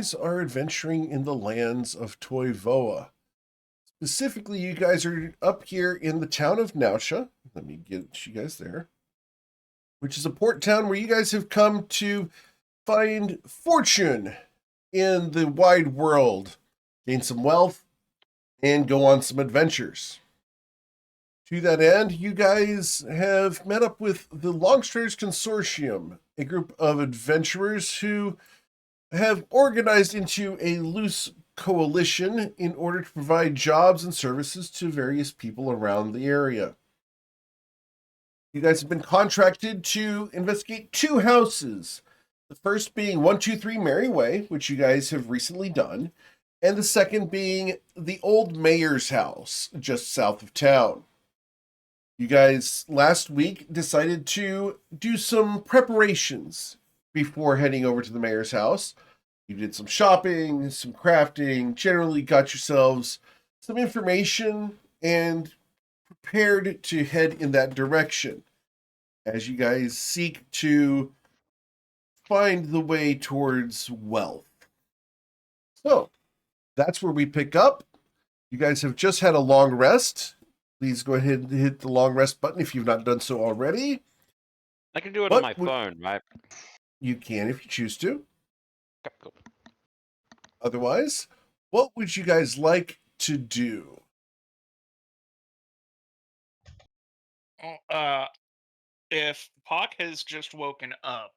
guys are adventuring in the lands of Toivoa. Specifically, you guys are up here in the town of Nausha. Let me get you guys there, which is a port town where you guys have come to find fortune in the wide world, gain some wealth, and go on some adventures. To that end, you guys have met up with the Longstriders Consortium, a group of adventurers who have organized into a loose coalition in order to provide jobs and services to various people around the area. You guys have been contracted to investigate two houses. The first being 123 Mary Way, which you guys have recently done, and the second being the old mayor's house just south of town. You guys last week decided to do some preparations before heading over to the mayor's house. You did some shopping, some crafting, generally got yourselves some information and prepared to head in that direction as you guys seek to find the way towards wealth. So that's where we pick up. You guys have just had a long rest. Please go ahead and hit the long rest button if you've not done so already. I can do it on my phone, right? You can if you choose to. Okay, cool. Otherwise, what would you guys like to do? If Pock has just woken up,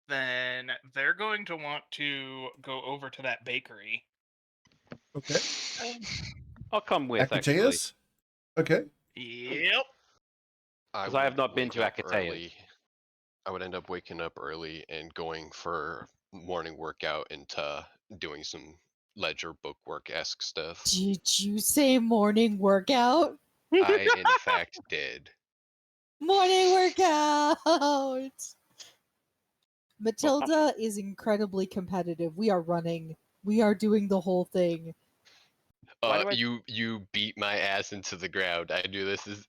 then they're going to want to go over to that bakery. Okay. I'll come with, actually. Akateas? Okay. Yep. Because I have not been to Akateas. I would end up waking up early and going for morning workout into doing some ledger bookwork-esque stuff. Did you say morning workout? I, in fact, did. Morning workout! Matilda is incredibly competitive. We are running. We are doing the whole thing. You beat my ass into the ground. I knew this is.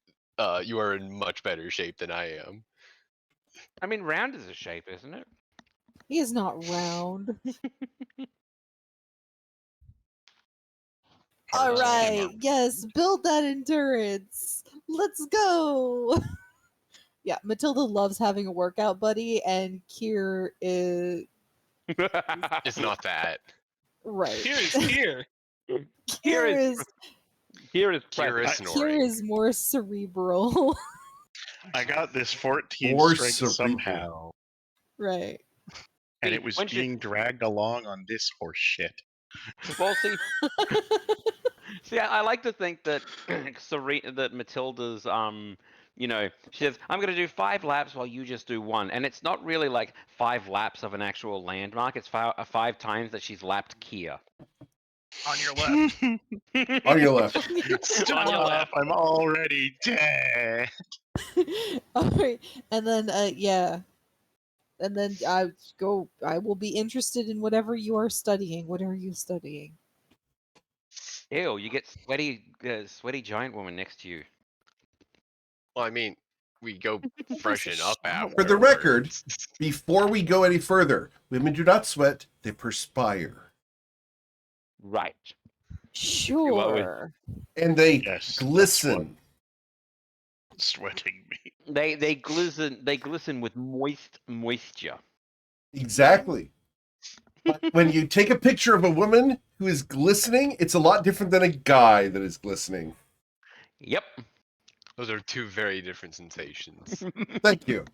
You are in much better shape than I am. I mean, round is a shape, isn't it? He is not round. All right, yes, build that endurance. Let's go. Yeah, Matilda loves having a workout buddy, and Kier is... It's not that. Right. Kier is... Kier is more cerebral. I got this 14 More strength cerebral. somehow. Right. And it was being dragged along on this horse shit. Well, see, I like to think that that Matilda's, she says, I'm going to do 5 laps while you just do 1. And it's not really like 5 laps of an actual landmark. It's 5 times that she's lapped Kia. On your left. On your left. Stop, On your left. I'm already dead. All right. And then, yeah. And then I will be interested in whatever you are studying. What are you studying? Ew, you get sweaty giant woman next to you. Well, I mean, we go freshen up after. For the record, before we go any further, women do not sweat, they perspire. Right. Sure. And they glisten. Sweating me. They glisten with moisture. Exactly. When you take a picture of a woman who is glistening, it's a lot different than a guy that is glistening. Yep. Those are 2 very different sensations. Thank you.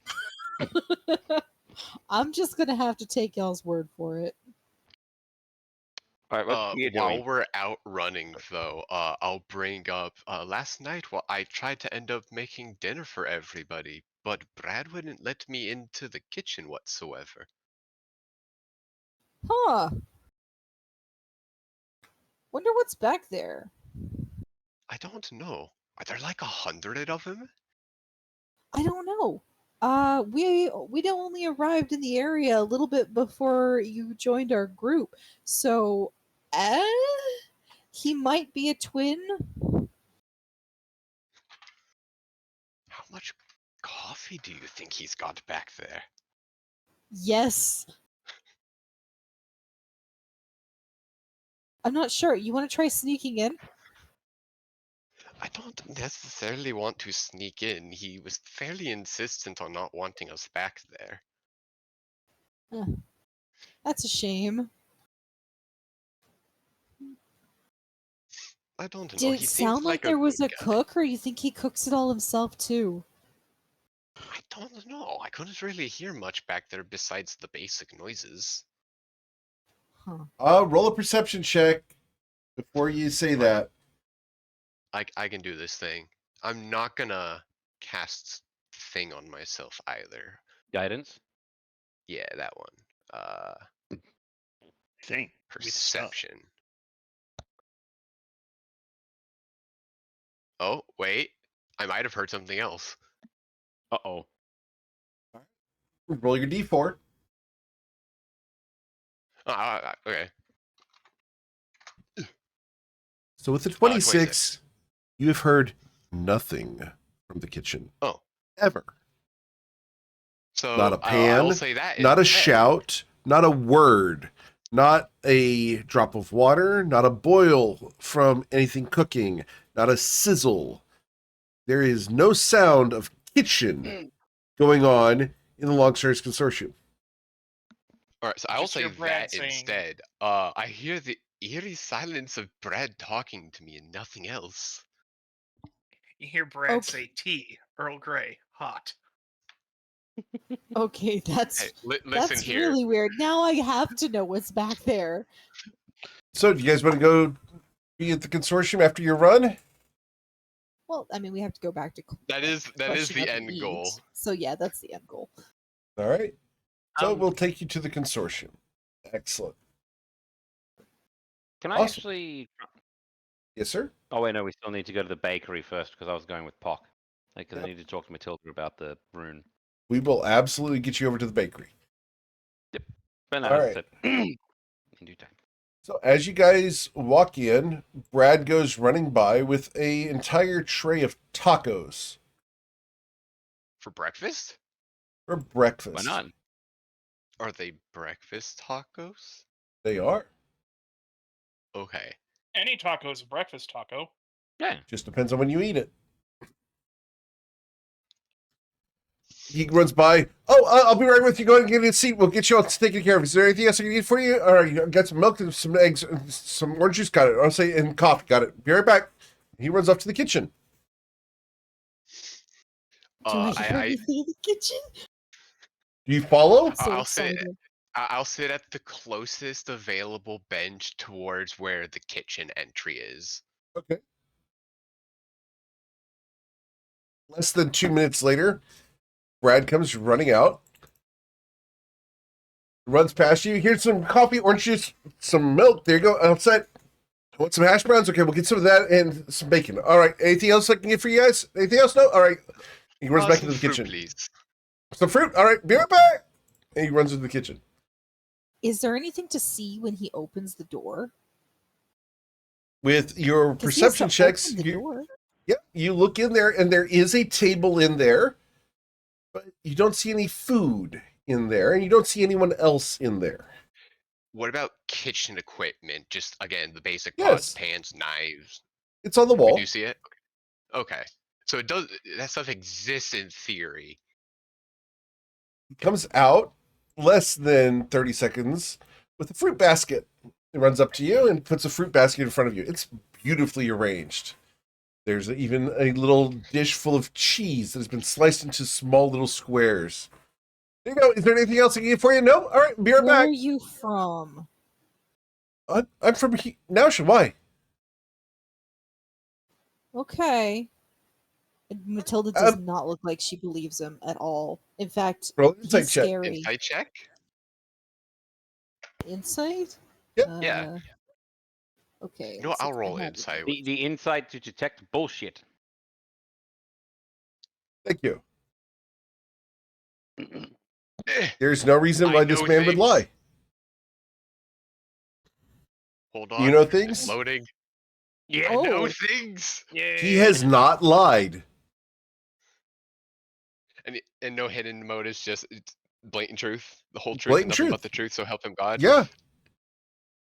I'm just gonna have to take y'all's word for it. All right, while we're out running, though, I'll bring up last night. I tried to end up making dinner for everybody, but Brad wouldn't let me into the kitchen whatsoever. Huh. Wonder what's back there. I don't know. Are there like 100 of them? I don't know. We only arrived in the area a little bit before you joined our group, so he might be a twin. How much coffee do you think he's got back there? Yes. I'm not sure. You want to try sneaking in? I don't necessarily want to sneak in. He was fairly insistent on not wanting us back there. That's a shame. I don't know. Did He it seemed sound like like a there was good a guy. cook, or you think he cooks it all himself too? I don't know. I couldn't really hear much back there besides the basic noises. Huh. Roll a perception check before you say Fine. that. I can do this thing. I'm not gonna cast thing on myself either. Guidance. Yeah, that one. Thing. With stuff. Perception. Oh, wait. I might have heard something else. Uh-oh. Roll your d4. Okay. So with the 26. 26, you have heard nothing from the kitchen. Oh. Ever. So Not a I pan, will say that not a instead. shout, not a word, not a drop of water, not a boil from anything cooking, not a sizzle. There is no sound of kitchen going on in the Longstairs Consortium. All right, so I will Just say hear Brad that saying- instead. I hear the eerie silence of Brad talking to me and nothing else. You hear Brad Okay. say tea, Earl Grey, hot. Okay, that's Hey, listen that's here. really weird. Now I have to know what's back there. So do you guys want to go be at the consortium after your run? Well, I mean, we have to go back to That is freshen the up and end eat. goal. So yeah, that's the end goal. All right. So Um, we'll take you to the consortium. Excellent. Can I Awesome. actually... Yes, sir. Oh, wait, no, we still need to go to the bakery first because I was going with Pock. Because Yep. I need to talk to Matilda about the rune. We will absolutely get you over to the bakery. But no, All as I right. said, in due time. So as you guys walk in, Brad goes running by with an entire tray of tacos For breakfast? for breakfast. Why not? Are they breakfast tacos? They are. Okay. Any taco is a breakfast taco. Yeah. Just depends on when you eat it. He runs by. Oh, I'll be right with you. Go ahead and get a seat. We'll get you all taken care of. Is there anything else I can eat for you? All right, you got some milk and some eggs, and some orange juice. Got it. I'll say and coffee. Got it. Be right back. He runs off to the kitchen. Do I hear I anything in the kitchen? Do you follow? I'm so I'll sit. excited. I'll sit at the closest available bench towards where the kitchen entry is. Okay. Less than 2 minutes later, Brad comes running out. Runs past you. Here's some coffee, orange juice, some milk. There you go. Outside. I want some hash browns. Okay, we'll get some of that and some bacon. All right. Anything else I can get for you guys? Anything else? No? All right. He runs back Some into the fruit, kitchen. please. Some fruit. All right. Be right back. And he runs into the kitchen. Is there anything to see when he opens the door? With your 'Cause he has perception to checks, open the door. you look in there and there is a table in there, but you don't see any food in there and you don't see anyone else in there. What about kitchen equipment? Just again, the basic Yes. pots, pans, knives. It's on the We wall. do see it. Okay. So it does. That stuff exists in theory. He comes out less than 30 seconds with a fruit basket. He runs up to you and puts a fruit basket in front of you. It's beautifully arranged. There's even a little dish full of cheese that has been sliced into small little squares. There you go. Is there anything else I can get for you? No? All right, be right Where back. are you from? I'm from Nausha. Why? Okay. And Matilda does not look like she believes him at all. In fact, Roll an he's insight check. scary. Insight check. Insight? Yep. Yeah. Okay. You know let's what, I'll see if I roll have insight. it. The insight to detect bullshit. Thank you. Eh, There's no reason I why this know man would things. lie. Hold Do on. you know It's things? loading. Yeah. I know Oh. things. Yeah. He has not lied. And no hidden motives, just it's blatant truth, the whole truth, Blatant and nothing truth. but the truth. So help him God. Yeah.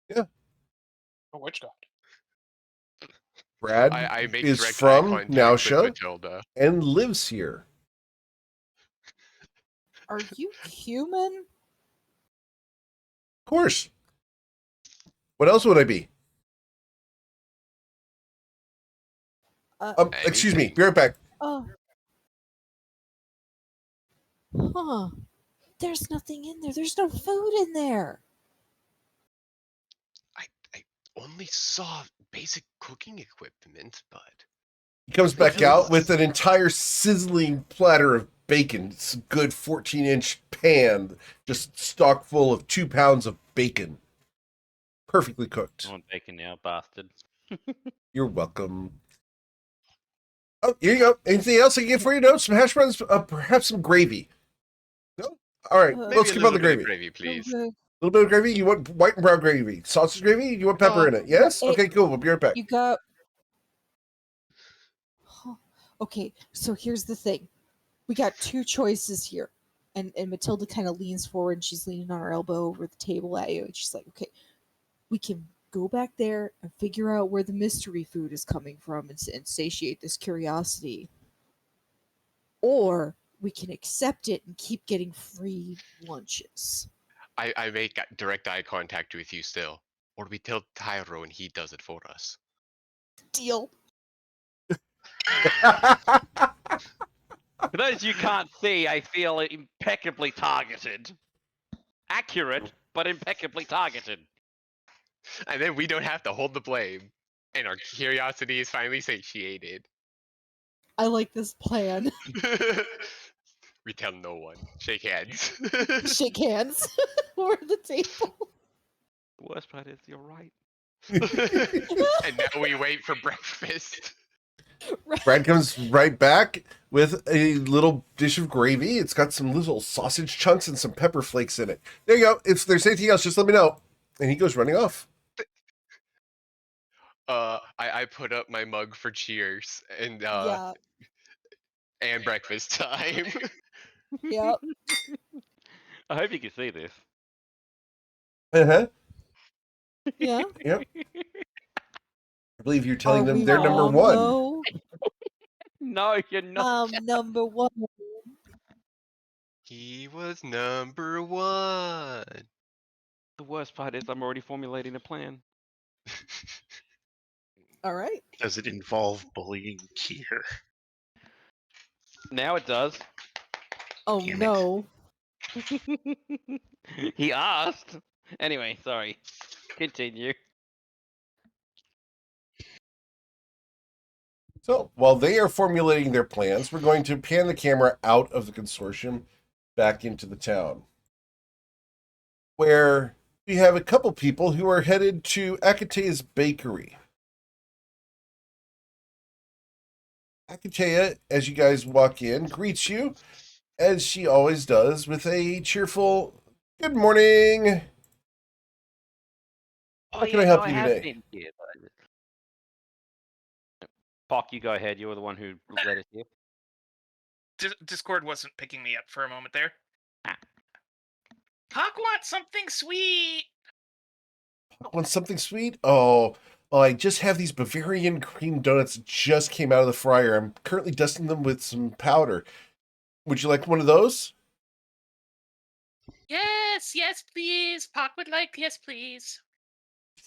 Yeah. A witch god. Brad I make is direct eye from contact with Nausea Matilda. and lives here. Are you human? Of course. What else would I be? Excuse me. Anything. Be right back. Oh. Huh. There's nothing in there. There's no food in there. I only saw basic cooking equipment, but He comes back Maybe out it's- with an entire sizzling platter of bacon. It's a good 14-inch pan, just stock full of 2 pounds of bacon. Perfectly cooked. I want bacon now, bastard. You're welcome. Oh, here you go. Anything else I can get for you? No? Some hash browns? Perhaps some gravy. No? All right. Maybe Let's maybe a keep on little the bit of gravy. gravy, please. Okay. A little bit of gravy? You want white and brown gravy? Sausage gravy? You want pepper in it? Yes? it- Okay, cool. We'll be right back. You got. Huh. Okay, so here's the thing. We got two choices here. And Matilda kind of leans forward and she's leaning on her elbow over the table at you. And she's like, okay, we can go back there and figure out where the mystery food is coming from and satiate this curiosity. Or we can accept it and keep getting free lunches. I make direct eye contact with you still. Or we tell Tyro and he does it for us. Deal. For those you can't see, I feel impeccably targeted. Accurate, but impeccably targeted. And then we don't have to hold the blame. And our curiosity is finally satiated. I like this plan. We tell no one. Shake hands. Shake hands over the table. The worst part is you're right. And now we wait for breakfast. Brad comes right back with a little dish of gravy. It's got some little sausage chunks and some pepper flakes in it. There you go. If there's anything else, just let me know. And he goes running off. I put up my mug for cheers and Yeah. and breakfast time. Yep. I hope you can see this. Uh-huh. Yeah. Yep. I believe you're telling Are them we they're number wrong, one. though? No, you're not. Number one. He was number one. The worst part is I'm already formulating a plan. All right. Does it involve bullying Kier? Now it does. Oh Damn it. no. He asked. Anyway, sorry. Continue. So while they are formulating their plans, we're going to pan the camera out of the consortium back into the town, where we have a couple people who are headed to Akatea's bakery. Akatea, as you guys walk in, greets you, as she always does, with a cheerful "Good morning." How can I help you today? Been here, Pock, you go ahead. You were the one who led us here. Discord wasn't picking me up for a moment there. Ah. Hawk wants something sweet. Want something sweet? Oh, I just have these Bavarian cream donuts that just came out of the fryer. I'm currently dusting them with some powder. Would you like one of those? Yes, please. Hawk would like, yes, please.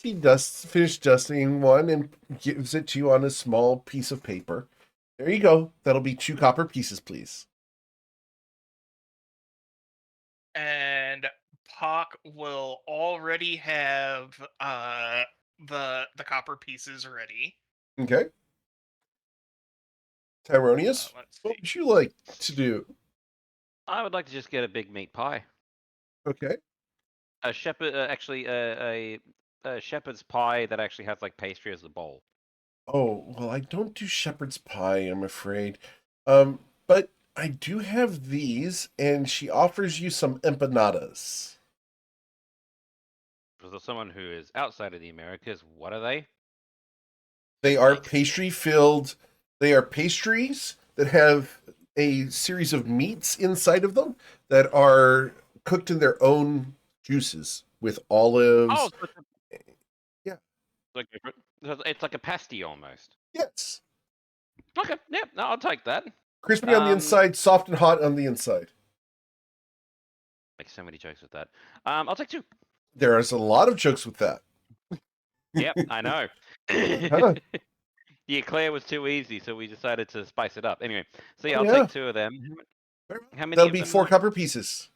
He finished dusting one and gives it to you on a small piece of paper. There you go. That'll be 2 copper pieces, please. And Hawk will already have the copper pieces ready. Okay. Tyronius, Let's what see. would you like to do? I would like to just get a big meat pie. Okay. A shepherd, a shepherd's pie that actually has like pastry as a bowl. Oh, well, I don't do shepherd's pie, I'm afraid. But I do have these, and she offers you some empanadas. For someone who is outside of the Americas, what are they? They are Like- pastry-filled. They are pastries that have a series of meats inside of them that are cooked in their own juices with olives. Oh, so it's Yeah. a It's like a pasty almost. Yes. Okay, yeah, no, I'll take that. Crispy on the inside, soft and hot on the inside. Make so many jokes with that. I'll take 2. There is a lot of jokes with that. Yep, I know. Huh. The eclair was too easy, so we decided to spice it up. Anyway, so yeah, Oh, I'll yeah. take 2 of them. How many That'll of be them 4 are- copper pieces.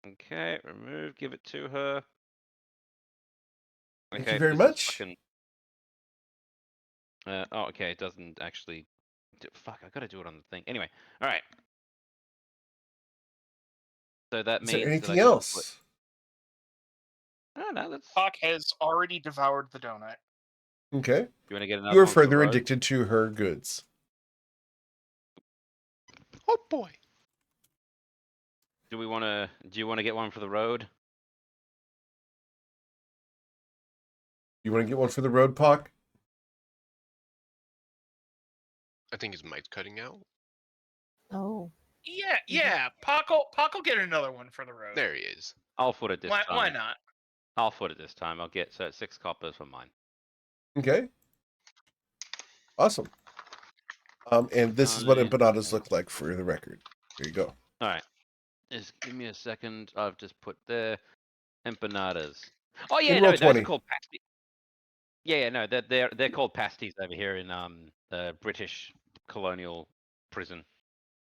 Okay, remove, give it to her. Thank Okay, you very this is much. fucking- oh, okay, it doesn't actually... Fuck, I gotta do it on the thing. Anyway, alright. So that Is means there that I anything gotta else? put... Oh, no, that's... Hawk has already devoured the donut. Okay. You wanna get another You are one for the further road? addicted to her goods. Oh boy. Do you wanna get one for the road? You want to get one for the road, Pock? I think his mic's cutting out. Oh. Yeah. Pac will get another one for the road. There he is. I'll foot it this time. Why not? I'll foot it this time. I'll get 6 coppers for mine. Okay. Awesome. And this is what empanadas look like for the record. There you go. All right. Just give me a second. I've just put the empanadas. Oh yeah, In no, roll those 20. are called pasties. Yeah, no, they're called pasties over here in the British colonial prison.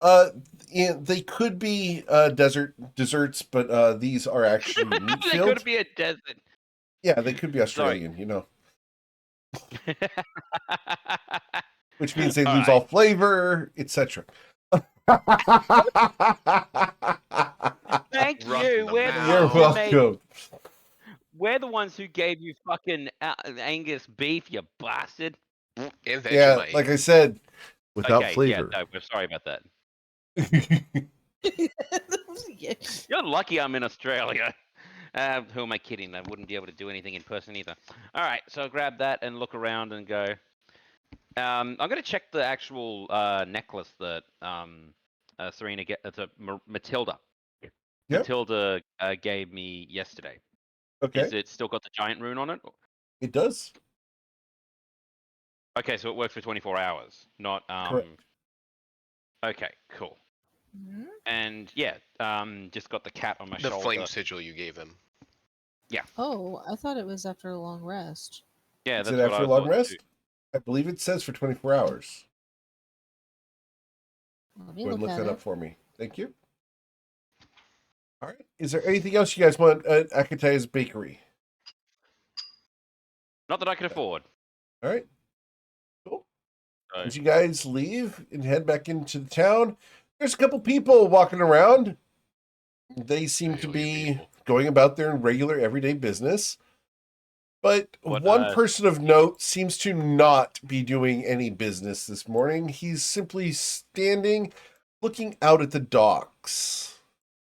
Yeah, they could be desserts, but these are actually meat They filled. could be a desert. Yeah, they could be Australian, you know, which means they lose all flavor, etc. Thank Rough you. in the We're the mouth. You're ones who made. welcome. We're the ones who gave you fucking Angus beef, you bastard. And Yeah, Vegemite. like I said, without Okay, flavor. yeah, no, we're sorry about that. Yeah. You're lucky I'm in Australia. Who am I kidding? I wouldn't be able to do anything in person either. All right, so grab that and look around and go. I'm going to check the actual necklace that Serena Matilda. Yep. Matilda gave me yesterday. Okay, Is it still got the giant rune on it? it does. Okay, so it works for 24 hours, not Correct. Okay, cool. Mhm. And yeah, just got the cat on my The shoulder. flame sigil you gave him. Oh, I thought it was after a long rest. Yeah, Is that's it what after I a long thought rest? too. I believe it says for 24 hours. Let me Go ahead and look look at that it. up for me. Thank you. All right. Is there anything else you guys want at Akataya's Bakery? Not that I can afford. All right. Cool. So, As you guys leave and head back into the town, there's a couple people walking around. They seem to Alien be people. going about their regular everyday business. But What, one person of note seems to not be doing any business this morning. He's simply standing, looking out at the docks.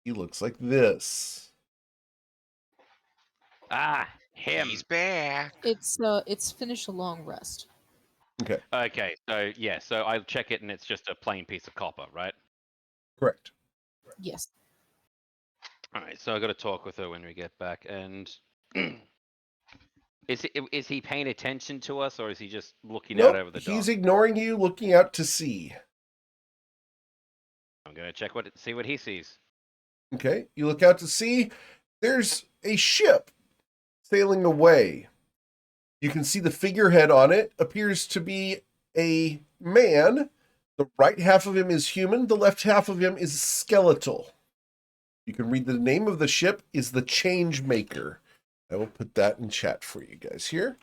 He looks like this. him. He's back. It's finished a long rest. Okay, Okay, so yeah, so I check it and it's just a plain piece of copper, right? correct. Yes. All right, so I got to talk with her when we get back. And is he paying attention to us, or is he just looking out over the He's dock? ignoring you, looking out to sea. I'm gonna check see what he sees. Okay, you look out to sea. There's a ship sailing away. You can see the figurehead on it appears to be a man. The right half of him is human. The left half of him is skeletal. You can read the name of the ship is the Change Maker. I will put that in chat for you guys here.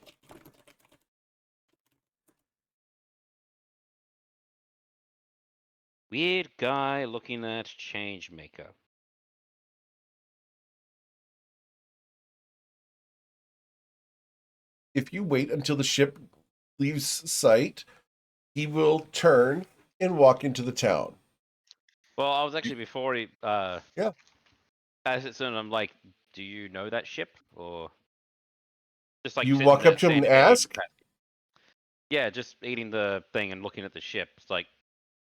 Weird guy looking at change maker. If you wait until the ship leaves sight, he will turn and walk into the town. Well, I was actually before he. Yeah. As it's in, I'm like, do you know that ship, or just like You sitting walk there, up to him and standing there eating ask? pasty? Yeah, just eating the thing and looking at the ship. It's like,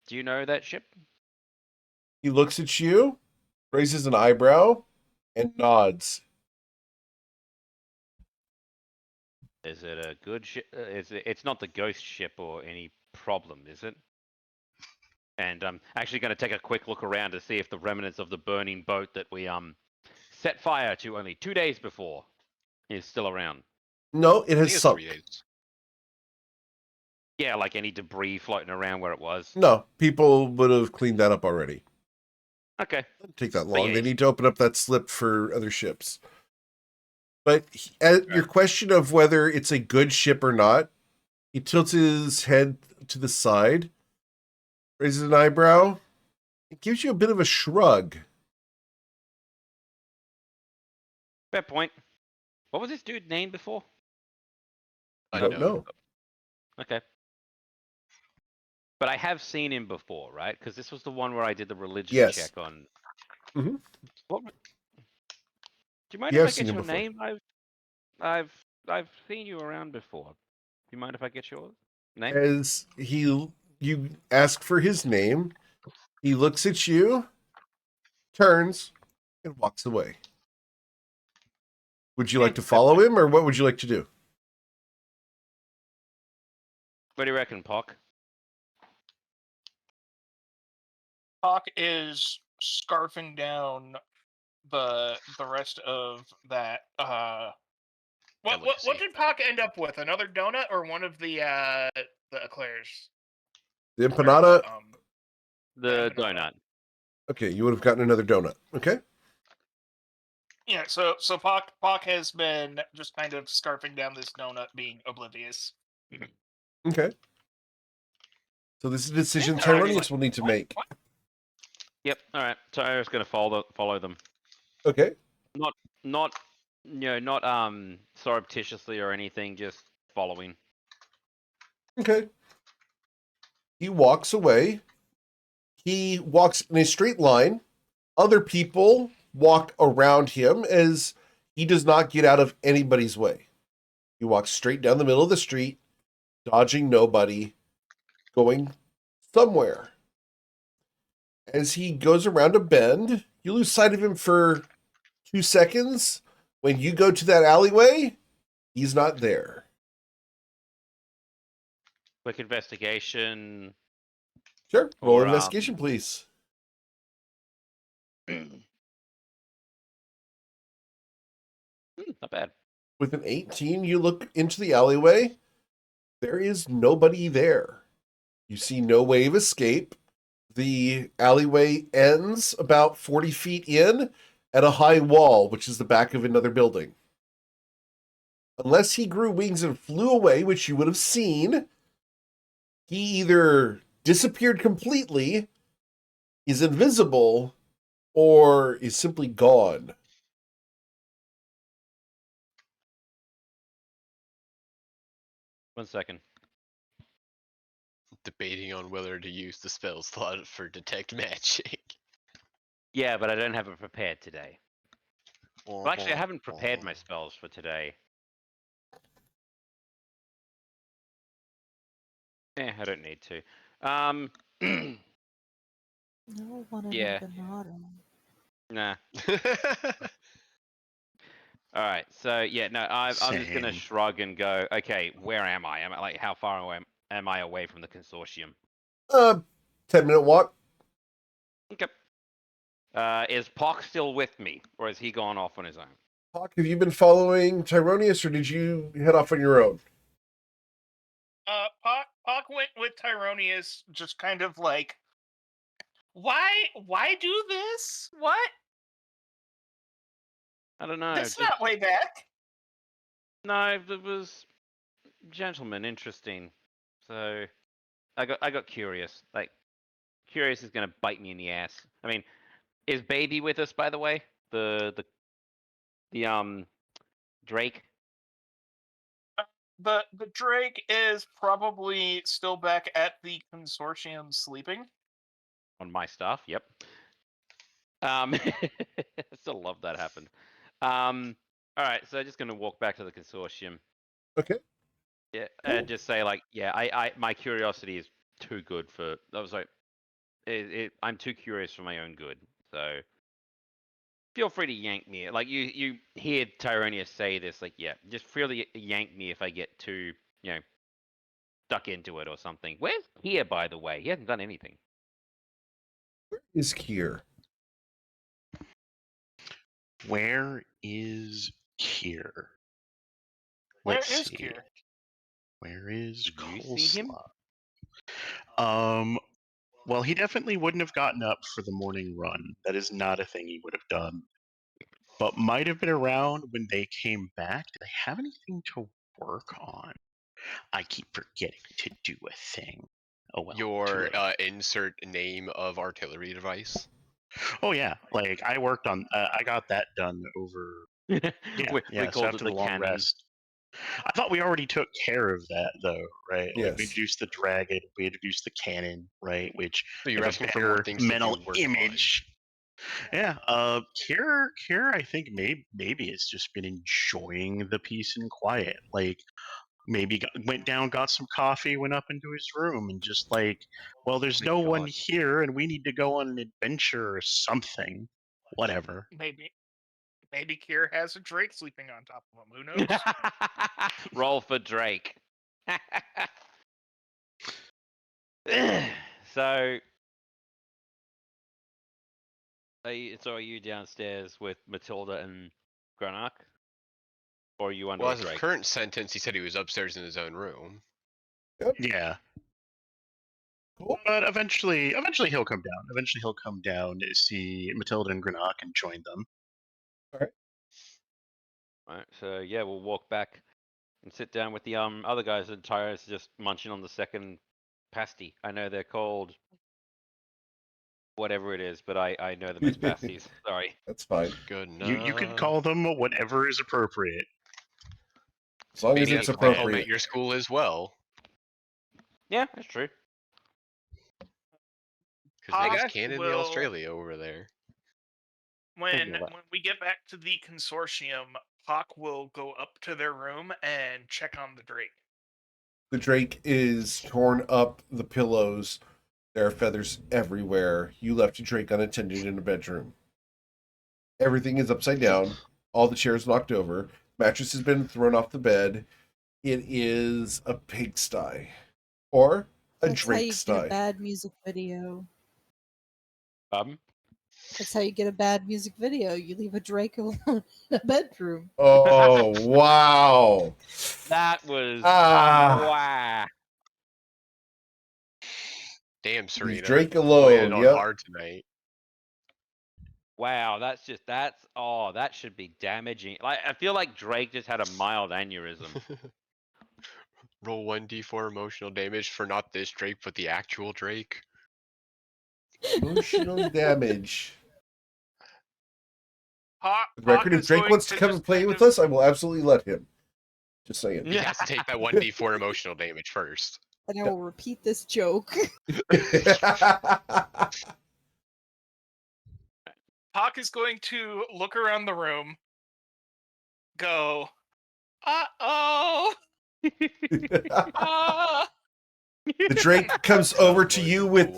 do you know that ship? He looks at you, raises an eyebrow, and nods. Is it a good ship? It's not the ghost ship or any problem, is it? And I'm actually going to take a quick look around to see if the remnants of the burning boat that we set fire to only 2 days before is still around. No, it I has think it's sunk. 3 days. Yeah, like any debris floating around where it was. No, people would have cleaned that up already. Okay. Doesn't take that But long. yeah, They need to open up that slip for other ships. But your Okay. question of whether it's a good ship or not, he tilts his head to the side, raises an eyebrow. It gives you a bit of a shrug. fair point. What was this dude named before? I don't Unknown. know. Okay. But I have seen him before, right? Because this was the one where I did the religion Yes. check on. Mhm. What? Do you mind You if have I seen get him your before. name? I've seen you around before. Do you mind if I get your name? As you ask for his name, he looks at you, turns, and walks away. Would you like to follow him, or what would you like to do? What do you reckon, Pock? Hawk is scarfing down the rest of that. What Delicacy. did Pock end up with? Another donut or one of the eclairs? The Or empanada. The empanada. donut. Okay, you would have gotten another donut. Okay. Yeah, so Pock has been just kind of scarfing down this donut, being oblivious. Okay. So this is a decision Yeah, alright. Tyronius will need to make. Yep. All right. So I'm just gonna follow them. Okay. Not surreptitiously or anything. Just following. Okay. He walks away. He walks in a straight line. Other people walk around him as he does not get out of anybody's way. He walks straight down the middle of the street, dodging nobody, going somewhere. As he goes around a bend, you lose sight of him for 2 seconds. When you go to that alleyway, he's not there. Quick investigation. Sure. Roll Or, investigation, please. Not bad. With an 18, you look into the alleyway. There is nobody there. You see no way of escape. The alleyway ends about 40 feet in at a high wall, which is the back of another building. Unless he grew wings and flew away, which you would have seen, he either disappeared completely, is invisible, or is simply gone. One second. Debating on whether to use the spell slot for detect magic. Yeah, but I don't have it prepared today. Well, actually, I haven't prepared my spells for today. I don't need to. No one in Yeah. empanada. Nah. All right. So yeah, no, I'm just gonna Same. shrug and go. Okay, where am I? Am I like how far away am I away from the consortium? 10-minute walk. Okay. Is Pock still with me, or has he gone off on his own? Hawk, have you been following Tyronius, or did you head off on your own? Pock went with Tyronius, just kind of like, why do this? What? I don't know. That's just- not way back. No, it was gentlemen interesting. So I got curious. Like curious is gonna bite me in the ass. I mean, is Baby with us, by the way? The Drake. The Drake is probably still back at the consortium sleeping. On my stuff, yep. Still love that happened. All right, so just gonna walk back to the consortium. Okay. Yeah, Cool. and just say like, yeah, I my curiosity is too good for. I was like, I'm too curious for my own good. So feel free to yank me. Like you hear Tyronius say this, like, yeah, just freely yank me if I get too, stuck into it or something. Where's Kier, by the way? He hasn't done anything. Is Kier? Where is Kier? Where Let's is see. Kier? Where is Did you see him? Coleslaw? Well, he definitely wouldn't have gotten up for the morning run. That is not a thing he would have done. But might have been around when they came back. Do they have anything to work on? I keep forgetting to do a thing. Oh well. too Your late. insert name of artillery device. Oh yeah, like I worked on. I got that done over. Yeah, we So called after it the the long cannon. rest, I thought we already took care of that though, right? Like Yes. we introduced the dragon, we introduced the cannon, right? Which So you're is a asking for more better things to mental do work image. Yeah, Kier, I think maybe it's just been enjoying the peace and quiet. Like maybe went down, got some coffee, went up into his room, and just like, well, there's My no one God. here, and we need to go on an adventure or something. Whatever. Maybe Kier has a Drake sleeping on top of him. Who knows? Roll for Drake. So, are you downstairs with Matilda and Granark? Or are you under Well, a as of Drake? current sentence, he said he was upstairs in his own room. Yeah. Cool. But eventually he'll come down. Eventually he'll come down to see Matilda and Greenock and join them. Alright, so yeah, we'll walk back and sit down with the other guys, and Tyro's just munching on the second pasty. I know they're called whatever it is, but I know them as pasties. Sorry. That's fine. Good You could enough. call them whatever is appropriate. As long as Maybe it's that's what they call them appropriate. at your school as well. Yeah, that's true. Because it is Hawk canon in will- Australia over there. When Well, we get back to the consortium, Hawk will go up to their room and check on the Drake. The Drake is torn up the pillows. There are feathers everywhere. You left your Drake unattended in a bedroom. Everything is upside down. All the chairs knocked over. Mattress has been thrown off the bed. It is a pigsty. Or a That's how you Drake get a sty. bad music video. Um, That's how you get a bad music video. You leave a Drake alone in a bedroom. Oh, wow. that was Ah. wow. Damn, Serena. Drake Playing alone. it on Yep. hard tonight. Wow, that should be damaging. Like, I feel like Drake just had a mild aneurysm. Roll 1d4 emotional damage for not this Drake, but the actual Drake. Emotional damage. Hawk, For the record, if is Drake going wants to come just and play kind with of- us, I will absolutely let him. Just saying. He has to take that 1d4 emotional damage first. And I will repeat this joke. Hawk is going to look around the room, go, uh-oh, uh The Drake comes over to you with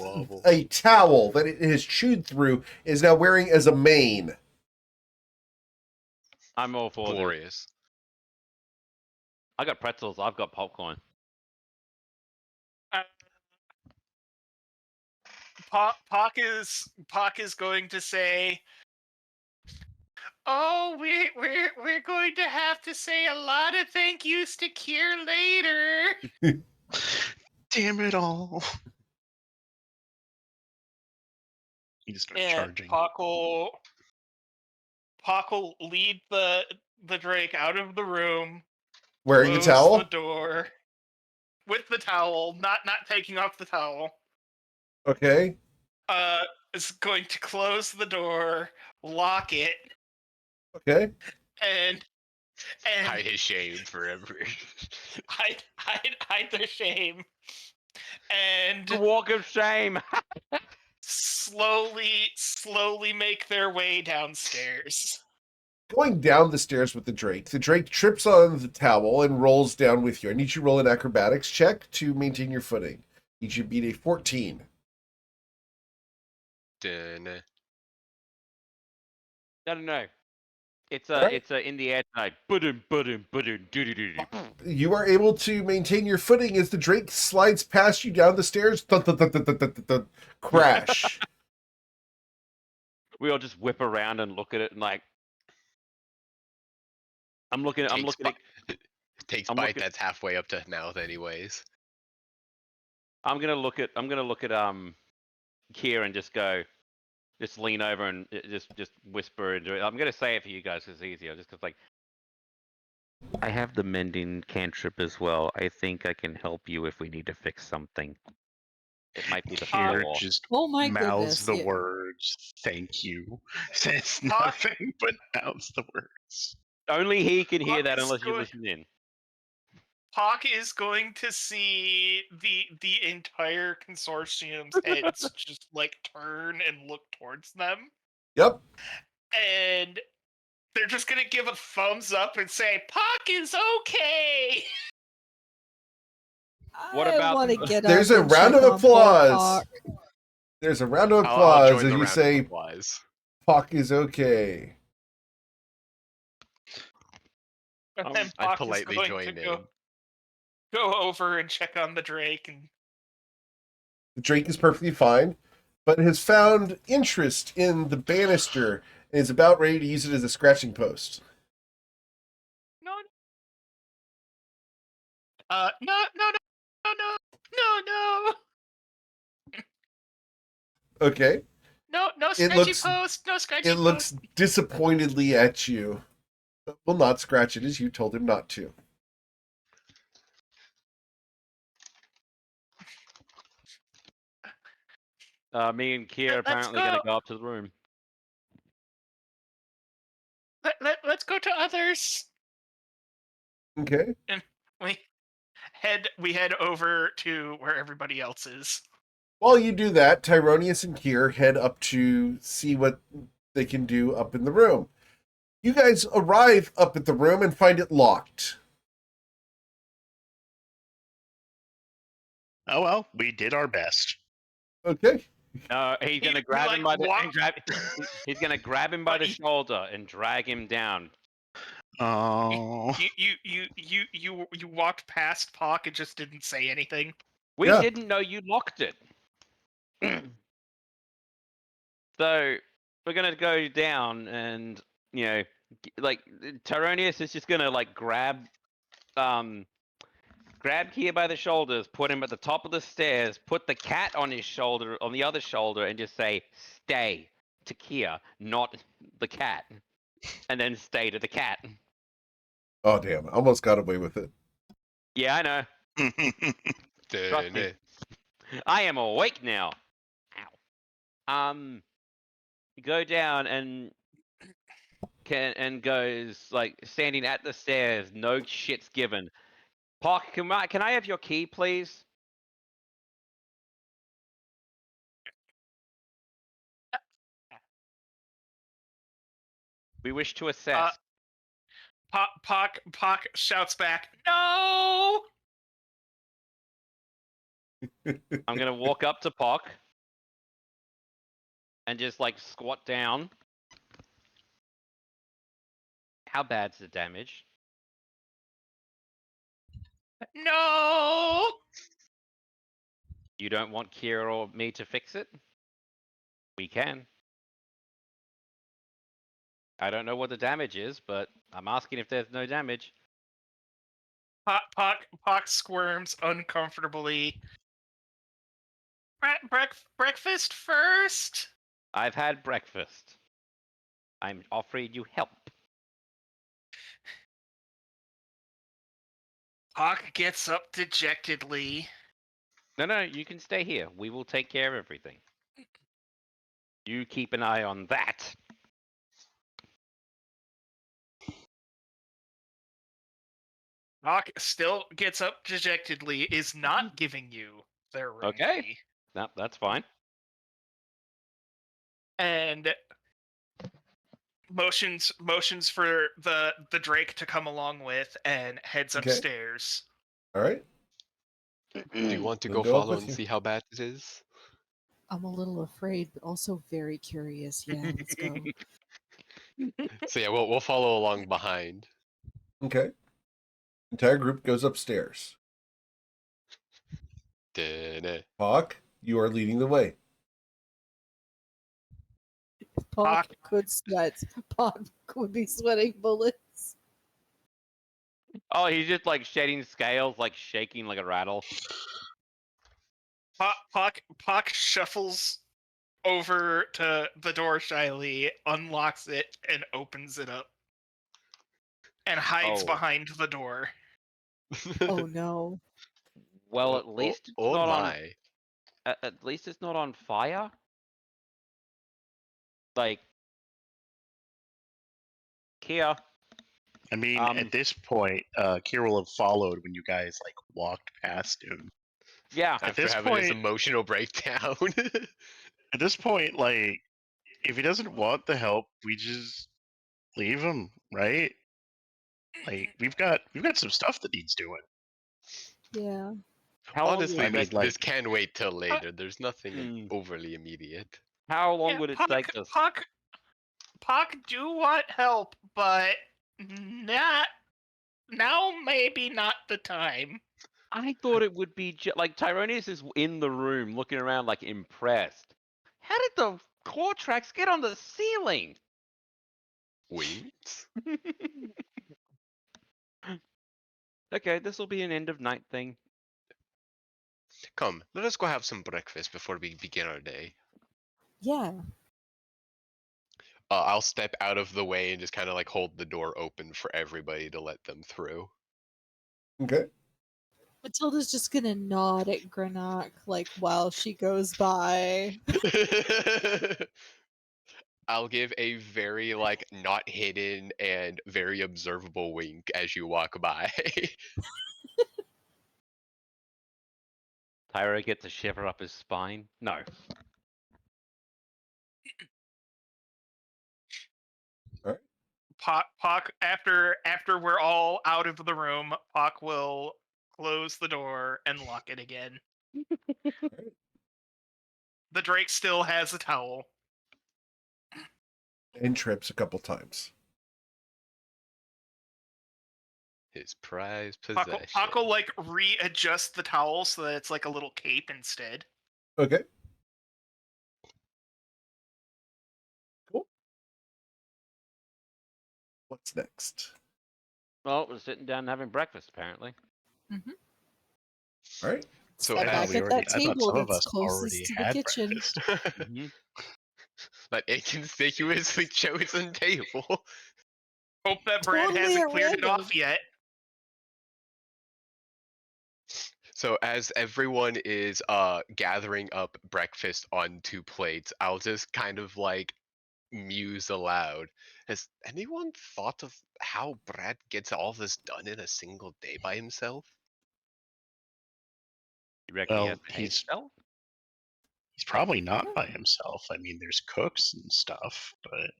a towel that it has chewed through, is now wearing as a mane. I'm all for this. Glorious. I got pretzels. I've got popcorn. Pock is going to say, "Oh, we're going to have to say a lot of thank yous to Kier later." Damn it all. He just starts And charging. Pock will lead the Drake out of the room, Wearing a close towel? the door with the towel, not taking off the towel. Okay. Is going to close the door, lock it, Okay. and Hide his shame forever. hide their shame, and The walk of shame. slowly make their way downstairs. Going down the stairs with the Drake trips on the towel and rolls down with you. I need you to roll an acrobatics check to maintain your footing. You should beat a 14. Dun. No. It's Alright. it's in the air tonight. Budum, budum, budum, doo-doo-doo-doo. You are able to maintain your footing as the Drake slides past you down the stairs. Thud, thud, thud, thud, thud, thud, thud, crash. We all just whip around and look at it and like. I'm looking at. Takes I'm bite looking- that's halfway up to mouth, anyways. I'm gonna look at Kier and just go, just lean over and just whisper into it. I'm gonna say it for you guys because it's easier. Just because like, I have the mending cantrip as well. I think I can help you if we need to fix something. It might be the Here floor. just Oh my mouths goodness. the yeah. words, thank you. Says Puck- nothing but mouths the words. Only he can hear that Puck is unless you good. listen in. Hawk is going to see the entire consortium's heads just like turn and look towards them, Yep. and they're just gonna give a thumbs up and say, "Puck is okay." What I about want to the- get There's up a and round check of on poor applause. Hawk. There's a round of I'll applause join as the you round say, of applause. Puck is okay. And then I Puck is politely going join to in. go over and check on the Drake, and The Drake is perfectly fine, but has found interest in the banister and is about ready to use it as a scratching post. no, no, Okay. no It scratchy looks- post, no scratchy It post. looks disappointedly at you, but will not scratch it as you told him not to. Me and Kier Let's apparently gonna go. go up to the room. Let's go to others. Okay. We head over to where everybody else is. While you do that, Tyronius and Kier head up to see what they can do up in the room. You guys arrive up at the room and find it locked. Oh well, we did our best. Okay. He's gonna He, grab like, him by the walk- he's gonna grab him by But the he- shoulder and drag him down. Oh, You walked past Puck and just didn't say anything. We Yeah. didn't know you locked it. So we're gonna go down and like Tyronius is just gonna like grab Kier by the shoulders, put him at the top of the stairs, put the cat on his shoulder, on the other shoulder, and just say, "Stay," to Kier, not the cat, and then stay to the cat. Oh, damn. I almost got away with it. Yeah, I know. Trust me. I am awake now. Ow. Go down and goes like standing at the stairs, no shits given. Park, can I have your key, please? We wish to assess. Puck shouts back, "No!" I'm gonna walk up to Pock and just like squat down. How bad's the damage? No! You don't want Kira or me to fix it? We can. I don't know what the damage is, but I'm asking if there's no damage. Puck squirms uncomfortably. Breakfast first? I've had breakfast. I'm offering you help. Puck gets up dejectedly. No, you can stay here. We will take care of everything. You keep an eye on that. Puck still gets up dejectedly, is not giving you their room Okay. key. No, that's fine. And motions for the Drake to come along with and heads Okay. upstairs. All right. Do you want to We'll go go up follow with and you. see how bad it is? I'm a little afraid, but also very curious. Yeah, let's go. So yeah, we'll follow along behind. Okay. Entire group goes upstairs. Da-da. Hawk, you are leading the way. Pop could sweat. Pop would be sweating bullets. Oh, he's just like shedding scales, like shaking like a rattle. Puck shuffles over to the door shyly, unlocks it, and opens it up. And hides Oh. behind the door. Oh no. Well, at least it's not on. my. At least it's not on fire. Like, Kia. I mean, Um, at this point, Kira will have followed when you guys like walked past him. Yeah. At After this having his point, emotional breakdown. at this point, like, if he doesn't want the help, we just leave him, right? Like, we've got some stuff that needs doing. Yeah. How long Honestly, would it I take? mean, this can wait till later. There's nothing Hmm. overly immediate. How long Yeah, would it take us? Puck do want help, but not now. Maybe not the time. I thought it would be like Tyronius is in the room looking around like impressed. How did the claw tracks get on the ceiling? Wings? Okay, this will be an end of night thing. Come, let us go have some breakfast before we begin our day. Yeah. I'll step out of the way and just kind of like hold the door open for everybody to let them through. Okay. Matilda's just gonna nod at Greenock like while she goes by. I'll give a very like not hidden and very observable wink as you walk by. Tyro gets a shiver up his spine. No. Puck, after we're all out of the room, Puck will close the door and lock it again. The Drake still has a towel. And trips a couple times. His prized Puck possession. will like readjust the towel so that it's like a little cape instead. Okay. Cool. What's next? Well, we're sitting down and having breakfast, apparently. All right. So Step back we at already- that I thought table some of that's us already closest to the had kitchen. breakfast. Mhm. That inconspicuously chosen table. Hope that Brad Totally hasn't at cleared it random. off yet. So as everyone is gathering up breakfast on 2 plates, I'll just kind of like muse aloud. Has anyone thought of how Brad gets all this done in a single day by himself? You reckon he Well, has a hate spell? he's probably not by himself. I mean, there's cooks and stuff, but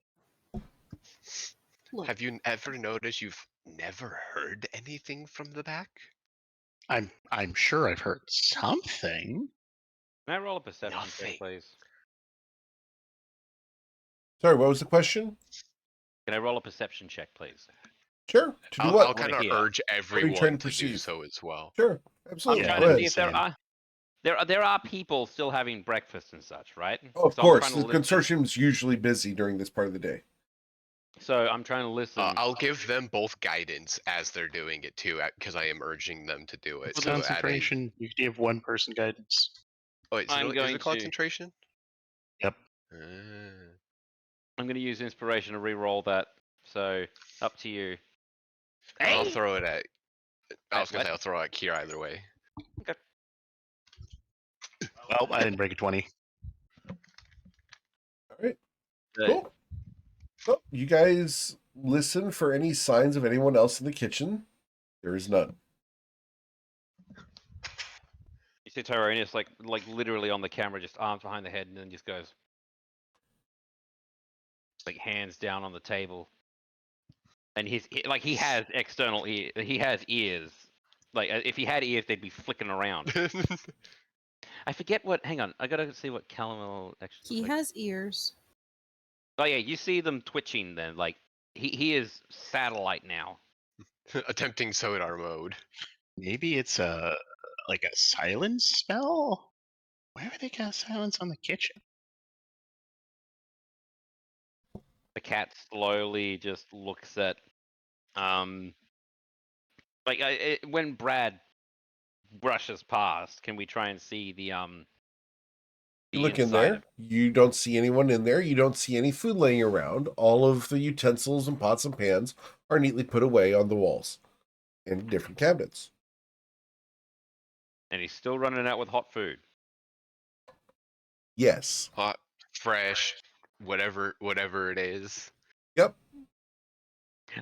Look, Have you ever noticed you've never heard anything from the back? I'm sure I've heard something. May I roll a perception Nothing. check, please? Sorry, what was the question? Can I roll a perception check, please? Sure. To do I'll what? kind of hear. urge trying everyone to to do perceive? so as well. Sure. I'm Absolutely. Yeah, trying Go to ahead. see if there same. are people still having breakfast and such, right? Oh, of So I'm course. trying to The listen. consortium's usually busy during this part of the day. So I'm trying to listen. I'll give them both guidance as they're doing it too, because I am urging them to do it. It's So at a concentration. You can give one person guidance. wait, I'm is going it to- concentration? Yep. I'm going to use inspiration to re-roll that. So up to you. I'll Hey! throw it at. I was gonna What? say I'll throw it at Kier either way. Well, I didn't break a 20. All right. Good. Cool. Well, you guys listen for any signs of anyone else in the kitchen. There is none. You see Tyronius like literally on the camera, just arms behind the head, and then just goes like hands down on the table. And he has external ear. He has ears. Like if he had ears, they'd be flicking around. I forget what. Hang on, I gotta see what Calamel actually. he like. has ears. Oh yeah, you see them twitching. Then like he is satellite now. Attempting sonar mode. Maybe it's a silence spell. Why would they cast silence on the kitchen? The cat slowly just looks at like when Brad brushes past, can we try and see the You look in inside there. of it? You don't see anyone in there. You don't see any food laying around. All of the utensils and pots and pans are neatly put away on the walls in different cabinets. And he's still running out with hot food. Yes. Hot, fresh, whatever it is. Yep.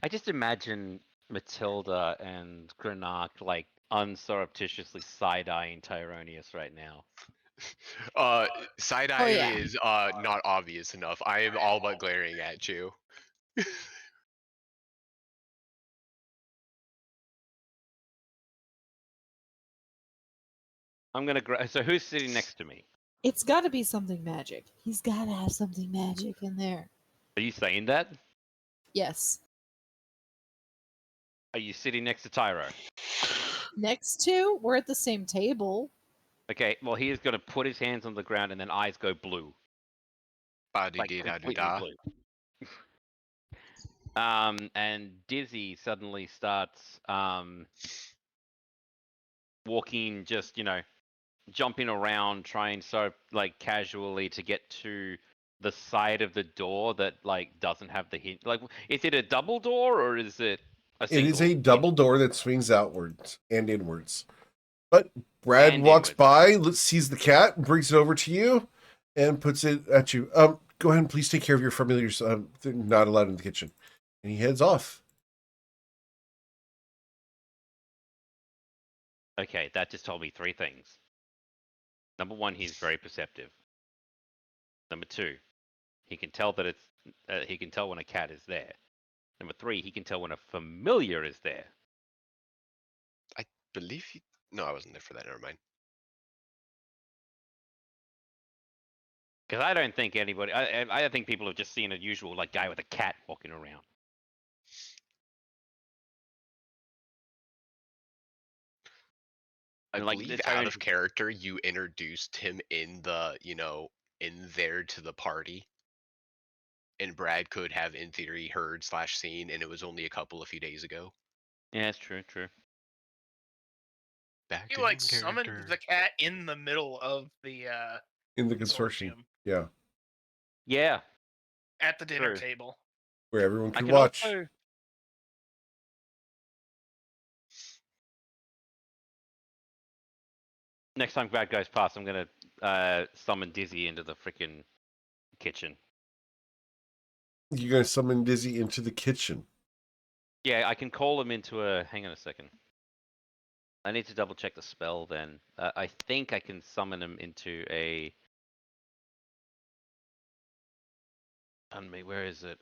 I just imagine Matilda and Granach like unsurreptitiously side-eyeing Tyronius right now. Side eye Oh, yeah. is not obvious enough. I am all but glaring at you. I'm gonna so who's sitting next to me? It's got to be something magic. He's got to have something magic in there. Are you saying that? Yes. Are you sitting next to Tyro? Next to, we're at the same table. Okay, well he is gonna put his hands on the ground and then eyes go blue. Like completely Ba-dee-dee-da-dee-da. blue. And Dizzy suddenly starts walking, just jumping around, trying so like casually to get to the side of the door that like doesn't have the hinge. Like, is it a double door or is it a It single? is a double door that swings outwards and inwards. But Brad And walks inwards. by, sees the cat, brings it over to you, and puts it at you. Go ahead and please take care of your familiars. They're not allowed in the kitchen. And he heads off. Okay, that just told me three things. Number one, he's very perceptive. Number two, he can tell that he can tell when a cat is there. Number three, he can tell when a familiar is there. I believe you. No, I wasn't there for that. Never mind. Because I don't think anybody. I think people have just seen a usual like guy with a cat walking around. I And like believe this out of character, you introduced him in the, in there to the party. And Brad could have, in theory, heard/seen, and it was only a few days ago. Yeah, it's true, true. Back He to like in summoned character. the cat in the middle of the In the consortium. Yeah. Yeah, at the dinner True. table. Where everyone I could can watch. also. Next time Brad goes past, I'm gonna summon Dizzy into the freaking kitchen. You're going to summon Dizzy into the kitchen. Yeah, I can call him into a. Hang on a second. I need to double check the spell then. I think I can summon him into a. Pardon me, where is it?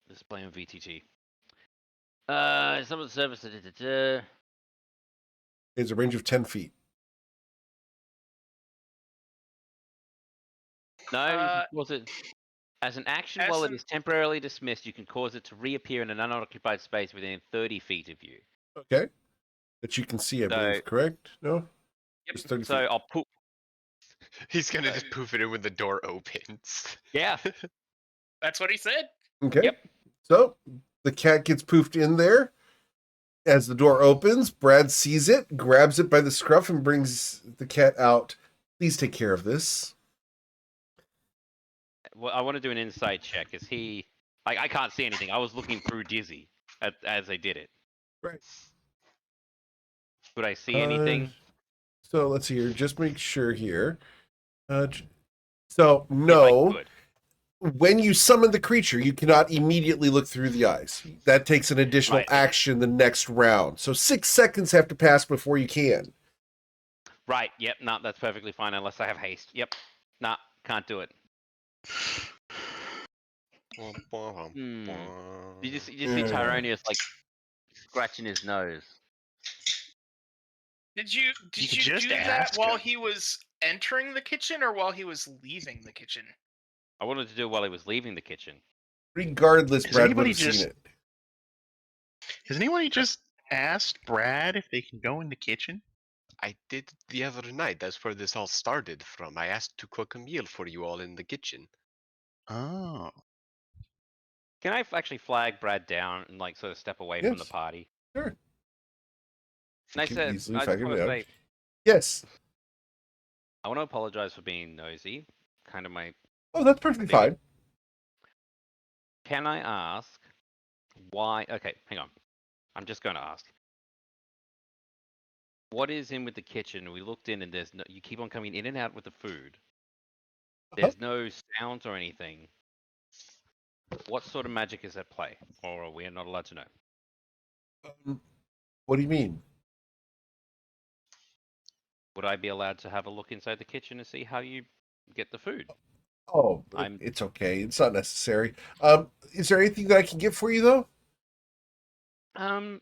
Display on VTT. Summon service. It's a range of 10 feet. No, you can cause it. As an action, while it is temporarily dismissed, you can cause it to reappear in an unoccupied space within 30 feet of you. Okay. That you can see, I believe, correct? No? It's 30 So feet. I'll put. He's gonna just poof it in when the door opens. Yeah. That's what he said. Okay. Yep. So the cat gets poofed in there. As the door opens, Brad sees it, grabs it by the scruff, and brings the cat out. Please take care of this. Well, I want to do an insight check. Is he? I can't see anything. I was looking through Dizzy as I did it. Right. Could I see anything? So let's see here. Just make sure here. So If I no. could. When you summon the creature, you cannot immediately look through the eyes. That takes an additional Right. action the next round. So 6 seconds have to pass before you can. Right. Yep. No, that's perfectly fine unless I have haste. Yep. Nah, can't do it. You just see Tyronius like scratching his nose. Did you You could do just that ask while him. he was entering the kitchen or while he was leaving the kitchen? I wanted to do it while he was leaving the kitchen. Regardless, Has Brad would anybody have seen just- it. Has anybody just asked Brad if they can go in the kitchen? I did the other night. That's where this all started from. I asked to cook a meal for you all in the kitchen. Oh. Can I actually flag Brad down and like sort of step away from the Yes. party? Sure. And I Can said, easily I flag just him want to down. say, Yes. I want to apologize for being nosy. Kind of my. Oh, that's perfectly Maybe. fine. Can I ask why? Okay, hang on. I'm just going to ask. What is in with the kitchen? We looked in and there's no. You keep on coming in and out with the food. There's no sounds or anything. What sort of magic is at play? Or are we not allowed to know? What do you mean? Would I be allowed to have a look inside the kitchen and see how you get the food? Oh, it's okay. It's not necessary. Is there anything that I can get for you though? I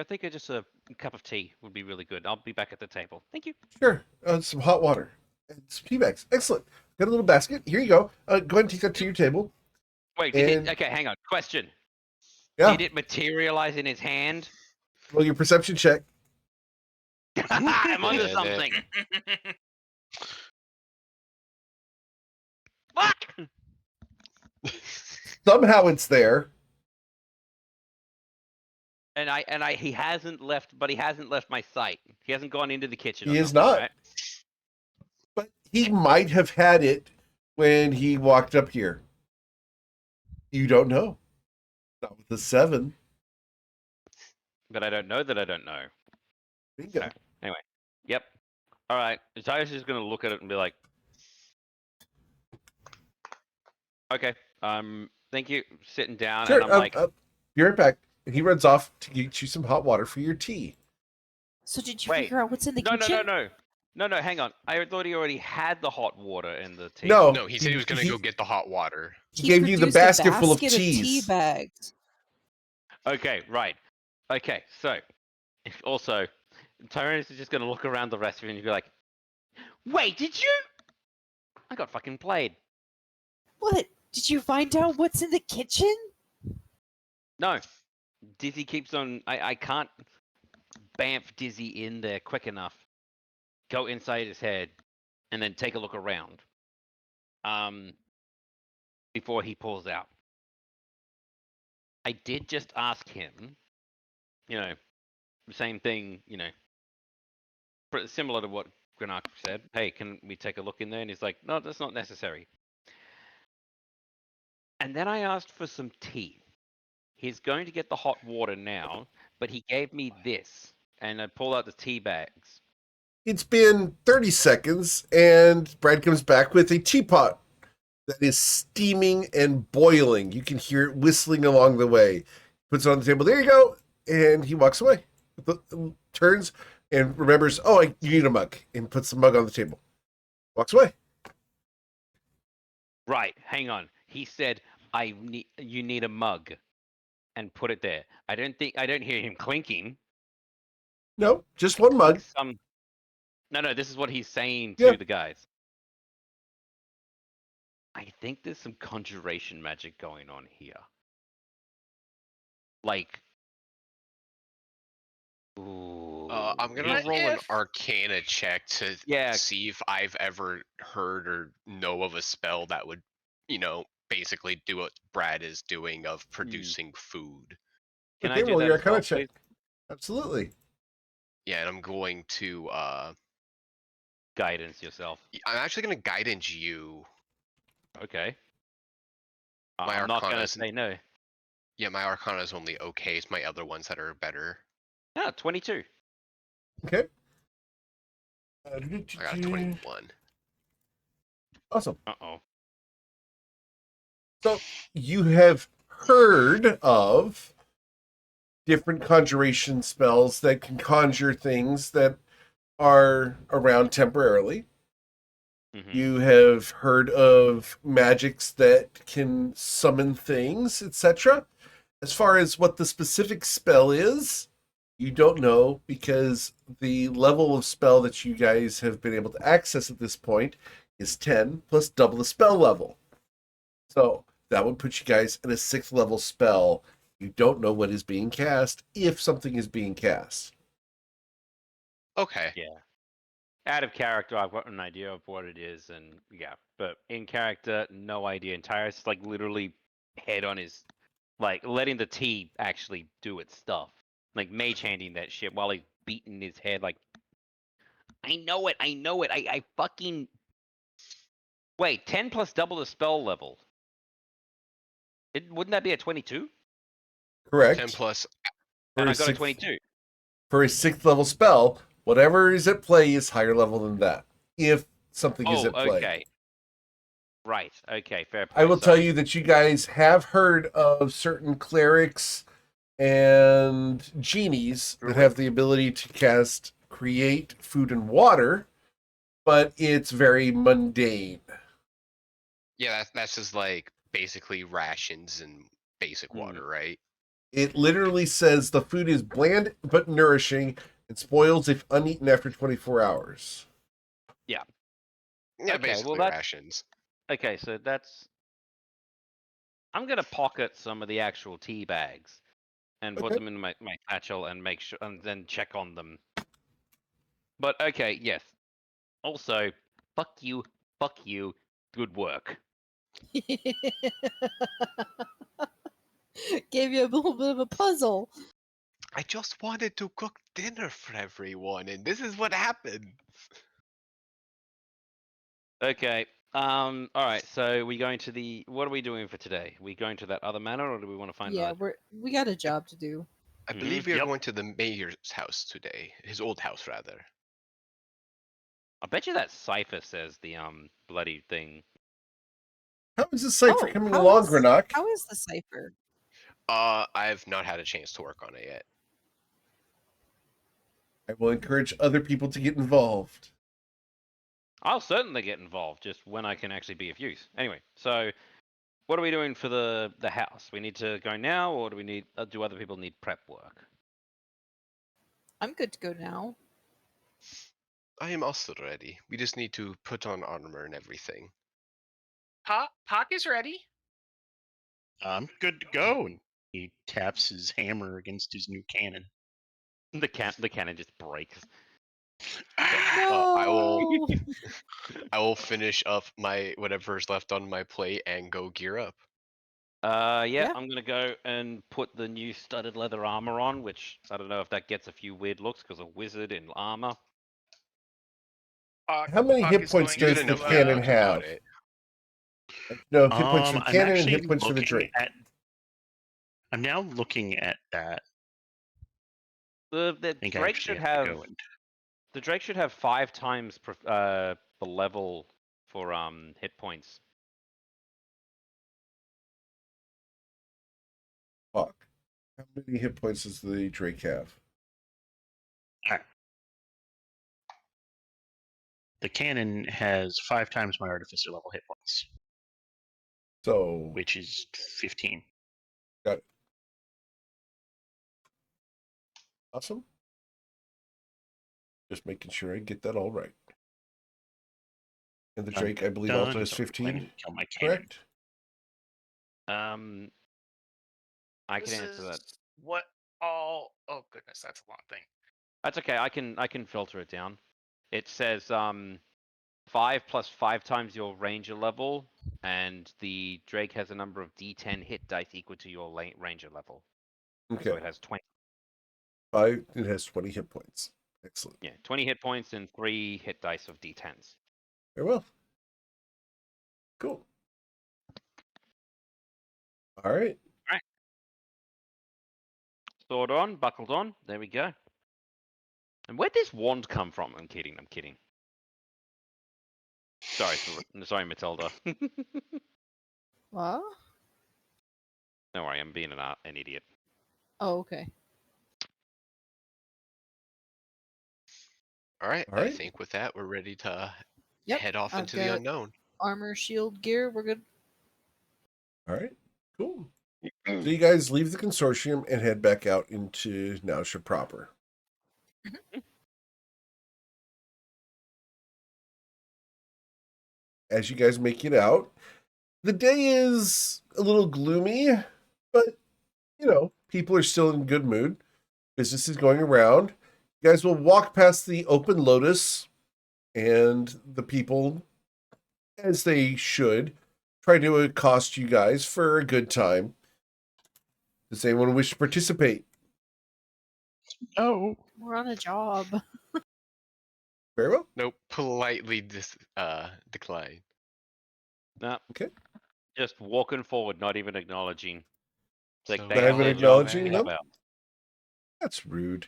think just a cup of tea would be really good. I'll be back at the table. Thank you. Sure. Some hot water and some tea bags. Excellent. Got a little basket. Here you go. Go ahead and take that to your table. Wait, okay, hang on. Question. Yeah. Did it materialize in his hand? Roll your perception check. I'm onto Yeah, something. Fuck! Somehow it's there. And he hasn't left, but he hasn't left my sight. He hasn't gone into the kitchen. He or is nothing, not. right? But he might have had it when he walked up here. You don't know. Not with the 7. But I don't know that I don't know. Bingo. Okay. Anyway. Yep. All right. Tyler's just gonna look at it and be like, "Okay. Thank you." Sitting down, Sure. and I'm like, be right back. And he runs off to get you some hot water for your tea. So did you Wait. figure out what's in the "No, kitchen? no. Hang on. I thought he already had the hot water in the tea." No. No, he said he was gonna go get the hot water. He gave you the produced a basket full of tea teas. bags. Okay. Right. Okay. So, also, Tyrannus is just gonna look around the rest of you and be like, "Wait, did you?" I got fucking played. What? Did you find out what's in the kitchen? No. Dizzy keeps on. I can't bamf Dizzy in there quick enough. Go inside his head, and then take a look around. Before he pulls out. I did just ask him, the same thing, similar to what Granark said. Hey, can we take a look in there? And he's like, no, that's not necessary. And then I asked for some tea. He's going to get the hot water now, but he gave me this, and I pull out the tea bags. It's been 30 seconds, and Brad comes back with a teapot that is steaming and boiling. You can hear it whistling along the way. Puts it on the table. There you go. And he walks away. Turns and remembers, oh, you need a mug. And puts the mug on the table. Walks away. Right, hang on. He said, you need a mug. And put it there. I don't hear him clinking. No, just one mug. No, this is what he's saying to the guys. I think there's some conjuration magic going on here. Like, ooh. I'm gonna roll an Arcana check to see if I've ever heard or know of a spell that would, basically do what Brad is doing of producing food. Can Okay, I do roll that your as well, Arcana check. please? Absolutely. Yeah, and I'm going to Guidance yourself. I'm actually gonna guidance you. Okay. My I'm not Arcana gonna is- say no. Yeah, my Arcana is only okay. It's my other ones that are better. 22. Okay. I got 21. Awesome. Uh-oh. So you have heard of different conjuration spells that can conjure things that are around temporarily. Mhm. You have heard of magics that can summon things, etc. As far as what the specific spell is, you don't know, because the level of spell that you guys have been able to access at this point is 10 plus double the spell level. So that would put you guys at a 6th level spell. You don't know what is being cast if something is being cast. Okay. Yeah. Out of character, I've got an idea of what it is, and yeah, but in character, no idea. Entire like literally head on his, like letting the tea actually do its stuff, like mage handing that shit while he's beating his head. Like, I know it, I fucking wait. 10 plus double the spell level. Wouldn't that be a 22? Correct. 10 plus. For And a I got a sixth- 22. For a 6th level spell, whatever is at play is higher level than that. If something is Oh, at play. okay. Right. Okay. Fair point. I will tell Sorry. you that you guys have heard of certain clerics and genies that have the ability to cast create food and water, but it's very mundane. Yeah, that's just like basically rations and basic water, right? It literally says the food is bland but nourishing and spoils if uneaten after 24 hours. Yeah, Okay, well, basically that's- rations. Okay, so that's. I'm gonna pocket some of the actual tea bags and put Okay. them in my satchel and make sure, and then check on them. But okay, yes. Also, fuck you, good work. Gave you a little bit of a puzzle. I just wanted to cook dinner for everyone, and this is what happened. Okay. All right. So we going to the. What are we doing for today? We going to that other manor, or do we want to find? Yeah, we got a job to do. I Mhm. believe we are Yep. going to the mayor's house today. His old house, rather. I bet you that cipher says the bloody thing. How is this cipher Oh, coming how along, is- Grenock? How is the cipher? I've not had a chance to work on it yet. I will encourage other people to get involved. I'll certainly get involved, just when I can actually be of use. Anyway, so what are we doing for the house? We need to go now, or do we need? Do other people need prep work? I'm good to go now. I am also ready. We just need to put on armor and everything. Pock is ready. I'm good to go. And he taps his hammer against his new cannon. The cannon just breaks. I will- No. I will finish up my whatever's left on my plate and go gear up. Yeah, Yeah. I'm gonna go and put the new studded leather armor on, which I don't know if that gets a few weird looks because a wizard in armor. How many Pock hit is points going does Good the to, enough cannon knowledge about have? it. No, hit points for the I'm cannon and actually hit points for the looking Drake. I'm now looking at that. The I think I Drake actually should have to have go and the Drake should have 5 times the level for hit points. Fuck. How many hit points does the Drake have? the cannon has 5 times my artificer level hit points, So, which is 15. awesome. Just making sure I get that all right. And the Drake, I believe, also has So I'm planning 15. to kill my cannon. Correct? I can This answer that. is what all. Oh goodness, that's a long thing. That's okay. I can filter it down. It says 5 plus 5 times your ranger level, and the Drake has a number of D10 hit dice equal to your ranger level. Okay. So it has 20. It has 20 hit points. Excellent. Yeah, 20 hit points and 3 hit dice of D10s. Very well. Cool. All right. Sword on, buckled on. There we go. And where'd this wand come from? I'm kidding. Sorry, Matilda. What? Don't worry, I'm being an idiot. Oh, okay. All right. All I right. think with that, we're ready to Yep. head off I've into the got unknown. armor, shield, gear. We're good. All right. Cool. So you guys leave the consortium and head back out into Nausha proper. as you guys make it out. The day is a little gloomy, but people are still in good mood. Business is going around. You guys will walk past the open lotus, and the people, as they should, try to accost you guys for a good time. Does anyone wish to participate? Oh, We're on a job. Very well. Nope. Politely decline. No. Okay. Just walking forward, not even acknowledging. It's like So they Not have even their job to acknowledging think them? about. That's rude,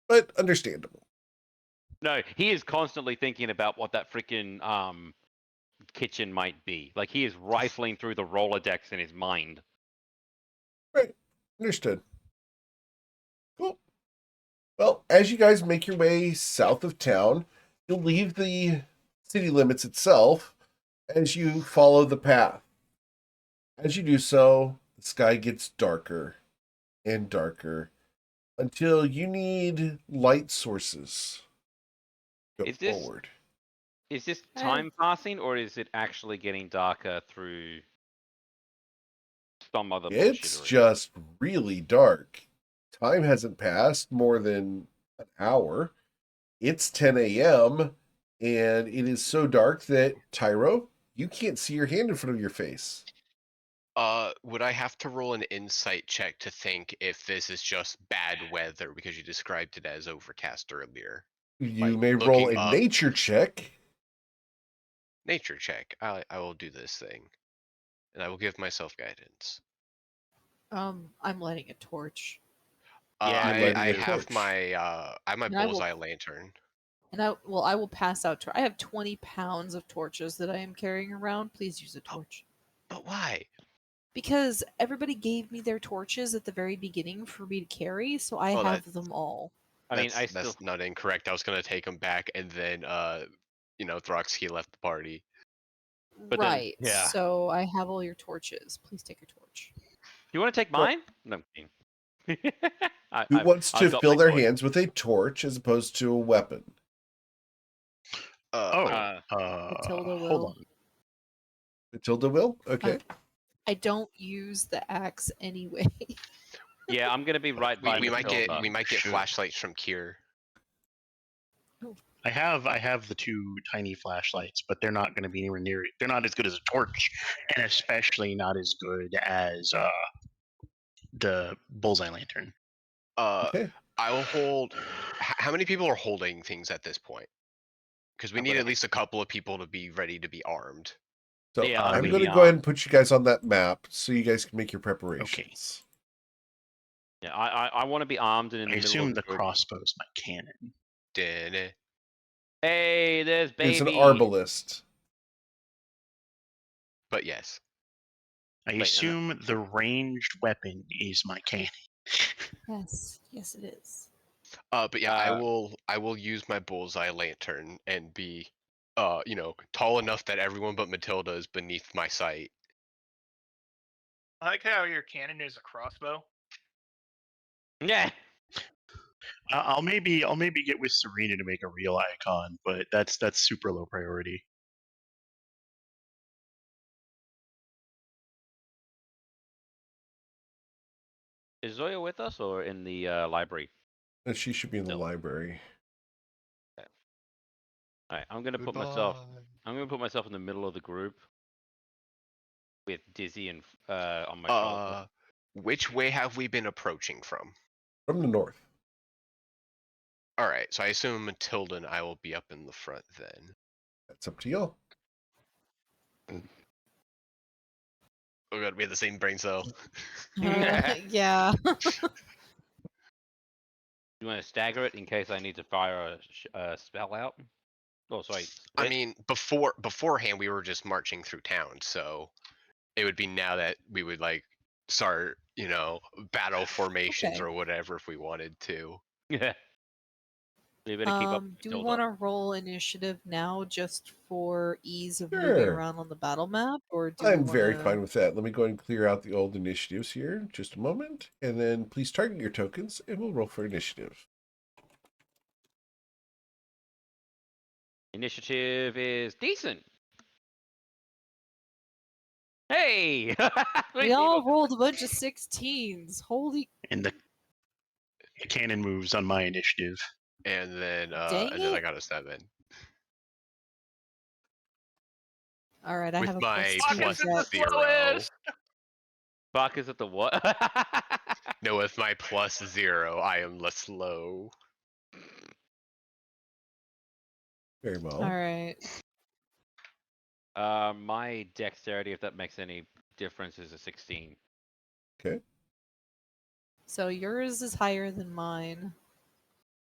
but understandable. No, he is constantly thinking about what that freaking kitchen might be. Like he is rifling through the Rolodex in his mind. Right. Understood. Cool. Well, as you guys make your way south of town, you'll leave the city limits itself as you follow the path. As you do so, the sky gets darker and darker until you need light sources. Go Is this forward. Is this I- time passing, or is it actually getting darker through some other It's bullshittery? just really dark. Time hasn't passed more than an hour. It's 10 a.m. and it is so dark that, Tyro, you can't see your hand in front of your face. Would I have to roll an insight check to think if this is just bad weather because you described it as overcast earlier? You Like, may roll looking a up. nature check. Nature check. I will do this thing, and I will give myself guidance. I'm lighting a torch, Yeah, You're lighting I a have torch. my I have my And I will- bullseye lantern. and I will pass out. I have 20 pounds of torches that I am carrying around. Please use a torch. But why? Because everybody gave me their torches at the very beginning for me to carry, so I Oh, have them all. I mean, I That's still. not incorrect. I was gonna take them back, and then Throxky left the party. But then- Right. yeah. So I have all your torches. Please take a torch. You want to take Well- mine? No, I'm kidding. Who wants to I've got fill my their torch. hands with a torch as opposed to a weapon? oh, Matilda hold will. on. Matilda will? Okay. I don't use the axe anyway. Yeah, I'm gonna be right by We might Matilda. get Sure. flashlights from Kier. I have the two tiny flashlights, but they're not going to be anywhere near. They're not as good as a torch, and especially not as good as the bullseye lantern. Okay. I will hold. How many people are holding things at this point? Because we I'm need gonna- at least a couple of people to be ready to be armed. So Yeah, I'm we going to be go ahead on. and put you guys on that map so you guys can make your preparations. Yeah, I want to be armed and in the I middle assume of the group. crossbow's my cannon. Did Hey, there's baby. It's an arbalist. But yes. I Wait, assume the ranged weapon is my cannon. Yes, it is. But yeah, I Uh, will use my bullseye lantern and be tall enough that everyone but Matilda is beneath my sight. I like how your cannon is a crossbow. Yeah. I'll maybe get with Serena to make a real icon, but that's super low priority. Is Zoya with us or in the library? And she should be in the No. library. All right, I'm gonna put myself. I'm gonna put myself in the middle of the group with Dizzy and on my shoulder. Which way have we been approaching from? From the north. All right, so I assume Matilda and I will be up in the front then. That's up to y'all. Oh god, we have the same brain cell. Yeah. You want to stagger it in case I need to fire a spell out? Oh, sorry. I split? mean, beforehand we were just marching through town, so it would be now that we would like start, battle formations Okay. or whatever if we wanted to. Yeah. You better keep up. Do we Matilda. want to roll initiative now just for ease of moving Sure. around on the battle map, or do I'm we very wanna... fine with that. Let me go ahead and clear out the old initiatives here. Just a moment. And then please target your tokens and we'll roll for initiative. Initiative is decent. Hey! We all rolled a bunch of 16s. Holy And the cannon moves on my initiative. And then Dang I it. got a 7. All right, I With have a my plus 2 Fuck is to it the that. 0. slowest? Fuck, is it the what? No, with my +0, I am less slow. Very well. All right. My dexterity, if that makes any difference, is a 16. Okay. So yours is higher than mine.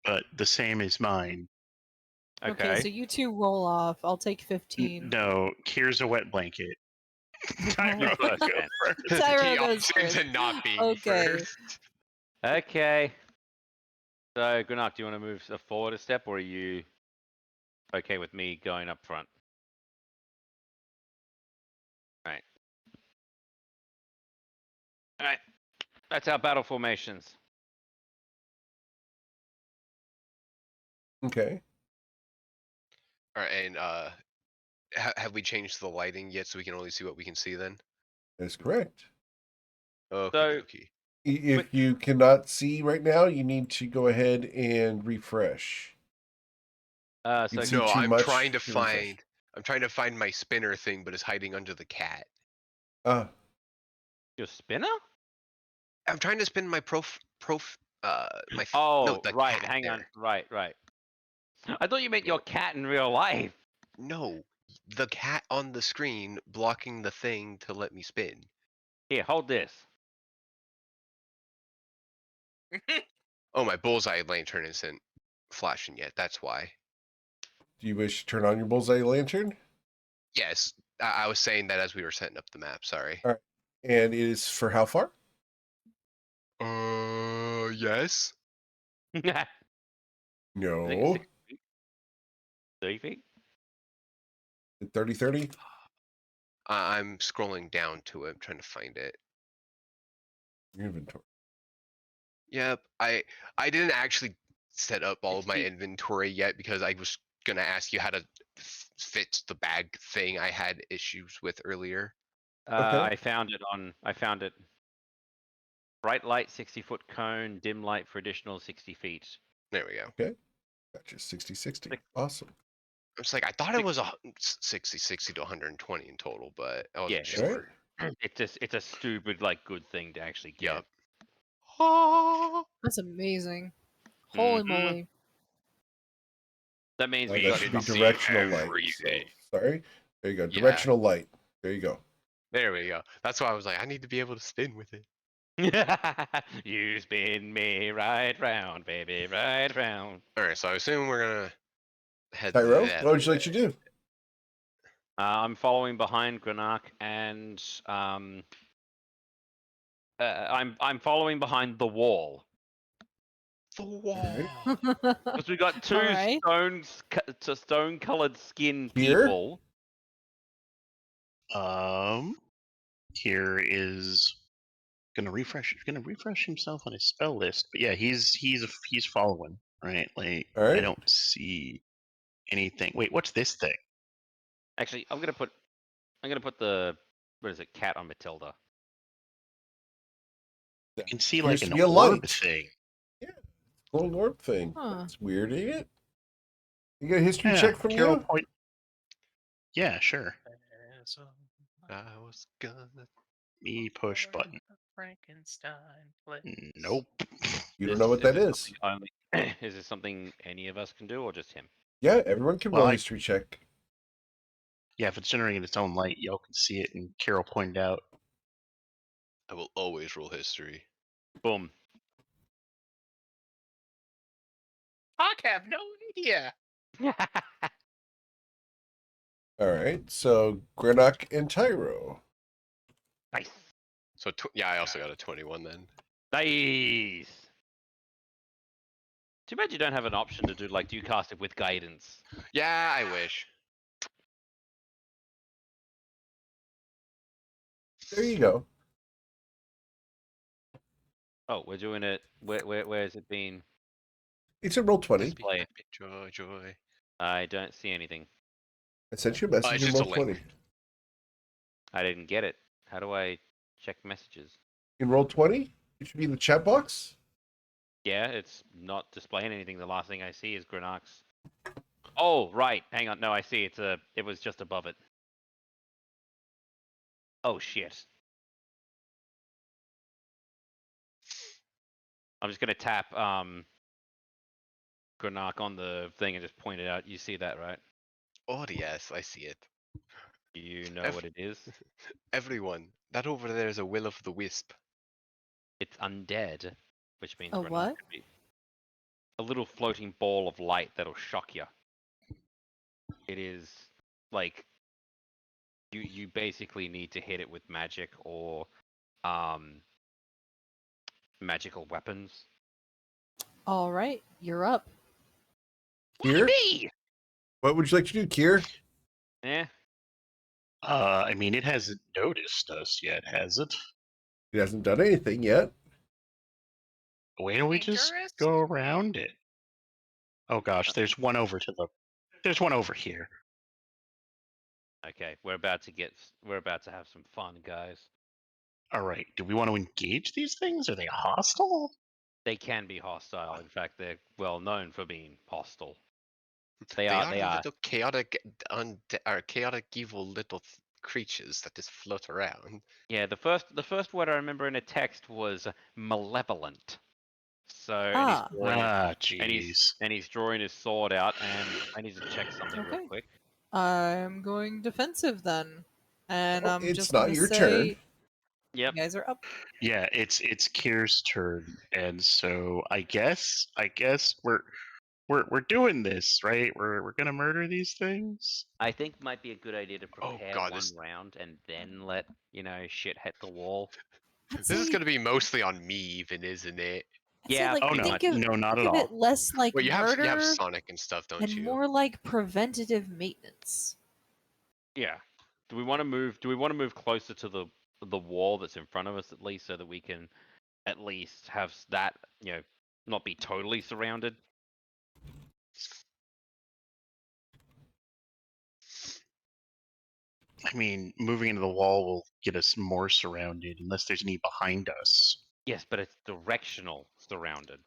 But the same as mine. Okay. So you two roll off. I'll take 15. No, here's a wet blanket. Tyro Fuck goes man. first. Tyro He goes opts into first. not being Okay. first. Okay. So, Granok, do you want to move forward a step, or are you okay with me going up front? Right. Alright. That's our battle formations. Okay. All right, and have we changed the lighting yet, so we can only see what we can see then? That's correct. Okie So- dokie. If Quick- you cannot see right now, you need to go ahead and refresh. So You see No, too I'm much, trying to you refresh. find. I'm trying to find my spinner thing, but it's hiding under the cat. your spinner? I'm trying to spin my Oh, the right. cat Hang on. there. Right. I thought you meant your cat in real life. No, the cat on the screen blocking the thing to let me spin. Here, hold this. Oh, my bullseye lantern isn't flashing yet. That's why. Do you wish to turn on your bullseye lantern? Yes, I was saying that as we were setting up the map. Sorry. All right. And it is for how far? Yes. I No. think it's 6 feet. 30 feet? 30-30? I'm scrolling down to it, trying to find it. Your inventory. Yep, I didn't actually set up all of my It's inventory yet because I was gonna ask you how to fit the bag thing I had issues with earlier. Okay. I found it. Bright light 60-foot cone, dim light for additional 60 feet. There we go. Okay. Gotcha. 60-60. Awesome. It's like I thought it was 60 to 120 in total, but I wasn't Yeah, sure. It's a stupid good thing to actually get. Yep. Ah. That's amazing. Holy Mhm. moly. That means Oh, we that got should be see directional light. every So, day. sorry. There you go. Yeah. Directional light. There you go. There we go. That's why I was like, I need to be able to spin with it. You spin me right round, baby, right round. All right, so I assume we're gonna head Tyro, that what would you way. like to do? I'm following behind Granok, and I'm following behind the wall. The wall. Because we got two Alright. stone-colored skin Here? people. Here is gonna refresh himself on his spell list. But yeah, he's following, right? Like All right. I don't see anything. Wait, what's this thing? Actually, I'm gonna put the cat on Matilda. I can see Appears like to an be a orb light. thing. Little orb thing. Huh. That's weird, ain't it? You got a history Yeah, check from Carol you? point. Yeah, sure. I was gonna. Me push button. Frankenstein. place. Nope. You don't know what that is. Is this something any of us can do, or just him? Yeah, everyone can Well, roll a I- history check. Yeah, if it's generating its own light, y'all can see it. And Carol pointed out. I will always roll history. Boom. I have no idea. All right. So Granok and Tyro. Nice. So yeah, I also got a 21 then. Nice. Too bad you don't have an option to do do you cast it with guidance? Yeah, I wish. There you go. Oh, we're doing it. Where has it been? It's a roll 20. Display. Joy. I don't see anything. I sent you a message it's in just roll a link. 20. I didn't get it. How do I check messages? In roll 20, it should be in the chat box. Yeah, it's not displaying anything. The last thing I see is Granax. Oh, right. Hang on. No, I see. It was just above it. Oh shit. I'm just gonna tap Granark on the thing and just point it out. You see that, right? Oh yes, I see it. You know Ev- what it is? Everyone, that over there is a will of the wisp. It's undead, which means A Granark what? could be a little floating ball of light that'll shock you. It is like you basically need to hit it with magic or magical weapons. All right, you're up. Kier, Me? what would you like to do, Kier? Yeah. I mean, it hasn't noticed us yet, has it? He hasn't done anything yet. Why don't we just Dangerous? go around it? Oh gosh, there's one over There's one over here. Okay, we're about to have some fun, guys. All right. Do we want to engage these things? Are they hostile? They can be hostile. In fact, they're well known for being hostile. They They are. are They are. little chaotic, or chaotic evil little creatures that just float around. Yeah. The first word I remember in a text was malevolent. So Ah, and he's drawing his sword out, and I need to check something real Okay. quick. I'm going defensive then, and Oh, I'm it's just not gonna your say, turn. Yep. you guys are up. Yeah, it's Kier's turn, and so I guess we're doing this, right? We're gonna murder these things. I think might be a good idea to Oh prepare god, one round and then let shit hit the wall. I'd this is say, going to be mostly on me, even, isn't it? I'd say Yeah, like Oh pretty no, much. no, not think at of it all. less like Well, you have murder Sonic and stuff, don't and you? more like preventative maintenance. Yeah. Do we want to move? Do we want to move closer to the wall that's in front of us at least, so that we can at least have that not be totally surrounded? I mean, moving into the wall will get us more surrounded, unless there's any behind us. Yes, but it's directional surrounded.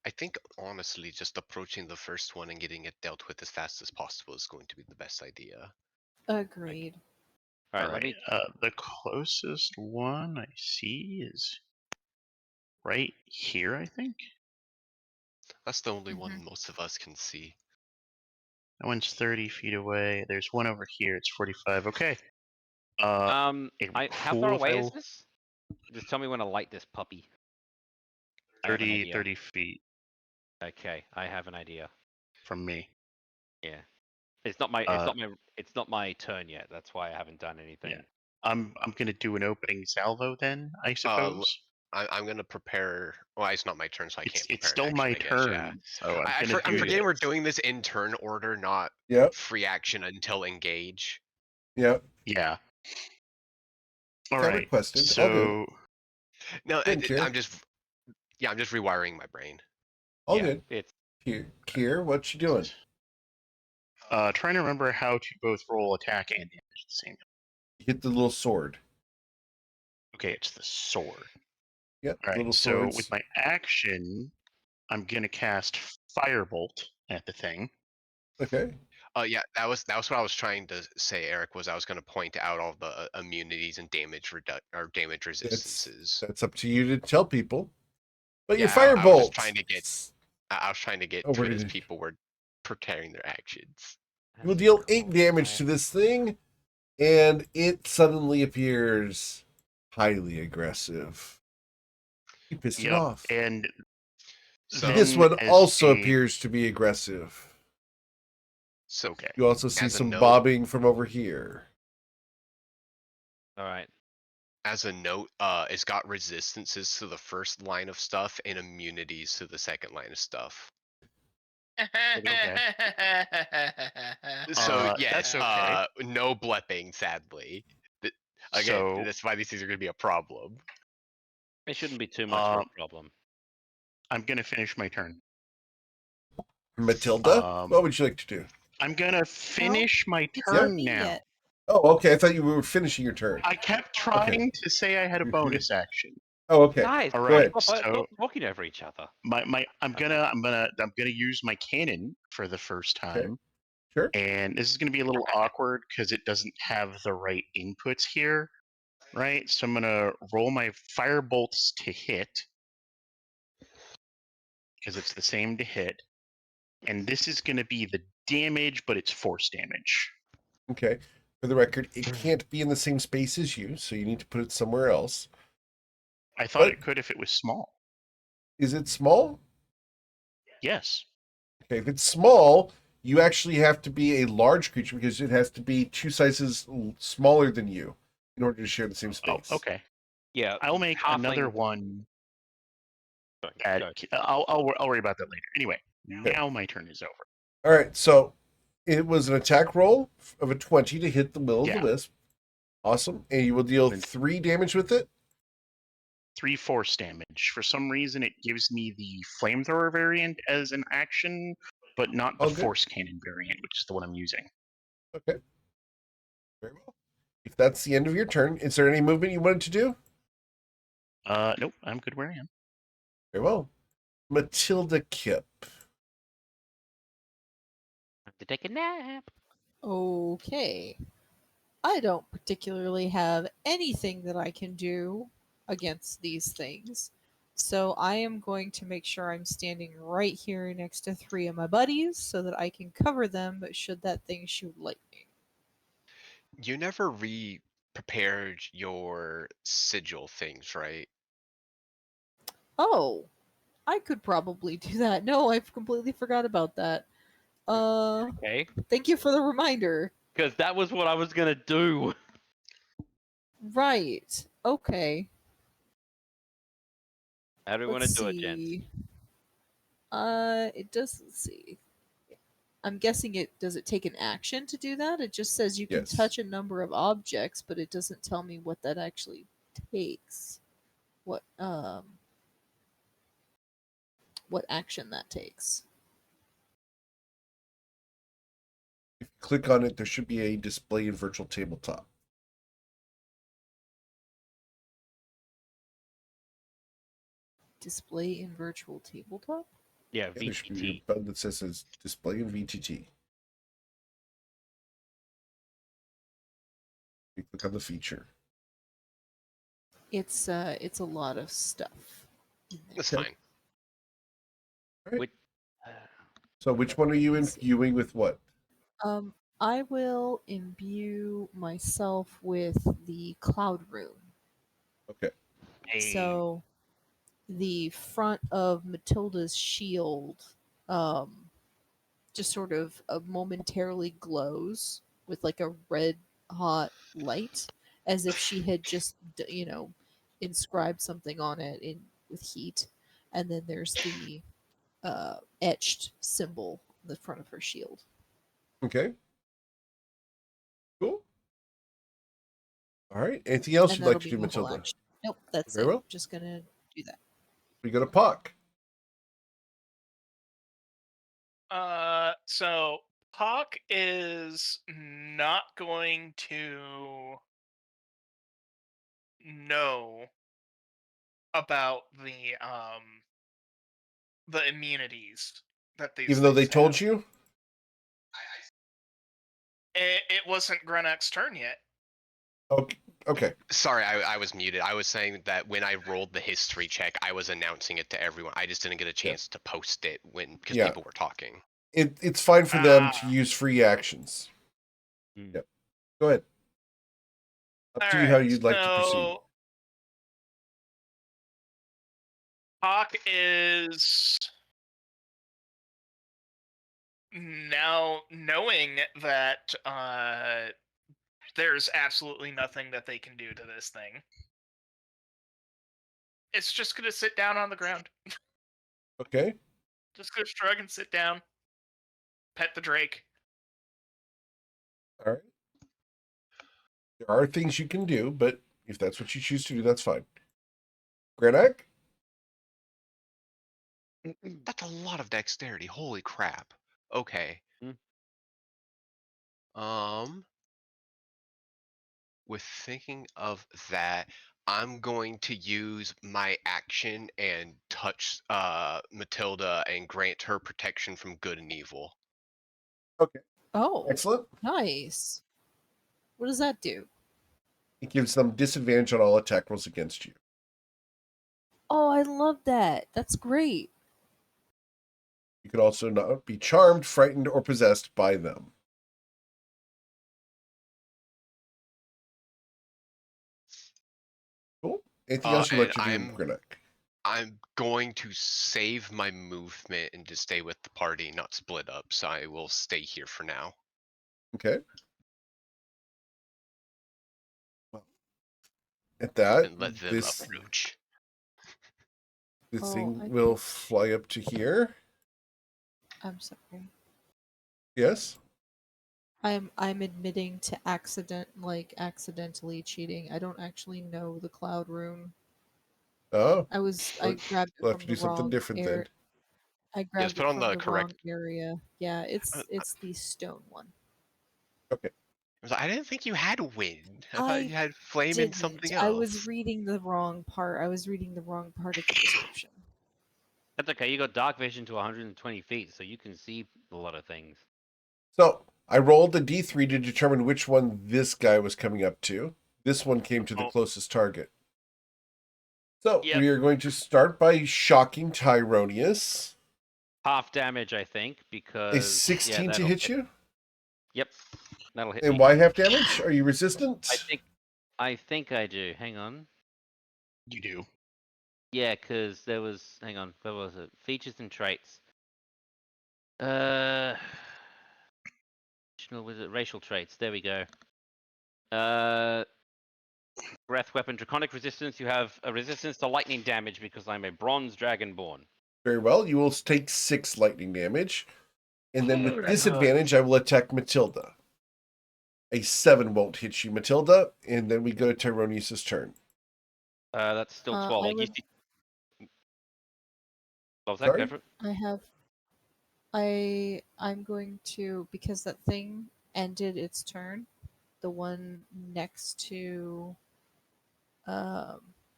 I think honestly, just approaching the first one and getting it dealt with as fast as possible is going to be the best idea. Agreed. All right, All let right. me. The closest one I see is right here, I think. That's the only Mhm. one most of us can see. That one's 30 feet away. There's one over here. It's 45. Okay. It'd be How cool far if away is this? Just tell me when to light this puppy. I have an 30, idea. 30 feet Okay, I have an idea. from me. Yeah, it's not my. Uh, It's not my turn yet. That's why I haven't done anything. Yeah. I'm gonna do an opening salvo then, I l- suppose. I'm gonna prepare. Well, it's not my turn, so I can't It's prepare still an my action, I guess. Yeah. turn, so I'm I, gonna I'm do forgetting we're this. doing this in turn order, not Yep, free action until engage. yep. Yeah. All I right. requested. All good. So No, Good, Kier. I'm just rewiring my brain. All Yeah, good. it's Kier, what you doing? trying to remember how to both roll attack and damage at the same time. Hit the little sword. Okay, it's the sword. Yep, All right. little So swords. with my action, I'm gonna cast Firebolt at the thing. Okay. Yeah, that was what I was trying to say, Eric. Was I was going to point out all the immunities and damage damage resistances. That's up to you to tell people. But your Yeah, I was just firebolt. trying to get. I was trying to get Oh, to where it as did it- people were preparing their actions. You will deal 8 damage to this thing, and it suddenly appears highly aggressive. You pissed it Yep. off. And So This then one as also a- appears to be aggressive. so Okay. You also see As a some note- bobbing from over here. all right. as a note, it's got resistances to the first line of stuff and immunities to the second line of stuff. So yes, that's okay. no blepping, sadly. Again, So that's why these things are going to be a problem. It shouldn't be too much of a problem. I'm gonna finish my turn. Matilda, Um, what would you like to do? I'm gonna finish my It's turn not me now. yet. Oh, okay. I thought you were finishing your turn. I kept trying to say I had a bonus action. Oh, okay. Guys, All Go right, ahead. so talking over each other. I'm gonna use my cannon for the first Okay. time, Sure. and this is gonna be a little awkward because it doesn't have the right inputs here, right? So I'm gonna roll my fire bolts to hit because it's the same to hit, and this is gonna be the damage, but it's force damage. Okay. For the record, it can't be in the same space as you, so you need to put it somewhere else. I thought What? it could if it was small. Is it small? Yes. Okay. If it's small, you actually have to be a large creature because it has to be 2 sizes smaller than you in order to share the same Oh, space. okay. Yeah, I'll make another halfling- one. Sorry, go. I'll worry about that later. Anyway, Okay. now my turn is over. All right. So it was an attack roll of a 20 to hit the will of the Yeah. wisp. Awesome. And you will deal Then- 3 damage with it. 3 force damage. For some reason, it gives me the flamethrower variant as an action, but not the Okay. force cannon variant, which is the one I'm using. Okay. Very well. If that's the end of your turn, is there any movement you wanted to do? Nope, I'm good where I am. Very well. Matilda Kip. Time to take a nap. Okay. I don't particularly have anything that I can do against these things. So I am going to make sure I'm standing right here next to 3 of my buddies so that I can cover them, but should that thing shoot lightning. You never prepared your sigil things, right? Oh, I could probably do that. No, I've completely forgot about that. Okay, Thank you for the reminder. because that was what I was gonna do. Right. Okay. How do we want Let's to do it, gents? see. It does. Let's see. I'm guessing it does it take an action to do that? It just says you can Yes. touch a number of objects, but it doesn't tell me what that actually takes. What action that takes. If you click on it, there should be a display in virtual tabletop. Display in virtual tabletop? Yeah, And there should be a VTT. button that says display in VTT. You click on the feature. It's a lot of stuff. in there. That's Okay. fine. All right. Which, uh, So which one are you Let's see. imbuing with what? I will imbue myself with the cloud rune. Okay. So the front of Matilda's shield just sort of momentarily glows with like a red hot light as if she had just inscribed something on it in with heat, and then there's the etched symbol on the front of her shield. Okay. Cool. All right. Anything else And you'd that'll like to be do, my whole Matilda? action. Nope, that's Very it. well. Just gonna do that. We go to Puck. So Hawk is not going to know about the immunities that these Even though they things told have. you? It wasn't Grenak's turn yet. Okay. Okay. Sorry, I was muted. I was saying that when I rolled the history check, I was announcing it to everyone. I just didn't get a chance to post it because Yeah. people were talking. It's fine for them to Ah. use free actions. Hmm. Yep. Go ahead. Up to you Alright, how you'd like to proceed. so Hawk is now knowing that there's absolutely nothing that they can do to this thing. It's just gonna sit down on the ground. Okay. Just gonna shrug and sit down. Pet the Drake. All right. There are things you can do, but if that's what you choose to do, that's fine. Granak? That's a lot of dexterity. Holy crap. Okay. Hmm. with thinking of that, I'm going to use my action and touch Matilda and grant her protection from good and evil. Oh, Excellent. nice. What does that do? It gives them disadvantage on all attack rolls against you. Oh, I love that. That's great. You can also not be charmed, frightened, or possessed by them. Cool. Anything else you'd like to do, Grenek? I'm going to save my movement and to stay with the party, not split up. So I will stay here for now. Okay. Well, at that, And let them this approach. Oh, thing I will think- fly up to here. I'm sorry. Yes. I'm admitting to accidentally cheating. I don't actually know the cloud room. Oh, I Well, grabbed it we'll have from to the do something wrong different then. I Yes, grabbed put it on from the the correct. wrong area. Yeah, Uh, it's the stone one. I didn't think you had wind. I thought I you had flame and something else. I was reading the wrong part. I was reading the wrong part of the description. That's okay. You got dark vision to 120 feet, so you can see a lot of things. So I rolled a d3 to determine which one this guy was coming up to. This one came to the Oh. closest target. So Yep. we are going to start by shocking Tyronius. Half damage, I think, because A 16 to that'll hit you. Yep, that'll hit And me. why half damage? Are you resistant? I think I do. Hang on. You do. Yeah, because there was. Hang on. What was it? Features and traits. Was it racial traits? There we go. Breath weapon, draconic resistance. You have a resistance to lightning damage because I'm a bronze dragonborn. Very well. You will take 6 lightning damage. And then with That disadvantage, I will attack Matilda. A 7 won't hit you, Matilda. And then we go to Tyronius' turn. That's still 12. I Like you would- see. What was that? Sorry? Go for it. I'm going to, because that thing ended its turn, the one next to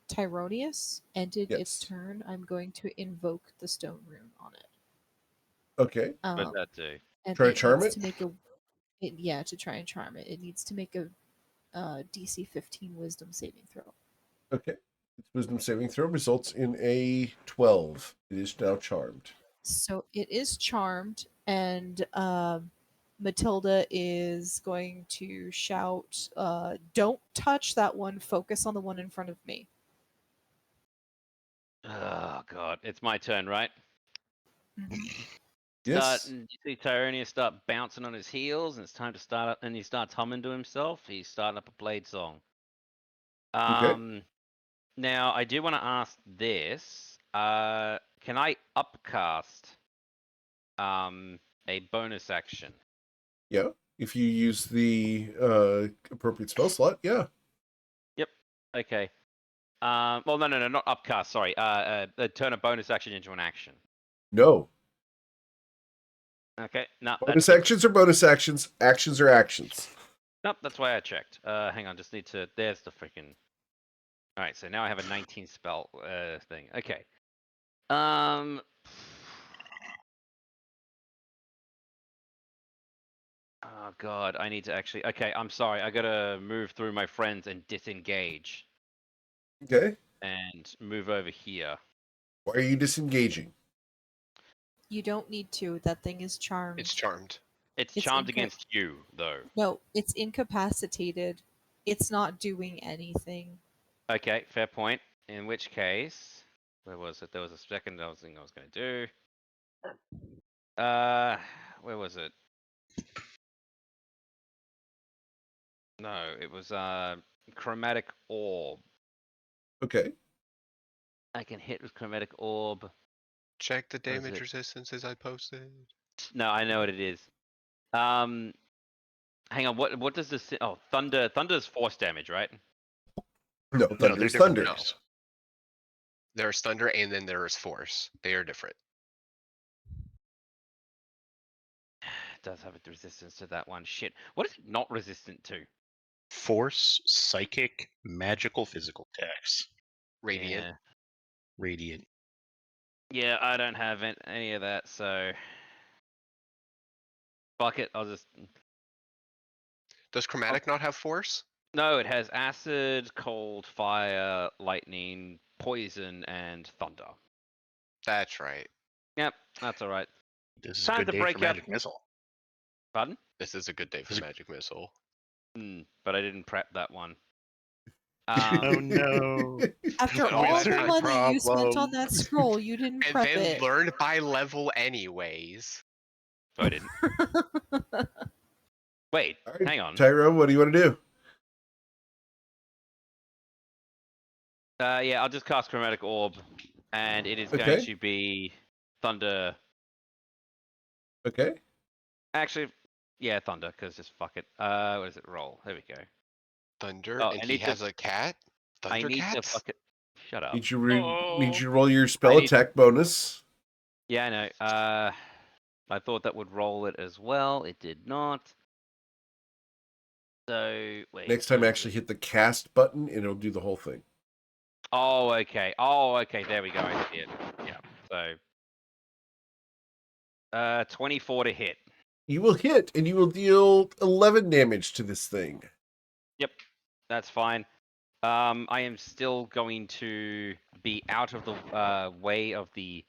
Tyronius ended its Yes. turn. I'm going to invoke the stone rune on it. Okay. What does that do? And Try to it charm needs it? to make to try and charm it. It needs to make a DC 15 Wisdom saving throw. Okay. Its wisdom saving throw results in a 12. It is now charmed. So it is charmed, and Matilda is going to shout, "Don't touch that one! Focus on the one in front of me." Oh god, it's my turn, right? Yes. You see Tyronius start bouncing on his heels, and it's time to start up. And he starts humming to himself. He's starting up a Blade song. Now I do want to ask this. Can I upcast a bonus action? Yeah. If you use the appropriate spell slot, yeah. Yep. Okay. Well, no, not upcast. Sorry. Turn a bonus action into an action. No. Okay. No. Bonus actions are bonus actions. Actions are actions. Nope. That's why I checked. Hang on. Just need to. There's the freaking. All right. So now I have a 19 spell thing. Okay. Oh god, I need to actually. Okay, I'm sorry. I gotta move through my friends and disengage Okay. and move over here. Why are you disengaging? You don't need to. That thing is charmed. It's charmed. It's It's charmed against you, though. No, it's incapacitated. It's not doing anything. Okay, fair point. In which case, where was it? There was a second thing I was gonna do. Where was it? No, it was chromatic orb. Okay. I can hit with chromatic orb. Check the What is damage it? resistances I posted. No, I know what it is. Hang on. What does this? Oh, thunder. Thunder's force damage, right? No, No, thunder they're is different thunder. things. There's thunder and then there is force. They are different. It does have a resistance to that one. Shit. What is it not resistant to? Force, psychic, magical, physical attacks. Radiant. Yeah. Radiant. Yeah, I don't have any of that, so fuck it. I'll just Does chromatic not have force? no. It has acid, cold, fire, lightning, poison, and thunder. That's right. Yep, that's all right. This is a Time good to day for break up. magic missile. Pardon? This is a good day for Is it- magic missile. But I didn't prep that one. Oh no. After But all Wizard the money you spent on problem. that scroll, you didn't And prep then it. learned by level anyways. So I didn't. Wait, All right, hang on. Tyrone, what do you want to do? Yeah, I'll just cast Chromatic Orb, and it is going Okay. to be Thunder. Okay. Actually, yeah, Thunder, because just fuck it. What does it roll? There we go. Thunder, Oh, and I he need to- has a cat? I need to Thundercats? fuck it. Shut up. Need you Oh. roll your spell I need- attack bonus. Yeah, I know. I thought that would roll it as well. It did not. So wait. Next time, where is actually it? hit the cast button, and it'll do the whole thing. Oh, okay. Oh, okay. There we go. I see it. Yeah. So, 24 to hit. You will hit, and you will deal 11 damage to this thing. Yep, that's fine. I am still going to be out of the way of the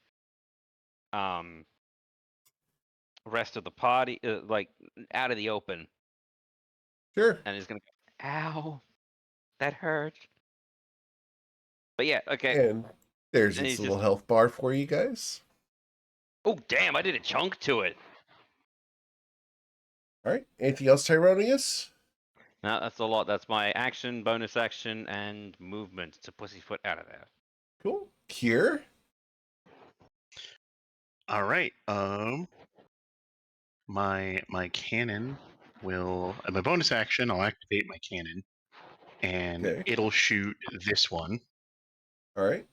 rest of the party, like out of the open, Sure. and it's gonna go, ow, that hurt. But yeah, okay. And there's And its he's little just, health bar for you guys. oh damn, I did a chunk to it. All right. Anything else, Tyronius? No, that's a lot. That's my action, bonus action, and movement to pussyfoot out of there. Cool. Kier? All right. My cannon will my bonus action. I'll activate my cannon, and Okay. it'll shoot this one. All right.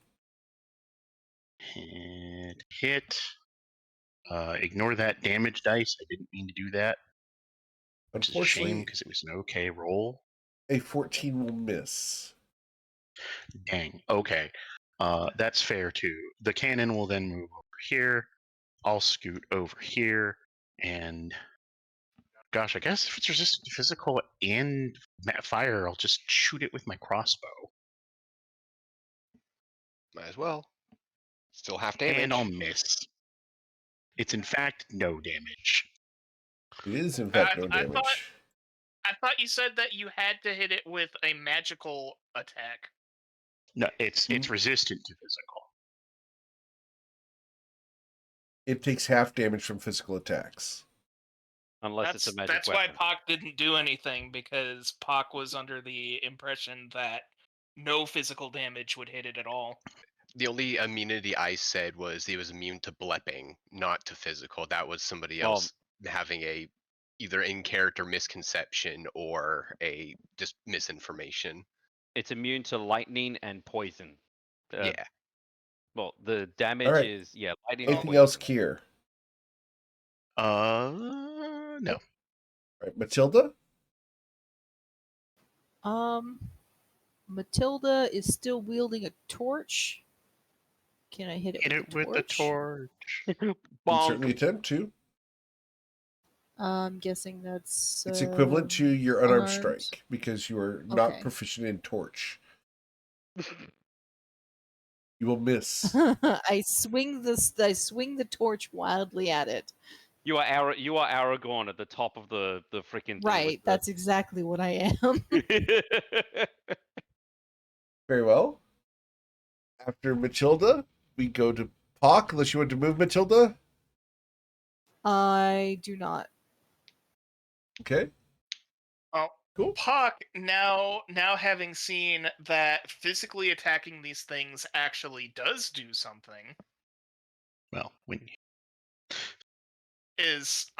And hit. Ignore that damage dice. I didn't mean to do that. Which is a shame Unfortunately, because it was an okay roll. a 14 will miss. Dang. Okay. That's fair too. The cannon will then move over here. I'll scoot over here, and gosh, I guess if it's resistant to physical and fire, I'll just shoot it with my crossbow, Might as well. Still half and I'll damage. miss. It's in fact no damage. It is, in fact, no I damage. thought you said that you had to hit it with a magical attack. No, it's resistant to physical. It takes half damage from physical attacks. Unless it's a magic That's weapon. why Pac didn't do anything, because Pac was under the impression that no physical damage would hit it at all. The only immunity I said was he was immune to blepping, not to physical. That was somebody Well- else having a either in character misconception or a just misinformation. It's immune to lightning and poison. Yeah. Well, the damage All right. is lightning. and Anything poison. else, Kier? No. All right. Matilda? Matilda is still wielding a torch. Can I hit it Hit with it the with the torch? torch. You Bonk. certainly attempt to. I'm guessing that's It's equivalent to your unarmed unarmed. strike because you are not Okay. proficient in torch. You will miss. I swing the torch wildly at it. You are Aragorn at the top of the freaking thing. Right, that's exactly what I am. Very well. After Matilda, we go to Pock, unless you want to move Matilda. I do not. Okay. Oh, Cool. Pac, now having seen that physically attacking these things actually does do something, Well, when is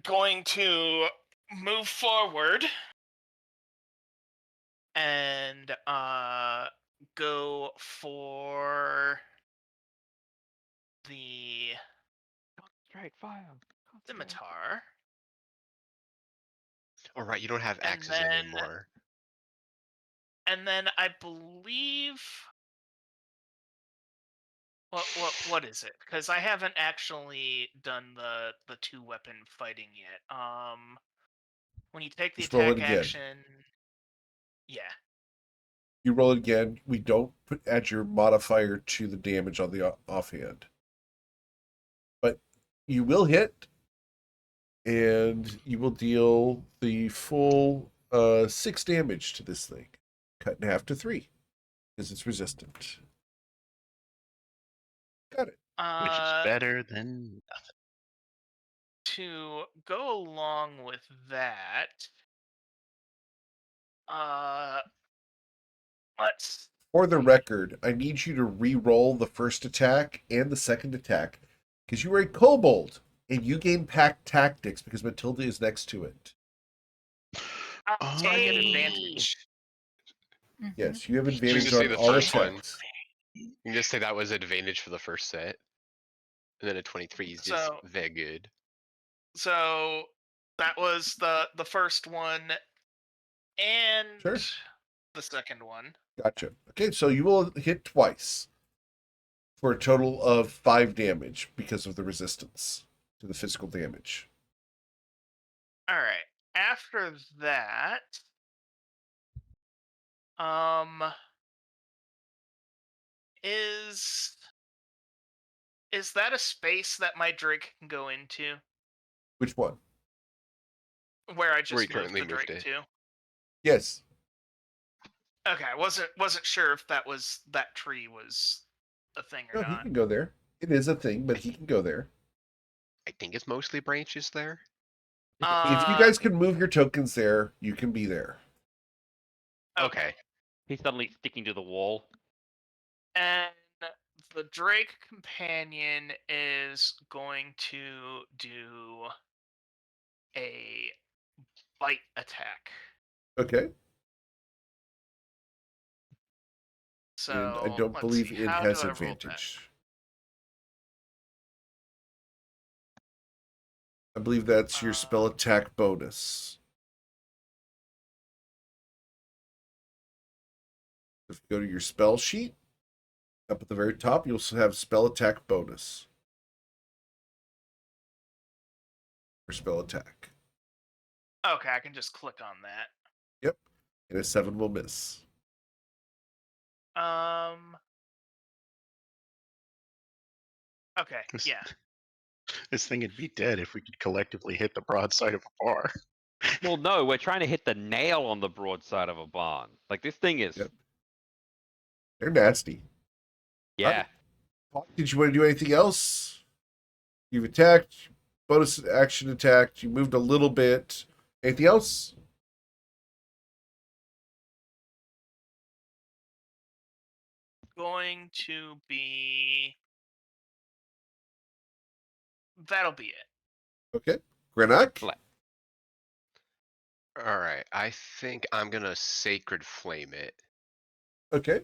going to move forward and go for the Straight fire. scimitar. All right, you don't have And axes then- anymore. And then I believe what is it? Because I haven't actually done the 2-weapon fighting yet. When you take the Just roll it attack again. action, yeah. You roll it again. We don't add your modifier to the damage on the offhand. But you will hit, and you will deal the full 6 damage to this thing. Cut in half to 3, because it's resistant. Got it. Which is better than nothing. To go along with that, let's For the record, I need you to re-roll the first attack and the second attack, because you were a kobold, and you gain pack tactics because Matilda is next to it. so I get Oh. advantage. Mhm. Yes, you have You can advantage just say on the all first one. attacks. You can just say that was advantage for the first set. And then a 23 is just So- very good. So that was the first one and Sure. the second one. Gotcha. Okay, so you will hit twice for a total of 5 damage because of the resistance to the physical damage. All right. After that, is that a space that my Drake can go into? Which one? Where I Where just you moved currently the moved Drake it. to? Yes. Okay, I wasn't sure if that tree was a thing or No, he not. can go there. It is a thing, but he can go there. I think it's mostly branches there. If you guys can move your tokens there, you can be there. Okay. He's suddenly sticking to the wall. And the Drake companion is going to do a bite attack. Okay. So And I don't let's believe see, it how has do I roll that? advantage. I believe that's your spell attack bonus. If you go to your spell sheet, up at the very top, you'll have spell attack bonus. Or spell attack. Okay, I can just click on that. Yep. And a 7 will miss. Okay, This- yeah. This thing would be dead if we could collectively hit the broadside of a bar. Well, no, we're trying to hit the nail on the broadside of a barn. Like, this thing is... Yep. They're nasty. Yeah. Did you want to do anything else? You've attacked, bonus action attacked, you moved a little bit. Anything else? Going to be... That'll be it. Okay. Grenak? Flat. All right. I think I'm gonna sacred flame it. Okay.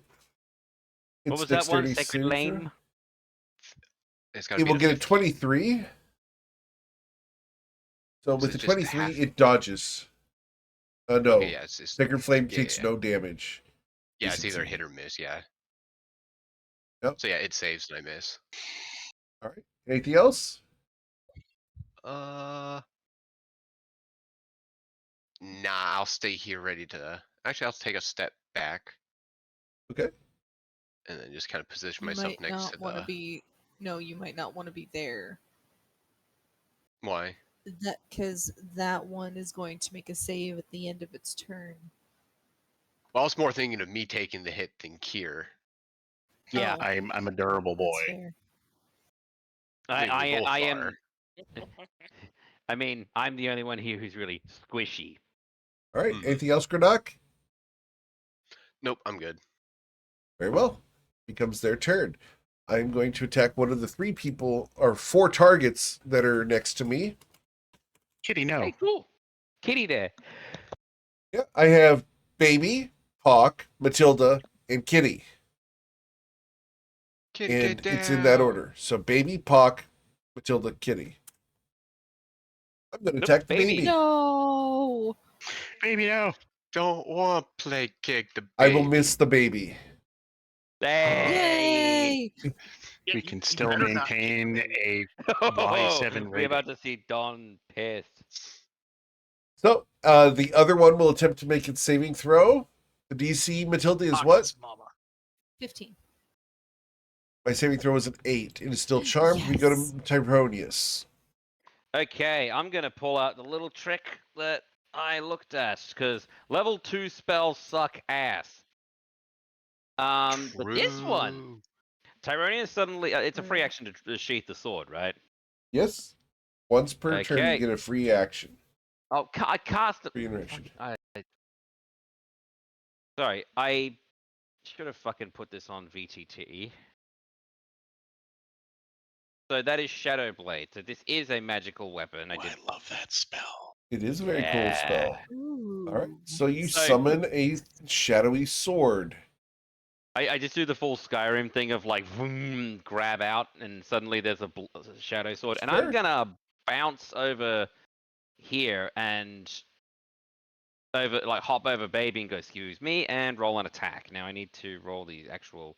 What It's was that one? dexterity Sacred signature. Flame? It's gotta It be will the get a 15. 23. So with it the just 23, half- it dodges. No. Okay, yeah, it's just Sacred Flame yeah, takes yeah. no damage. Yeah, it's either DC. hit or miss, yeah. Yep. So yeah, it saves and I miss. All right. Anything else? Nah, I'll stay here ready to... Actually, I'll take a step back. Okay. And then just kind of position You myself might next not to want to the... be. No, you might not want to be there. Why? That because that one is going to make a save at the end of its turn. Well, I was more thinking of me taking the hit than Kier. Yeah. Oh, I'm a durable boy. that's fair. I mean, we both I are. am... I mean, I'm the only one here who's really squishy. All right. Mhm. Anything else, Grenak? Nope, I'm good. Very well. Becomes their turn. I'm going to attack one of the 3 people or 4 targets that are next to me. Kitty, no. Hey, cool. Kitty there. Yeah, I have Baby, Hawk, Matilda, and Kitty. Kitty, And get it's in that down. order. So Baby, Hawk, Matilda, Kitty. I'm going to Nope, attack the Baby. baby. No. baby now. Don't want to play kick the baby. I will miss the baby. Hey! Yay! Yeah, We you- can you still better not kick maintain the baby. a Y7 We're rating. about to see Don pissed. So the other one will attempt to make its saving throw. The DC, Matilda, is what? Pockets, mama. 15. My saving throw is an 8. It is still charmed. We go to Yes. Tyronius. Okay, I'm gonna pull out the little trick that I looked at because level 2 spells suck ass. But this one, True. Tyronius suddenly, it's a free action to sheath the sword, right? Yes. Once per turn, you Okay. get a free action. Oh, I cast it. Free interaction. Sorry, I should have fucking put this on VTT. So that is Shadow Blade. So this is a magical weapon. Oh, I love that spell. It is a very cool spell. Ooh. All right. So you So- summon a shadowy sword. I just do the full Skyrim thing of like, vroom, grab out, and suddenly there's a shadow sword. And Sure. I'm gonna bounce over here and hop over baby and go, excuse me, and roll an attack. Now I need to roll the actual.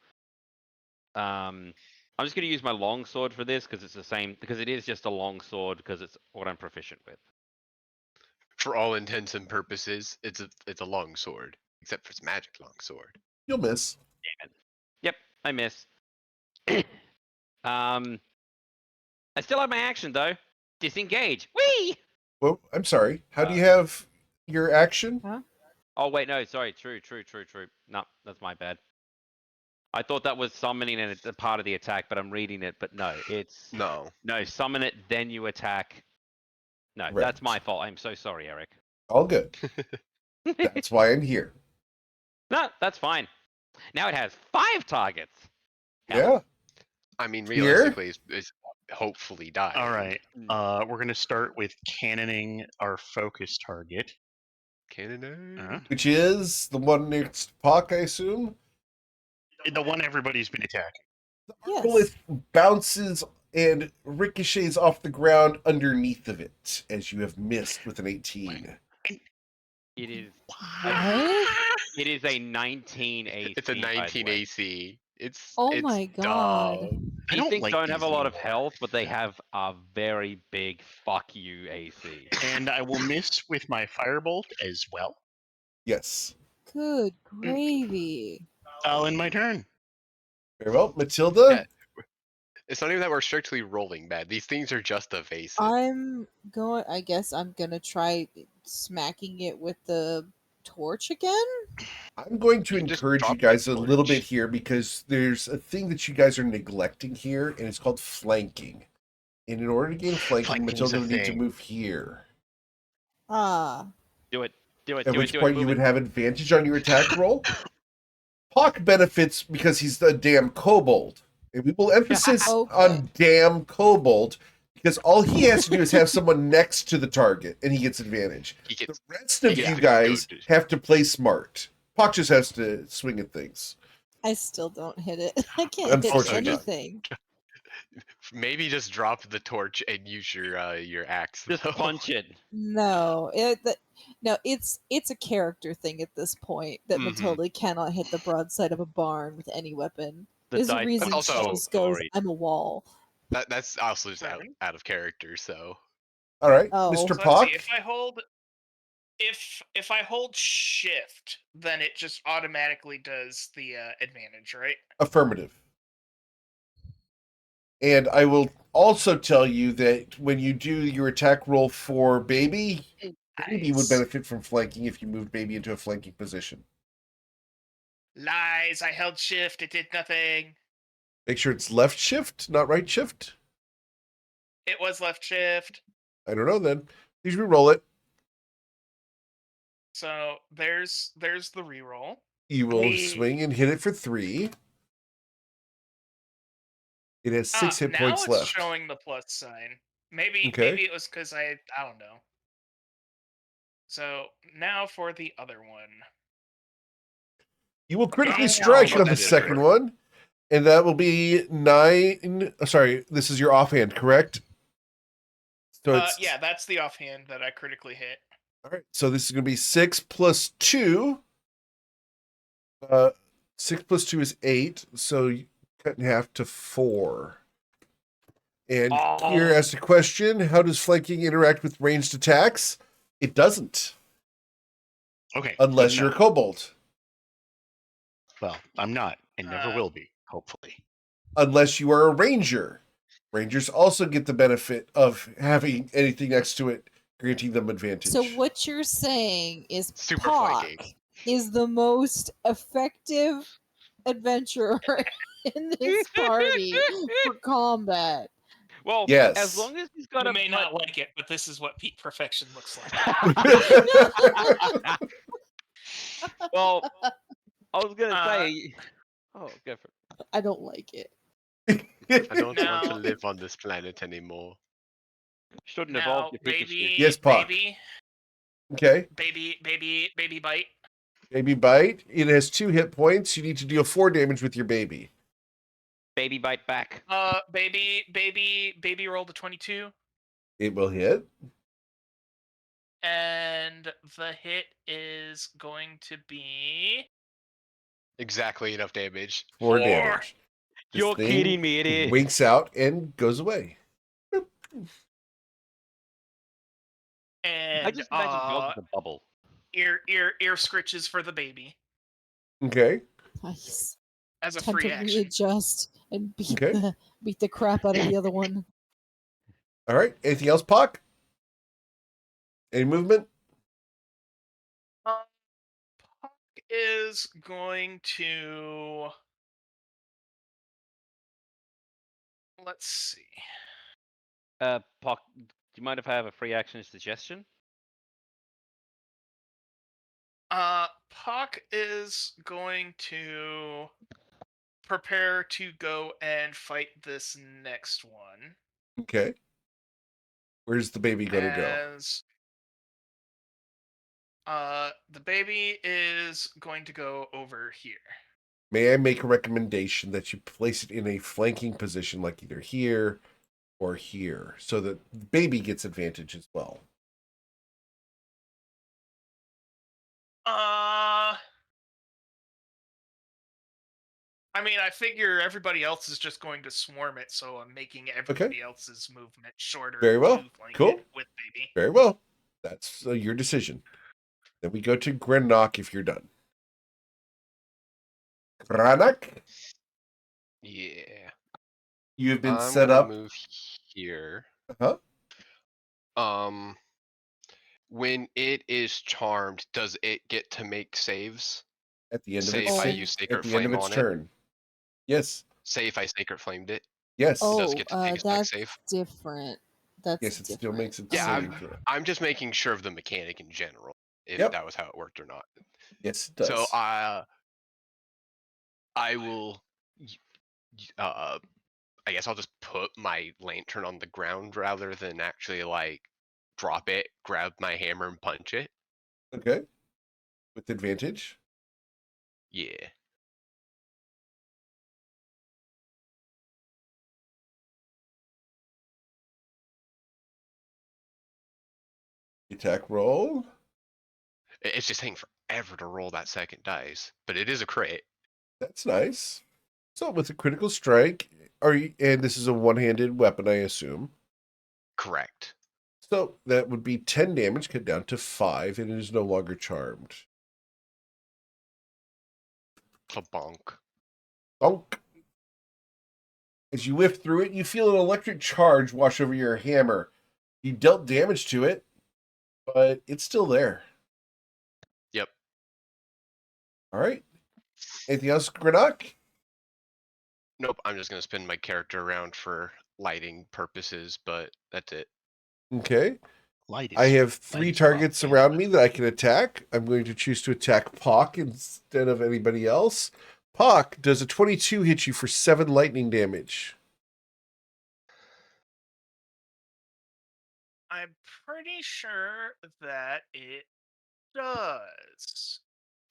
I'm just gonna use my long sword for this because it's the same. Because it is just a long sword because it's what I'm proficient with. For all intents and purposes, it's a long sword, except for its magic long sword. You'll miss. Yep, I miss. I still have my action though. Disengage. Whee! Well, I'm sorry. How do you have your action? Oh wait, no, sorry. True. No, that's my bad. I thought that was summoning and it's a part of the attack, but I'm reading it. But no, it's No. no summon it, then you attack. No, Right. that's my fault. I'm so sorry, Eric. All good. That's why I'm here. No, that's fine. Now it has 5 targets. Hell. Yeah. I mean, Here? realistically, it's hopefully die. All right. We're going to start with cannoning our focus target. Cannonade. Which is the one next to Puck, I assume. The one everybody's been attacking. Yes. Well, it bounces and ricochets off the ground underneath of it, as you have missed with an 18. It is. What? It is a 19 AC. It's a by the 19 way. AC. It's Oh it's my god. dumb. I These don't things like don't have a these lot of anymore. health, but they have a very big fuck you AC. And I will miss with my firebolt as well. Yes. Good gravy. I'll end my turn. Very well. Matilda? Yeah. It's not even that we're strictly rolling bad. These things are just evasive. I guess I'm gonna try smacking it with the torch again. I'm going to You just encourage you drop the guys a little bit torch. here because there's a thing that you guys are neglecting here, and it's called flanking. And in order to gain flanking, Flanking's Matilda a would need to thing. move here. Ah. Do it. Do it. At Do which it. Do point it. you Move would it. have advantage on your attack roll. Hawk benefits because he's a damn kobold. And we will emphasis Okay. on damn kobold because all he has to do is have someone next to the target and he gets advantage. He The gets rest of gets you to guys go to- have to play smart. Hawk just has to swing at things. I still don't hit it. I can't hit Unfortunately not. anything. maybe just drop the torch and use your axe. Just though. punch it. No, it's a character thing at this point that Mhm. Matilda cannot hit the broadside of a barn with any weapon. The There's a dice reason also- she just goes, Sorry. "I'm a wall." That's also just Sorry. out of character. So All right, Oh. Mr. So let's Pock. see, if I hold shift, then it just automatically does the advantage, right? Affirmative. And I will also tell you that when you do your attack roll for baby, baby would Nice. benefit from flanking if you moved baby into a flanking position. Lies. I held shift. It did nothing. Make sure it's left shift, not right shift. It was left shift. I don't know then. Please re-roll it. So there's the reroll. You will Me. swing and hit it for 3. It has 6 hit now points it's left. showing the plus sign. Maybe Okay. maybe it was because I don't know. So now for the other one. You will critically Oh, strike but on the that is second right. one, and that will be 9. Sorry, this is your offhand, correct? So it's Yeah, that's the offhand that I critically hit. All right, so this is going to be 6 plus 2. 6 plus 2 is 8, so you cut in half to 4. And here Oh. asks a question, how does flanking interact with ranged attacks? It doesn't, Okay. unless good you're a enough. kobold. Well, I'm not, and never Uh, will be, hopefully. Unless you are a ranger. Rangers also get the benefit of having anything next to it, granting them advantage. So what you're saying is Super Pock flanking. is the most effective adventurer in this party for combat. Well, Yes. as long as he's got you a may butt- not like it, but this is what peak perfection looks like. Well, I was gonna Uh, say. Oh, go for it. I don't like it. I don't want to Now- live on this planet anymore. Shouldn't now, evolve your Pikachu. baby, Yes, Puck. Okay. baby bite. Baby bite. It has 2 hit points. You need to deal 4 damage with your baby. Baby bite back. Baby rolled a 22, It will hit. and the hit is going to be Exactly enough damage. 4 damage. This You're thing kidding me, it is. winks out and goes away. and I just imagine dog with a bubble. ear scritches for the baby Okay. Nice. as a Time free to action. readjust and Okay. beat the crap out of the other one. All right. Anything else, Puck? Any movement? Puck is going to. Let's see. Pock, do you mind if I have a free action suggestion? Puck is going to prepare to go and fight this next one. Okay. Where's the baby going to go? As the baby is going to go over here. May I make a recommendation that you place it in a flanking position, like either here or here, so that the baby gets advantage as well? I mean, I figure everybody else is just going to swarm it, so I'm making everybody else's movement shorter. Very well. To flank Cool. it with baby. Very well. That's your decision. Then we go to Grennock if you're done. Grennock, Yeah. you have been I'm set gonna up. move here. Huh? When it is charmed, does it get to make saves? At the end of Say its if I Oh. use at Sacred the end of Flame its on it. turn. Yes. Say if I Sacred Flamed it. Yes. It does Oh, get to take a dex that's save. different. That's Yes, it still different. makes its Yeah, saving throw. I'm just making sure of the mechanic in general, if Yep. that was how it worked or not. Yes, it does. So I will. I guess I'll just put my lantern on the ground rather than actually like drop it, grab my hammer and punch it. Okay. With advantage. Yeah. Attack roll. It's just taking forever to roll that second dice, but it is a crit. That's nice. So with a critical strike, and this is a one-handed weapon, I assume. Correct. So that would be 10 damage, cut down to 5, and it is no longer charmed. Bonk. Bonk. As you whiff through it, you feel an electric charge wash over your hammer. You dealt damage to it, but it's still there. Yep. All right. Anything else, Grennock? Nope. I'm just gonna spin my character around for lighting purposes, but that's it. Okay. Light I is- have light 3 is targets rough. around me that I can attack. I'm going to choose to attack Pock instead of anybody else. Pock, does a 22 hit you for 7 lightning damage? I'm pretty sure that it does.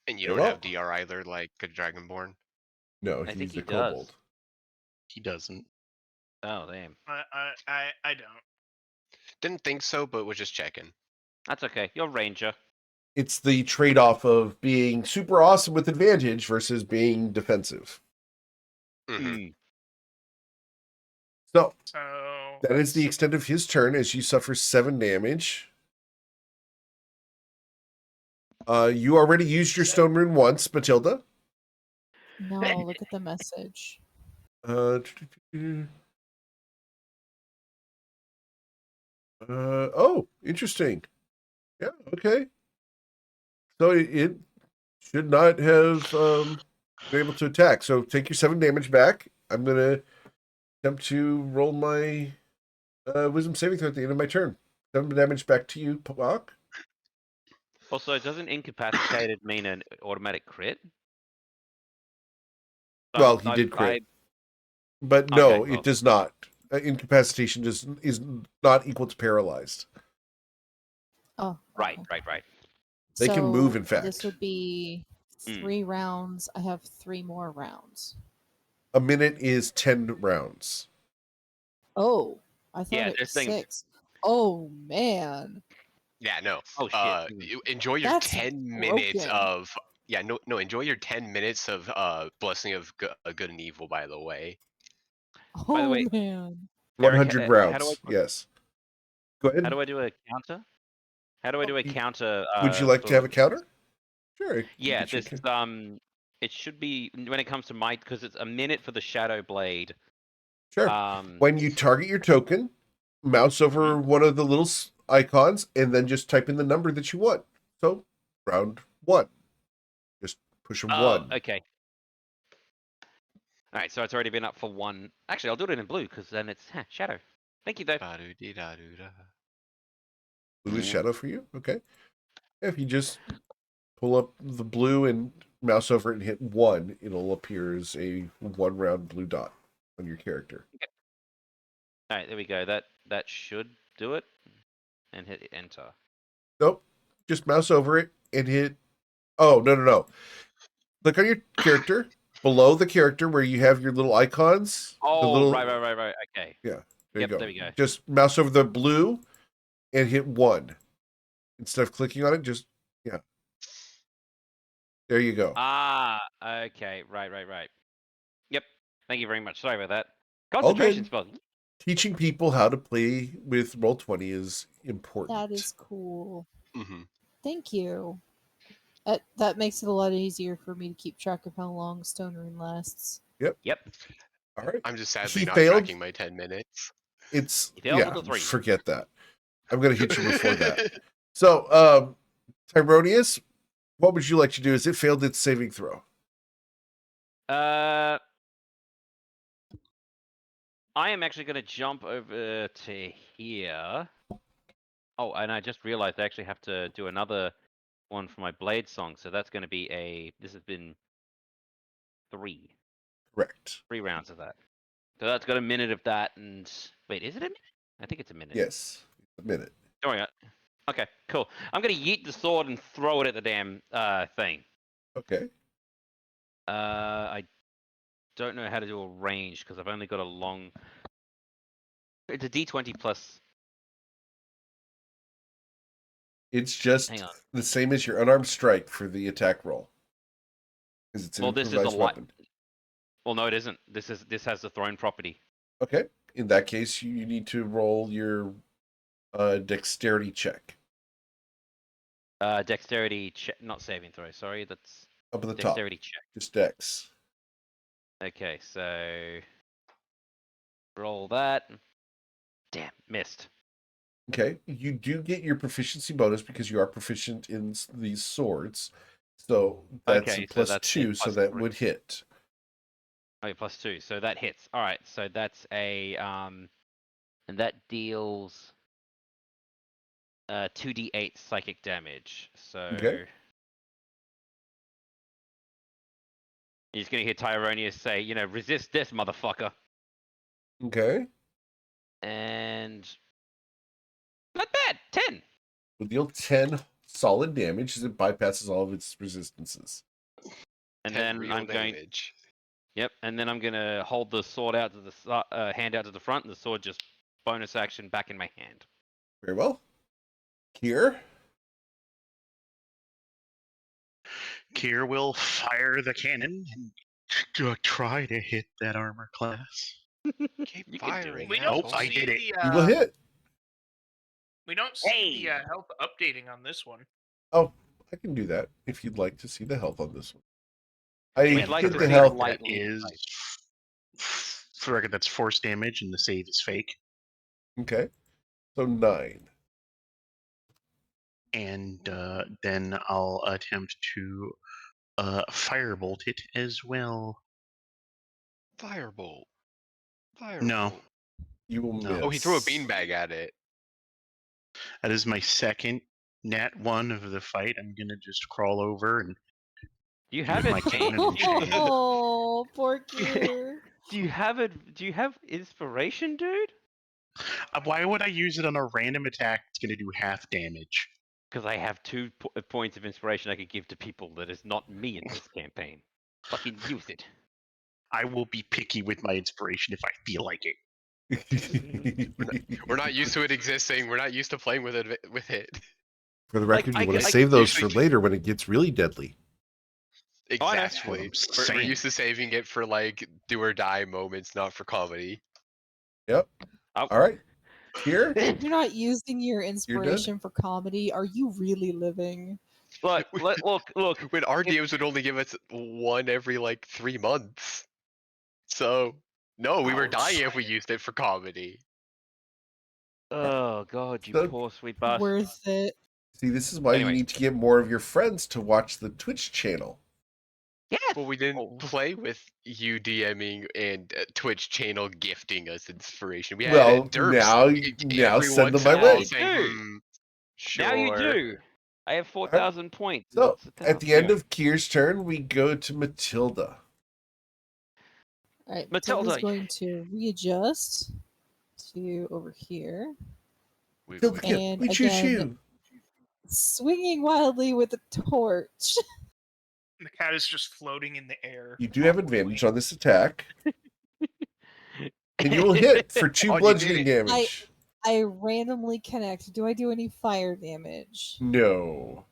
And you Very don't well. have DR either, like a Dragonborn. No, I think he's he the does. kobold. He doesn't. Oh damn. I don't. Didn't think so, but was just checking. That's okay. You're ranger. It's the trade-off of being super awesome with advantage versus being defensive. Mhm. So So that is the extent of his turn as you suffer 7 damage. You already used your stone rune once, Matilda. No, look at the message. Uh, oh, interesting. Yeah, okay. So it should not have been able to attack. So take your 7 damage back. I'm gonna attempt to roll my wisdom saving throw at the end of my turn. 7 damage back to you, Pawak. Also, doesn't incapacitated mean an automatic crit? Well, he did crit. But Okay, no, well. it does not. Incapacitation is not equal to paralyzed. Oh, Right, okay. right. They can move, in fact. This would be 3 rounds. I have 3 more rounds. A minute is 10 rounds. Oh, I thought Yeah, it was there's things. 6. Oh man, Yeah, no. Oh shit. You enjoy your That's 10 minutes broken. of no. Enjoy your 10 minutes of blessing of good and evil. By the way, By the Oh way, man. Eric, 100 how do I rounds. Yes. Go ahead. how do I do a counter? How do I do a counter? Would you like to have a for- counter? Sure. Yeah, this it should be when it comes to my because it's a minute for the shadow blade. Sure. When you target your token, mouse over one of the little icons and then just type in the number that you want. So, round 1. Just push a 1. Okay. All right, so it's already been up for 1. Actually, I'll do it in blue because then it's shadow. Thank you, Dave. Blue is shadow for you? Okay. If you just pull up the blue and mouse over it and hit 1, it'll appear as a 1 round blue dot on your character. All right, there we go. That should do it. And hit enter. Nope. Just mouse over it and hit. Oh, no. Click on your character. Below the character where you have your little icons. Oh, the little... right. Okay. Yeah. There you go. There we go. Just mouse over the blue and hit 1. Instead of clicking on it, just, yeah. There you go. Ah, okay. Right. Yep. Thank you very much. Sorry about that. All Concentration good. spell. Teaching people how to play with Roll20 is important. That is cool. Mm-hmm. Thank you. That makes it a lot easier for me to keep track of how long Stone Rune lasts. Yep. All right. I'm just sadly He not failed. tracking my 10 minutes. It's He failed with the 3. forget that. I'm gonna hit you before that. So, Tyronius, what would you like to do? Is it failed its saving throw? I am actually going to jump over to here. Oh, and I just realized I actually have to do another one for my blade song. So that's going to be this has been 3. Correct. 3 rounds of that. So that's got a minute of that. And wait, is it a minute? I think it's a minute. Yes, a minute. Oh, yeah. Okay, cool. I'm going to yeet the sword and throw it at the damn thing. Okay. I don't know how to do a range because I've only got a long. It's a D20 plus. It's just Hang on. the same as your unarmed strike for the attack roll. Because it's an Well, this is a improvised light. weapon. Well, no, it isn't. This has the thrown property. Okay. In that case, you need to roll your dexterity check. Dexterity check, not saving throw. Sorry, that's Up at the dexterity top. check. Just dex. Okay, so roll that. Damn, missed. Okay. You do get your proficiency bonus because you are proficient in these swords. So that's Okay, a so plus that's 2, so that 3. would hit. Okay, plus 2, so that hits. All right, so that's a and that deals 2d8 psychic damage. So Okay. he's gonna hear Tyronius say, resist this, motherfucker. Okay. And not bad. 10. Will deal 10 solid damage as it bypasses all of its resistances. And 10 then real I'm going. damage. Yep, and then I'm gonna hold the sword out to the hand out to the front, and the sword just bonus action back in my hand. Very well. Here. Kier will fire the cannon and try to hit that armor class. Keep You can do firing. it. We That's don't Nope, I see did it. the You will hit. we don't see the Hey! health updating on this one. Oh, I can do that if you'd like to see the health on this one. I We'd like hit to the see health. light That is, for the record, that's force damage, and the save is fake. Okay. So 9. And then I'll attempt to firebolt it as well. Firebolt. Firebolt. No. You will No. miss. Oh, he threw a beanbag at it. That is my second nat 1 of the fight. I'm gonna just crawl over and Do you do have my it? cannon and chain. Oh, poor Kier. Do you have it? Do you have inspiration, dude? Why would I use it on a random attack that's gonna do half damage? Because I have 2 points of inspiration I could give to people that is not me in this campaign. Fucking use it. I will be picky with my inspiration if I feel like it. We're not used to it existing. We're not used to playing with it. For the Like, record, I you want could- to I save could those for usually- later when it gets really deadly. Oh, I know. Exactly. That's what I'm We're saying. used to saving it for like do or die moments, not for comedy. Yep. Oh. All right. Here. You're not using your inspiration for comedy. Are you really living? Look, look. When our DMs would only give us one every like 3 months. So no, we were Ouch. dying if we used it for comedy. Oh god, you So- poor sweet bastard. Worth it. See, this is why Anyway. you need to get more of your friends to watch the Twitch channel. Yes. Well, we didn't Oh. play with you DMing and Twitch channel gifting us inspiration. We had Well, derps now every send them once my in a while way. saying, Dude. sure. Now you do. I have 4,000 points. So, What's the at the town? end Anyway. of Kier's turn, we go to Matilda. All right, Matilda. Matilda's going to readjust to over here, Wiggle, Matilda, wiggle. kid, And we choose again- you. swinging wildly with a torch. The cat is just floating in the air. You do have advantage on this attack. And you will hit for 2 Oh, you bludgeoning did damage. I randomly connect. Do I do any fire damage? No.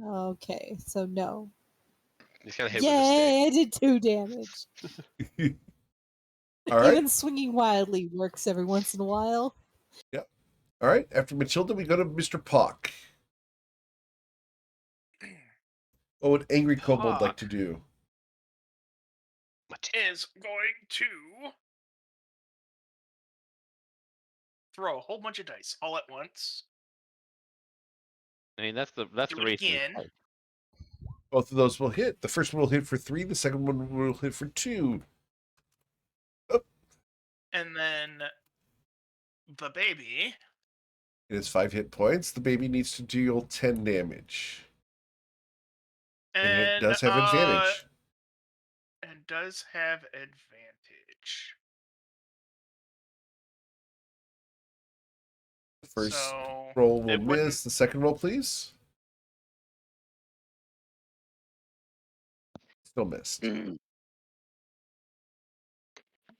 Okay, so no. He's gonna hit with a stick. Yay! I did 2 damage. All right. Even swinging wildly works every once in a while. All right. After Matilda, we go to Mr. Pock. What would Angry Kobold like to do? Is going to throw a whole bunch of dice all at once. I mean, that's the Do reason. it again. Both of those will hit. The first one will hit for 3. The second one will hit for 2. And then the baby. It has 5 hit points. The baby needs to deal 10 damage. And it does have advantage. And does have advantage. The first So roll will it wouldn't- miss. The second roll, please. Still missed. Mm.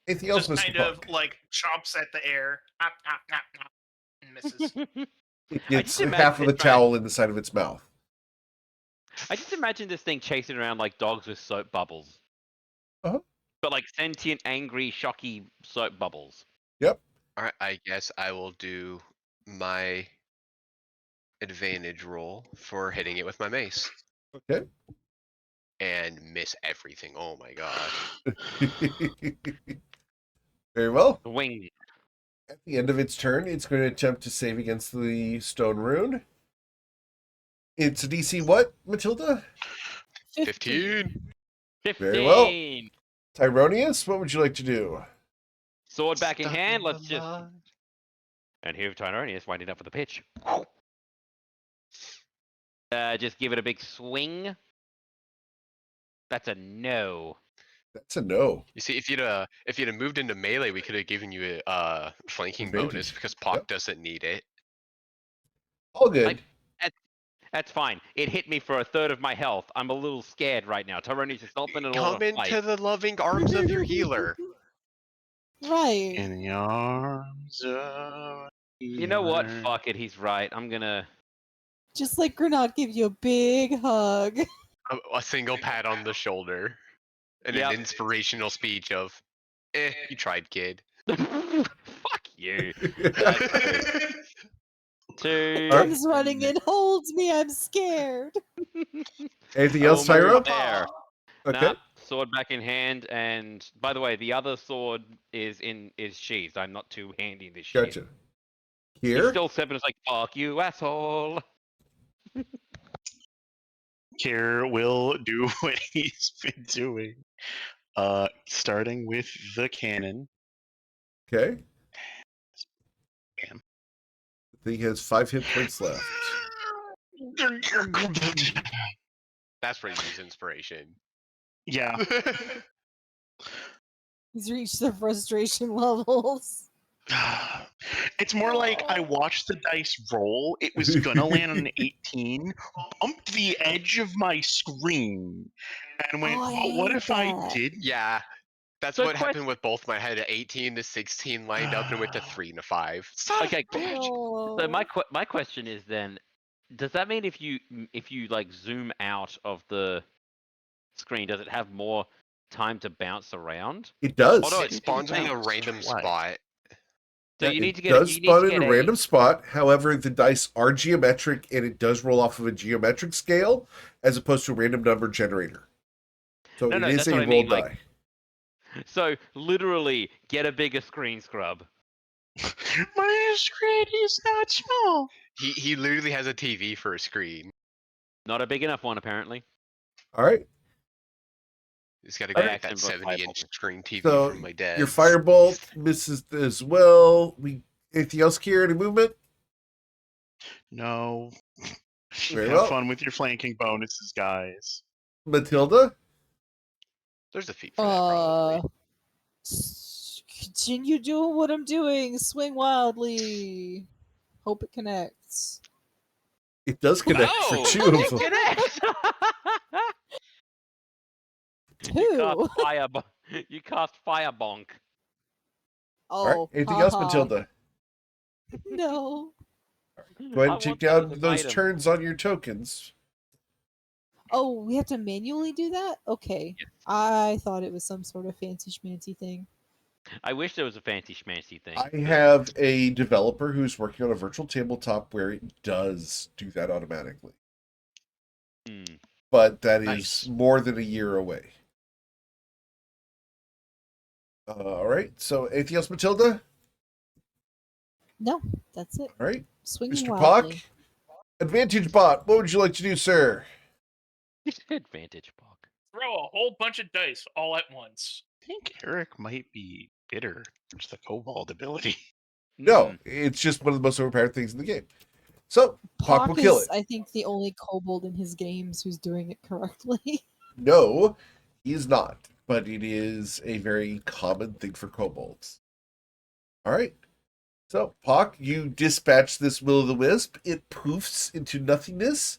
Anything else, just Mr. kind Puck? of like chomps at the air. And misses. It gets just half of imagine the it trying- towel in the side of its mouth. I just imagine this thing chasing around like dogs with soap bubbles. Uh-huh. But like sentient, angry, shocky soap bubbles. Alright, I guess I will do my advantage roll for hitting it with my mace. Okay. And miss everything. Oh my god. Very well. Wing. At the end of its turn, it's going to attempt to save against the stone rune. It's a DC what, Matilda? 15. 15. Very well. Tyronius, what would you like to do? Sword back in Stuck hand. the Let's just. mud. And here Tyronius winding up for the pitch. Just give it a big swing. That's a no. That's a no. You see, if you'd have moved into melee, we could have given you a flanking bonus Advantage. because Pock Yep. doesn't need it. All good. That's fine. It hit me for a third of my health. I'm a little scared right now. Tyronius is not been at all Come into the loving arms of your healer. Right. In the arms of You know what? healer. Fuck it. He's right. I'm gonna. Just like Grenade give you a big hug. A single pat on the shoulder and Yep. an inspirational speech of, you tried, kid. Fuck you. That's good. Two. All right. Comes running in, holds me. I'm scared. Anything I else, will move Tyro? there. Okay. Nah, sword back in hand, and by the way, the other sword is sheathed. I'm not too handy in this shit. Gotcha. He's Here? still stepping. It's like, fuck you, asshole. Kier will do what he's been doing. Starting with the cannon. Okay. Bam. He has 5 hit points left. That's where you use inspiration. Yeah. He's reached the frustration levels. It's more like I watched the dice roll. It was gonna land on an 18, bumped the edge of my screen, and went, Oh, I "But what hate if I that. did?" Yeah, that's So what happened with both my head. 18 to 16 lined up and went to 3 and a 5. Son Okay, of a bitch! Oh. So my question is then, does that mean if you like zoom out of the screen, does it have more time to bounce around? It does. Oh no, it spawns in a Thanks. random What? spot. So Yeah, you need it to get does you need to spawn in get a random spot. However, the dice are geometric and it does roll off of a geometric scale as opposed to a random number generator. So No, it no, is that's a what I roll mean, like- die. So literally, get a bigger screen scrub. My screen is not small. He literally has a TV for a screen. Not a big enough one, apparently. All right. He's got to By get that accident, but 70-inch screen TV So from my dad. your firebolt misses as well. Anything else, Kier? Any movement? No. Very Have well. fun with your flanking bonuses, guys. Matilda? There's a feat for that, probably. Continue doing what I'm doing. Swing wildly. Hope it connects. It does connect for Oh, 2 of it them. connects! Two. You cast fire bonk. All right. Oh, Anything else, haha. Matilda? No. Go ahead I and take want that as down an those item. turns on your tokens. Oh, we have to manually do that? Okay. Yes. I thought it was some sort of fancy schmancy thing. I wish there was a fancy schmancy thing. I have a developer who's working on a virtual tabletop where it does do that automatically. Hmm. But that is Nice. more than a year away. All right. So anything else, Matilda? No, that's it. All right. Swinging Mr. wildly. Pock? Advantage bot, what would you like to do, sir? Advantage bonk. Throw a whole bunch of dice all at once. I think Eric might be bitter towards the kobold ability. No, Hmm. it's just one of the most overpowered things in the game. So, Pock Pock will kill is, it. I think, the only kobold in his games who's doing it correctly. No, he's not. But it is a very common thing for kobolds. All right. So, Pock, you dispatch this will-o'-the-wisp. It poofs into nothingness.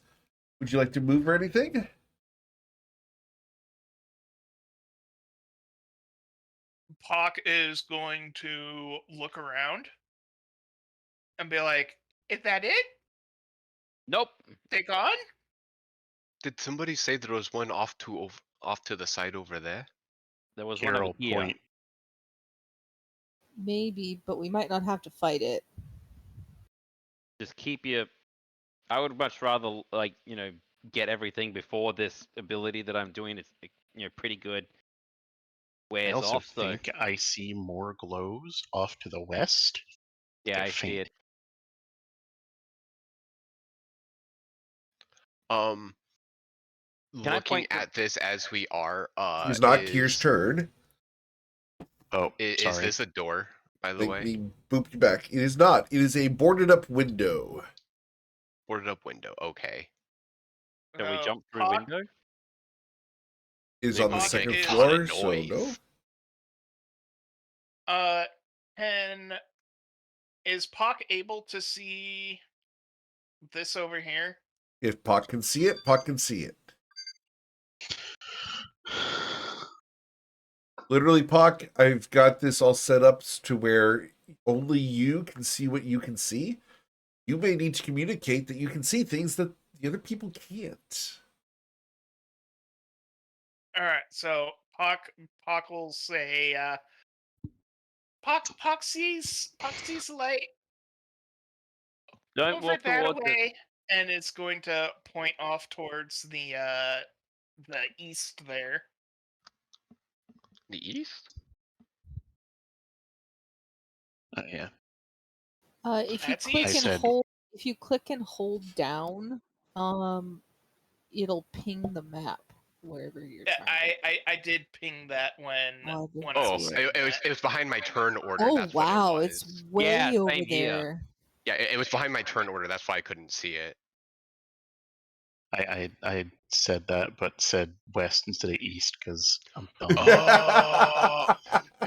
Would you like to move or anything? Pock is going to look around and be like, "Is that it? Nope. They gone?" Did somebody say there was one off to the side over there? There was one Carol over here. point. Maybe, but we might not have to fight it. Just keep your. I would much rather get everything before this ability that I'm doing. It's pretty good. I Wears also off though. think I see more glows off to the west. Yeah, They're I see faint. it. Can I Looking point to- at this as we are, It's not Kier's turn. Oh, Is sorry. this a door, by the way? They booped you back. It is not. It is a boarded up window. Boarded up window. Okay. Can we jump through Pock- window? It is They on the make a second ton of floor, so noise. no. And is Pock able to see this over here? If Pock can see it, Pock can see it. Literally, Pock, I've got this all set up to where only you can see what you can see. You may need to communicate that you can see things that the other people can't. All right, so Pock will say, Pock sees the light Don't over walk that towards it. way, and it's going to point off towards the east there. The east? Yeah. If you That's click east. and said- hold, if you click and hold down, it'll ping the map wherever you're Yeah, trying. I did ping that when Oh, I didn't I Oh, was see saying it was behind my turn order. Oh That's what wow, it it's was. way Yeah, over same here. there. Yeah, it was behind my turn order. That's why I couldn't see it. I said that, but said west instead of east because I'm dumb. Oh,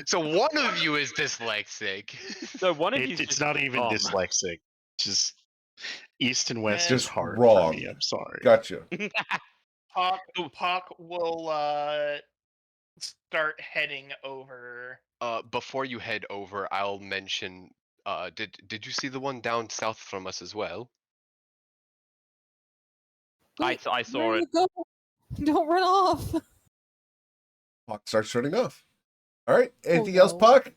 so one of you is dyslexic. So one of you. It's not even dyslexic. Just east and west is Just hard for wrong. me. I'm sorry. Gotcha. Pock will start heading over. Before you head over, I'll mention. Did you see the one down south from us as well? Wait, I saw where it. you go? Don't run off. Pock starts turning off. All right. Anything no. else, Pock?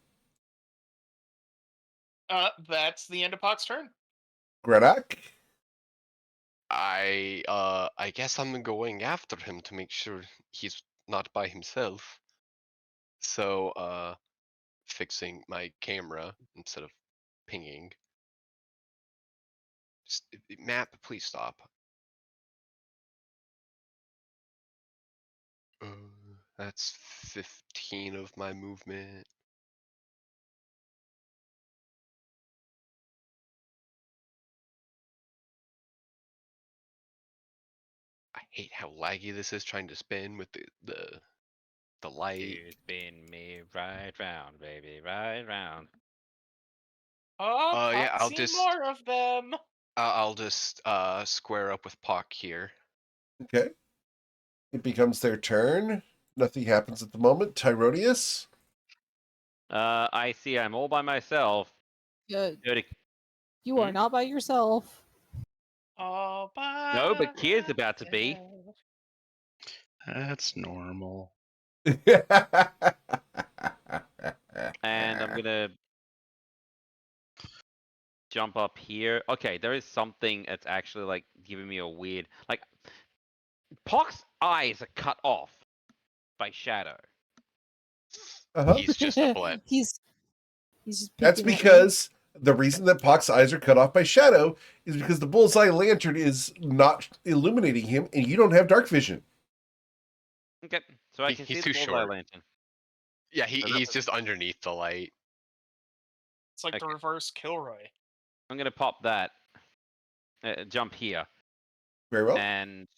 That's the end of Pock's turn. Grenak? I guess I'm going after him to make sure he's not by himself. So, fixing my camera instead of pinging. Map, please stop. That's 15 of my movement. I hate how laggy this is trying to spin with the light. You spin me right round, baby, right round. Oh, Yeah, Pock I'll see just- more of them. I'll just square up with Pock here. Okay. It becomes their turn. Nothing happens at the moment. Tyrodius? I see. I'm all by myself. Dirty. You are Hmm? not by yourself. All by No, but Kier's about to be. myself. That's normal. And I'm gonna jump up here. Okay, there is something that's actually like giving me a weird like. Pock's eyes are cut off by shadow. Uh-huh. He's just a blend. He's just That's peeking at you. because the reason that Pock's eyes are cut off by shadow is because the bullseye lantern is not illuminating him, and you don't have dark vision. Okay, so I He- can he's see too the bullseye short. lantern. Yeah, So that he's was- just underneath the light. It's like the Okay. reverse Kilroy. I'm gonna pop that. Jump here Very well. and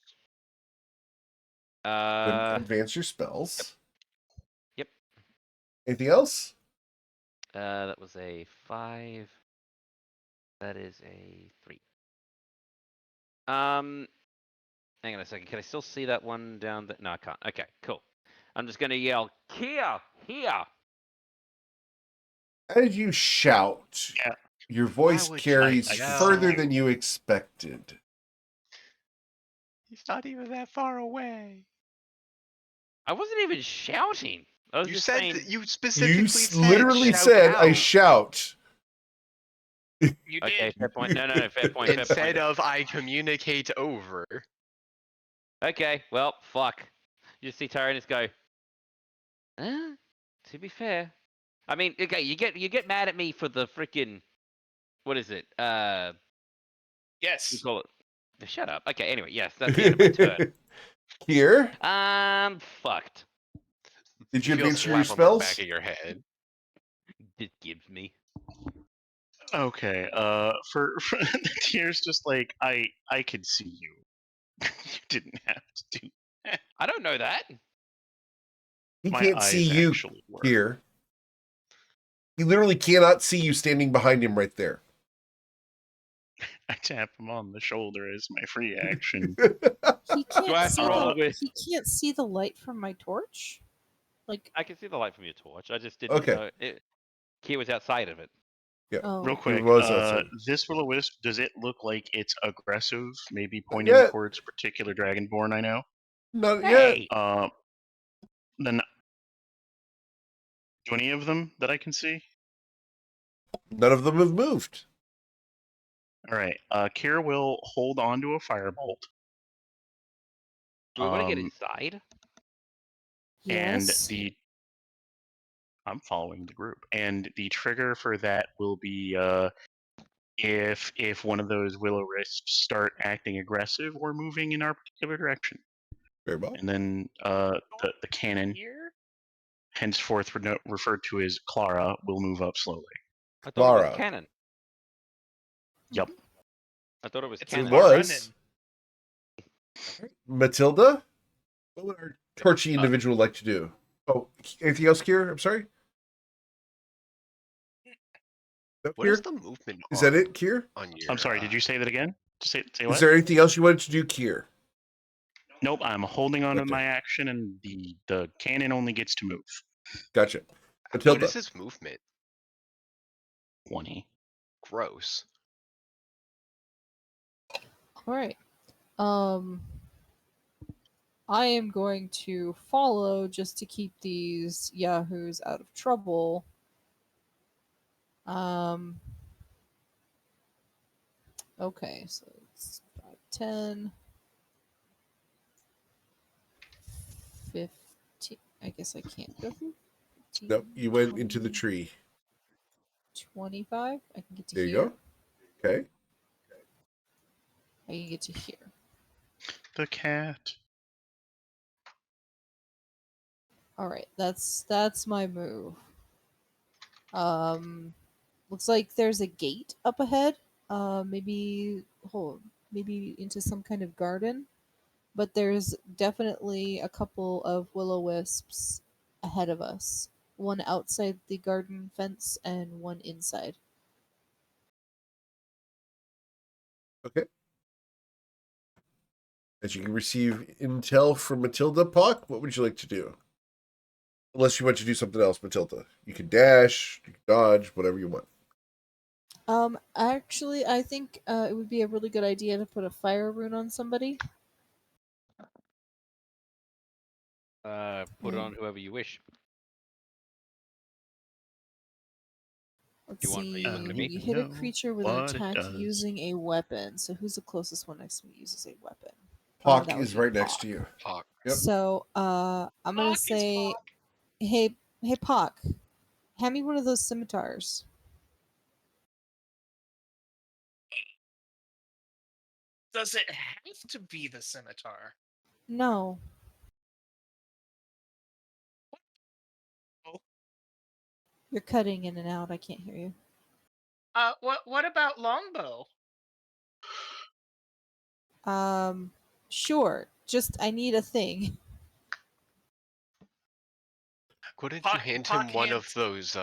Then advance your spells. Yep. Anything else? That was a 5. That is a 3. Hang on a second. Can I still see that one down there? No, I can't. Okay, cool. I'm just gonna yell, Kia, here. As you shout, Yeah. your voice would you carries yell? further than you expected. He's not even that far away. I wasn't even shouting. I was You just said saying. that you You specifically said literally shout said, I out shout. You Okay, did. fair point. No, fair point. Fair instead point. of I communicate over. Okay, well, fuck. You just see Tyrannus go. To be fair, I mean, okay, you get mad at me for the freaking, what is it? You Yes. call it. Shut up. Okay, anyway, yes, that's the end of my turn. Here, Fucked. did you Feel advance your slap on the spells? back of your head. It gives me. Okay. For Tier's just like I could see you. You didn't have to do. I don't know that. He My can't eyes see you actually work. here. He literally cannot see you standing behind him right there. I tap him on the shoulder as my free action. He I can't have see to roll the with- he can't see the light from my torch. Like I can see the light from your torch. I just didn't Okay. know. Key was outside of it. oh, Real quick, was outside. this will-o-wisp, does it look like it's aggressive, maybe Not pointing yet. towards a particular dragonborn I know? Not yet. Hey! Then, do any of them that I can see? None of them have moved. All right. Kira will hold on to a firebolt. Do we want to get inside? And Yes. I'm following the group, and the trigger for that will be if one of those will-o-wisps start acting aggressive or moving in our particular direction. Very well. And then the cannon, Here? henceforth referred to as Clara, will move up slowly. I thought it was Clara. cannon. Yep. I thought it was It's cannon. It was. running. Matilda? What would our torchy individual like to do? Oh, anything else, Kier? I'm sorry? No, What is Kier? the movement? Is that it, Kier? On your, I'm sorry. Did you say that again? Say what? Is there anything else you wanted to do, Kier? Nope. I'm holding on to Okay. my action, and the cannon only gets to move. Gotcha. What Matilda. is his movement? 20. Gross. All right. I am going to follow just to keep these yahoos out of trouble. Okay, so it's 5, 10, 15. I guess I can't go through. 15, Nope, you went 20, into the tree. 25. I can get to There here. you go. Okay. I can get to here. The cat. All right, that's my move. Looks like there's a gate up ahead. Maybe into some kind of garden. But there's definitely a couple of will-o-wisps ahead of us. One outside the garden fence and one inside. Okay. As you can receive intel from Matilda, Puck, what would you like to do? Unless you want to do something else, Matilda. You can dash, you can dodge, whatever you want. Actually, I think it would be a really good idea to put a fire rune on somebody. Put it on whoever you wish. Let's You want- are you looking see. at When me? you hit a Know creature with an what it attack does. using a weapon, so who's the closest one next to me uses a weapon? Puck that would is be right next Puck. to you. Fuck. Yep. So I'm gonna Fuck is say, fuck. hey Puck, hand me one of those scimitars. Does it have to be the scimitar? No. Oh. You're cutting in and out. I can't hear you. What about longbow? Sure. Just I need a thing. Couldn't you Puck- hand Puck him one of hands- those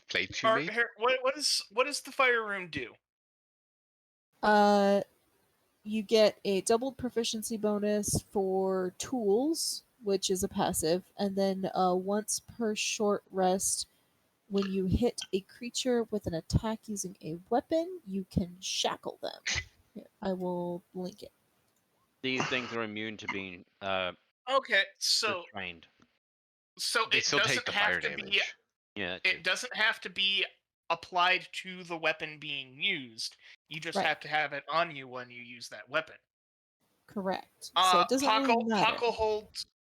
plates you Or, made? here, what does the fire rune do? You get a doubled proficiency bonus for tools, which is a passive, and then once per short rest, when you hit a creature with an attack using a weapon, you can shackle them. Here, I will link it. These things are immune to being Okay, so restrained. They it still take doesn't the have fire to damage. be. Yeah. It doesn't have to be applied to the weapon being used. You just Right. have to have it on you when you use that weapon. Correct. So it doesn't really matter.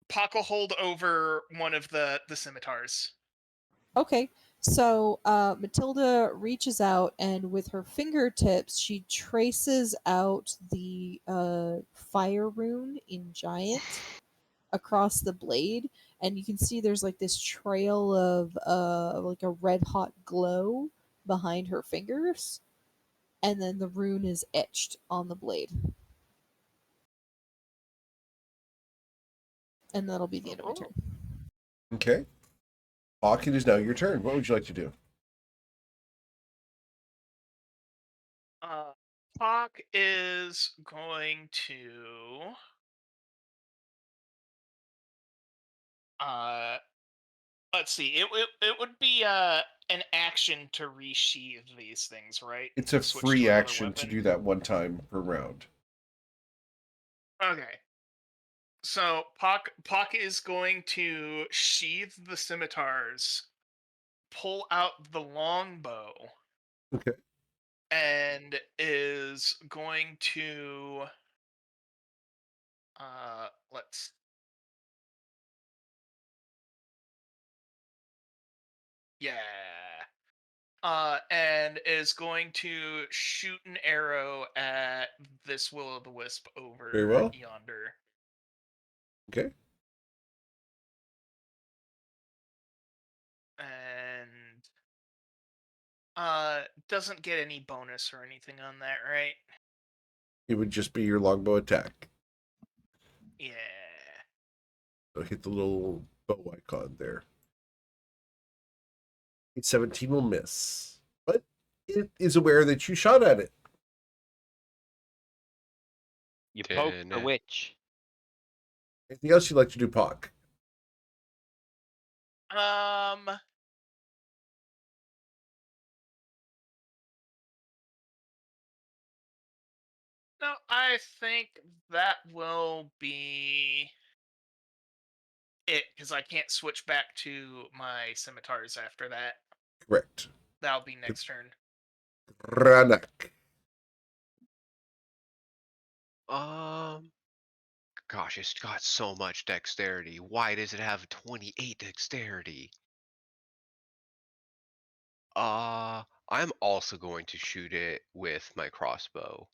Puck will hold over one of the scimitars. Okay, so Matilda reaches out and with her fingertips, she traces out the fire rune in giant across the blade, and you can see there's like this trail of like a red hot glow behind her fingers, and then the rune is etched on the blade. And that'll be the end of my turn. Okay. Puck, it is now your turn. What would you like to do? Puck is going to let's see. It would be an action to resheath these things, right? It's a Switch free to another action to weapon? do that one time per round. Okay. So Pock is going to sheathe the scimitars, pull out the longbow, Okay. and is going to let's and is going to shoot an arrow at this will-o'-the-wisp over Very well. yonder. Okay. And doesn't get any bonus or anything on that, right? It would just be your longbow attack. Yeah. So hit the little bow icon there. 17 will miss, but it is aware that you shot at it. You poke the Dang it. witch. Anything else you'd like to do, Pock? No, I think that will be it, because I can't switch back to my scimitars after that. Correct. That'll be next turn. Ranak. Gosh, it's got so much dexterity. Why does it have 28 dexterity? I'm also going to shoot it with my crossbow.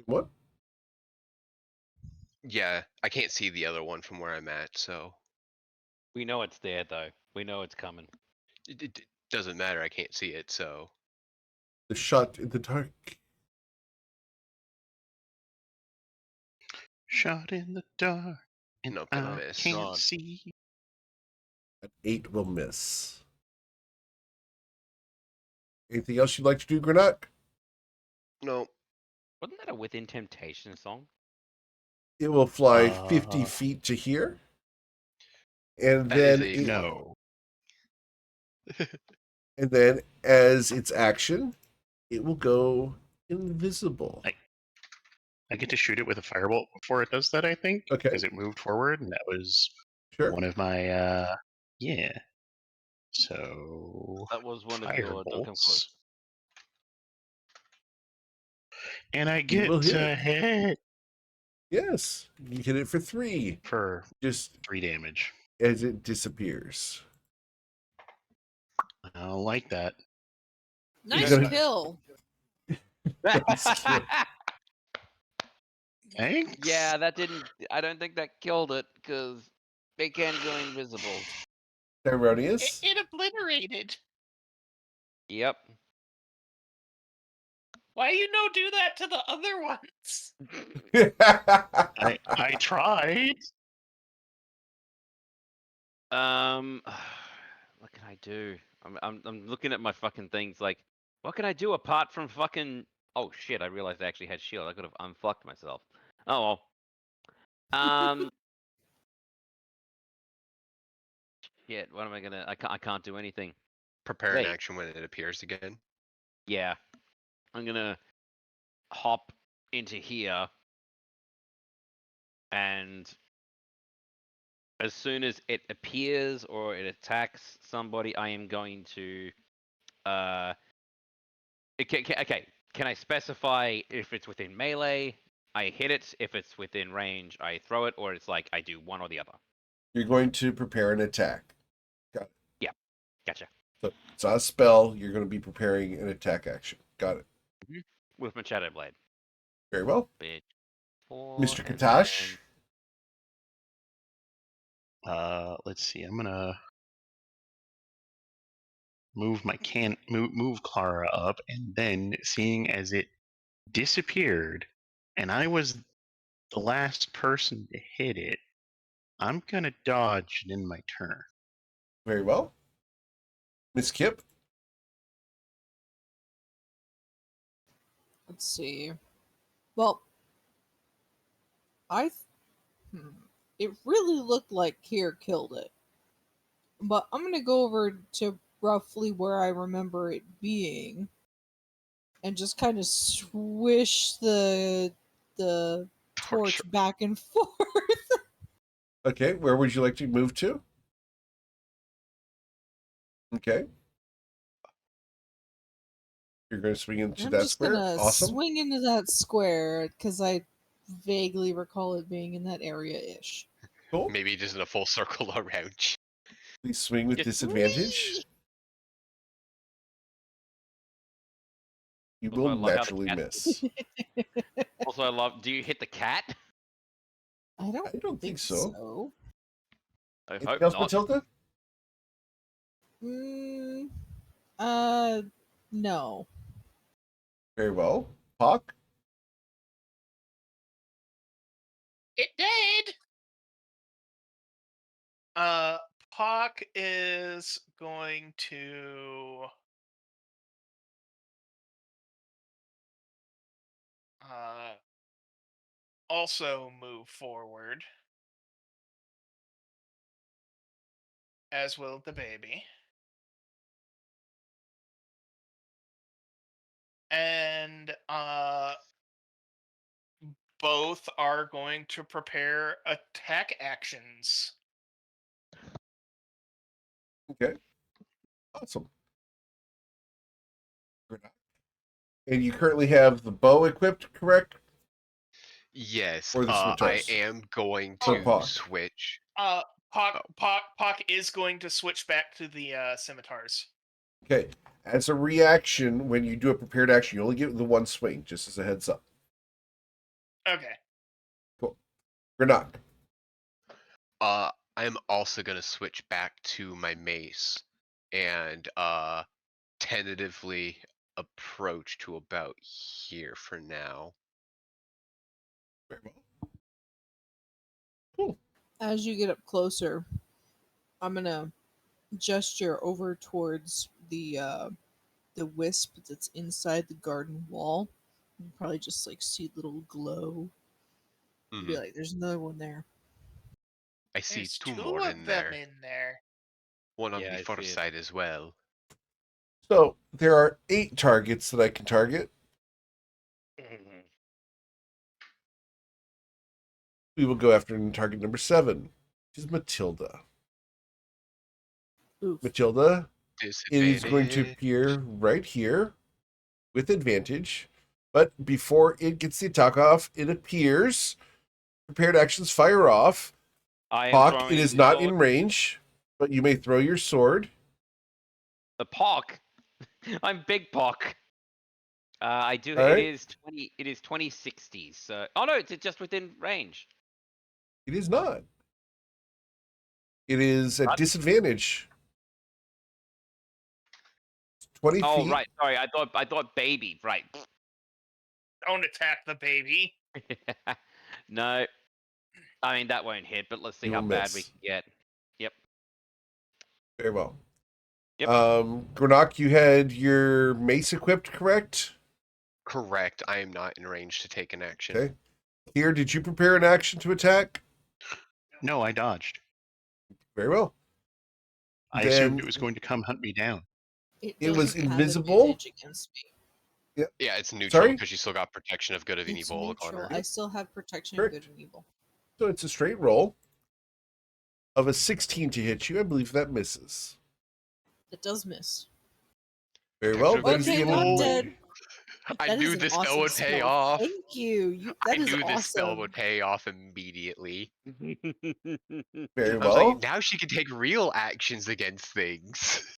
What? Yeah, I can't see the other one from where I'm at, so We know it's there, though. We know it's coming. it doesn't matter. I can't see it, so The shot in the dark. Shot in the dark, and nope, gonna I miss. can't Gone. see. An 8 will miss. Anything else you'd like to do, Granak? Nope. Wasn't that a Within Temptation song? It will fly 50 Uh, feet to here. And That is then a it, No. and then as its action, it will go invisible. I get to shoot it with a firebolt before it does that, I think. Okay. Because it moved forward, and that was Sure. one of my, yeah. So, That was one of your don't come firebolts. close. And I You get will to hit. hit Yes. You hit it for 3. for Just 3 damage. as it disappears. I don't like that. Nice gonna- kill. Nice kill. Thanks. Yeah, that didn't. I don't think that killed it because it can go invisible. Erroneous. It obliterated. Yep. Why you no do that to the other ones? I tried. What can I do? I'm looking at my fucking things. Like, what can I do apart from fucking? Oh shit! I realized I actually had shield. I could have unfucked myself. Oh well. Shit. What am I gonna? I can't do anything. Prepare an Hey. action when it appears again. Yeah. I'm gonna hop into here, and as soon as it appears or it attacks somebody, I am going to okay. Can I specify if it's within melee? I hit it. If it's within range, I throw it, or it's like I do one or the other. You're going to prepare an attack. Gotcha. So it's not a spell. You're going to be preparing an attack action. Got it. With my Shadow Blade. Very well. Bitch. Mr. Katash. Let's see. I'm gonna move my move Clara up, and then seeing as it disappeared, and I was the last person to hit it, I'm gonna dodge it in my turn. Very well. Miss Kip. Let's see. Well, it really looked like Kier killed it. But I'm gonna go over to roughly where I remember it being and just kind of swish the torch Torch. back and forth. Okay, where would you like to move to? Okay. You're going to swing into I'm that just square. gonna Awesome. swing into that square because I vaguely recall it being in that area-ish. Cool. Maybe just in a full circle around you. Please swing with Just disadvantage. You Also, will I love how the naturally cat- miss. Also, I love. Do you hit the cat? I don't I don't think so. I Anything hope else, not. Matilda? Mm, no. Very well. Hawk? It did. Pock is going to also move forward, as will the baby. And both are going to prepare attack actions. Okay. Awesome. And you currently have the bow equipped, correct? Yes, Or the I scimitars. am going Or to Pock. switch. Pock is going to switch back to the scimitars. Okay. As a reaction, when you do a prepared action, you only get the one swing, just as a heads up. Okay. Granok. I'm also gonna switch back to my mace and tentatively approach to about here for now. Very well. Cool. As you get up closer, I'm gonna gesture over towards the wisp that's inside the garden wall. You probably just like see a little glow. You'd be Mhm. like, "There's another one there." I see There's two two more of in them there. in there. One on Yeah, the I far see it. side as well. So there are 8 targets that I can target. We will go after target number 7, which is Matilda. Oof. Matilda, it is going to Disadvantage. appear right here with advantage. But before it gets the attack off, it appears. Prepared actions fire off. I am Hawk, it throwing is the not sword. in range, but you may throw your sword. The Pock. I'm Big Pock. I do. All It right. is 20. It is 2060. So. Oh no, it's just within range. It is not. It is at What? disadvantage. 20 Oh feet. right. Sorry. I thought baby. Right. Don't attack the baby. No. I mean that won't hit, but let's see You how will bad we miss. can get. Yep. Very well. Yep. Granok, you had your mace equipped, correct? Correct. I am not in range to take an action. Okay. Here, did you prepare an action to attack? No, I dodged. Very well. I Then assumed it was going to come hunt me down. It was doesn't have invisible? advantage against me. Yeah, it's neutral Sorry? because you still got protection of good of and It's evil on neutral. her. I still have protection of Correct. good and evil. So it's a straight roll of a 16 to hit you. I believe that misses. It does miss. Very Protection well. of good That is and Okay, the not only evil. dead. I That is knew an this spell awesome would pay spell. off. Thank you. That I is knew awesome. this spell would pay off immediately. Very I was well. like, now she can take real actions against things.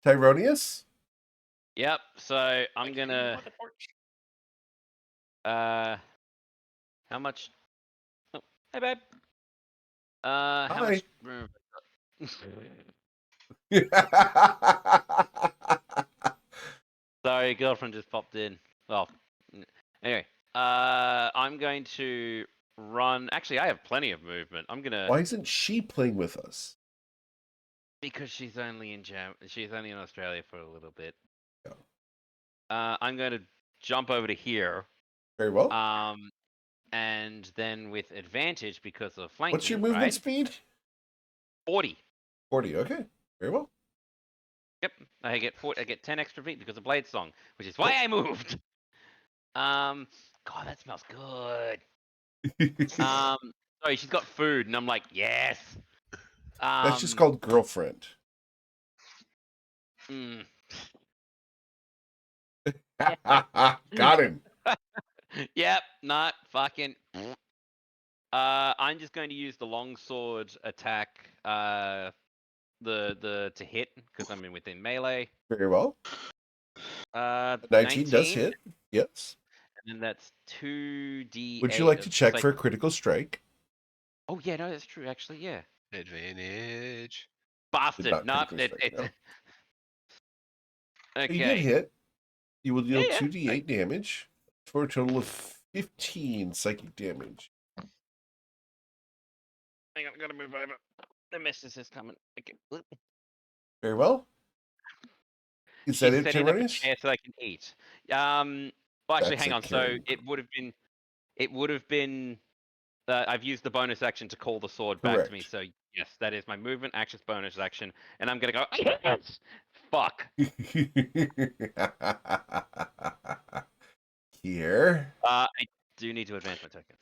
Tyronius? Yep. So I'm Like, gonna. with a torch. How much? Oh, hey babe. How much room? Sorry, girlfriend just popped in. Well, anyway, I'm going to run. Actually, I have plenty of movement. I'm gonna Why isn't she playing with us? because she's only in She's only in Australia for a little bit. Yeah. I'm going to jump over to here. Very well. And then with advantage because of flanking. What's your movement right? speed? 40. 40. Okay. Very well. Yep, I get 10 extra feet because of Blade Song, which is why I moved. God, that smells good. Sorry, she's got food, and I'm like, yes. That's just called girlfriend. mm. Got him. Yep, not fucking. I'm just going to use the longsword attack. The to hit because I'm in within melee. Very well. 19 19 does hit. Yes. And then that's 2d8. Would you like to check psych- for a critical strike? Oh yeah, no, that's true. Actually, yeah. Advantage. Bastard. not Nope. critical strike, no. Okay. You did hit. You will deal Yeah. 2d8 damage for a total of 15 psychic damage. Hang on, I gotta move over. The message is coming. Okay. Very well. Is She's that it, setting up a Timonius? chair so I can eat. Well, actually, That's hang a on. So carrying it would have been. I've used the bonus action to call the sword back to me. Correct. So yes, that is my movement actions bonus action, and I'm gonna go. Yes! Fuck. Here. I do need to advance my tokens.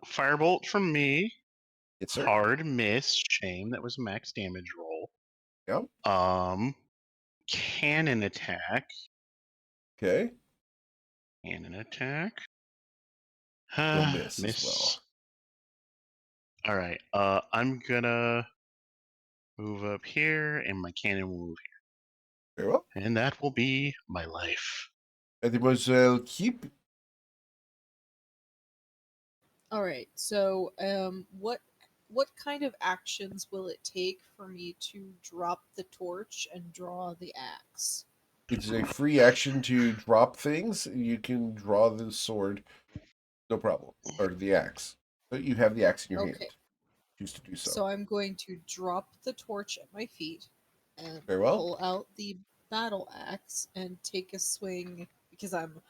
Firebolt from me. Yes, sir. Hard miss. Shame. That was a max damage roll. Yep. Cannon attack. Okay. Cannon attack. You'll miss as well. All right. I'm gonna move up here, and my cannon will move Very well. here, and that will be my life. Mademoiselle Keep. All right. So, what kind of actions will it take for me to drop the torch and draw the axe? It's a free action to drop things. You can draw the sword, no problem, or the axe. But you have the axe in your Okay. hand. Choose to do so. So I'm going to drop the torch at my feet and Very well. pull out the battle axe and take a swing because I'm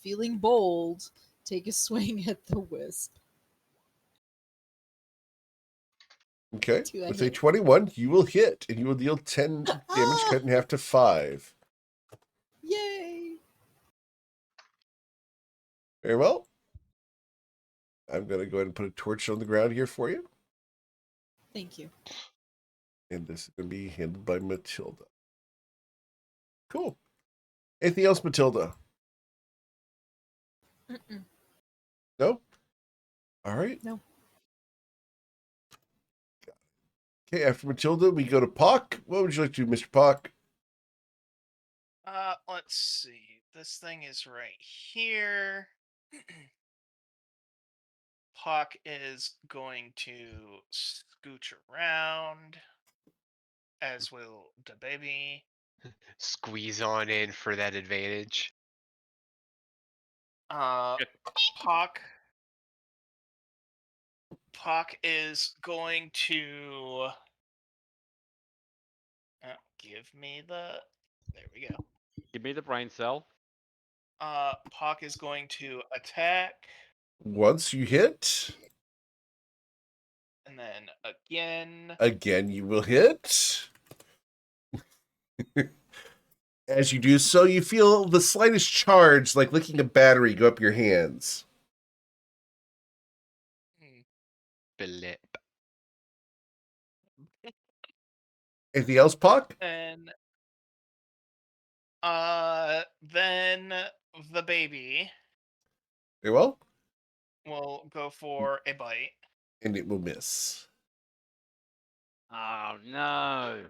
feeling bold. Take a swing at the wisp. Okay. Do I With a hit? 21, you will hit, and you will deal 10 damage, cut in half to 5. Yay! Very well. I'm going to go ahead and put a torch on the ground here for you. Thank you. And this is going to be handled by Matilda. Cool. Anything else, Matilda? Mm-mm. No? All right. No. Okay, after Matilda, we go to Pock. What would you like to do, Mr. Pock? Let's see. This thing is right here. Puck is going to scooch around, as will the baby. Squeeze on in for that advantage. Puck is going to give me the. There we go. Give me the brain cell. Puck is going to attack, Once you hit, and then again. again you will hit. As you do so, you feel the slightest charge, like licking a battery, go up your hands. Blip. Anything else, Pock? And then the baby Very well. will go for a bite. And it will miss. Oh no.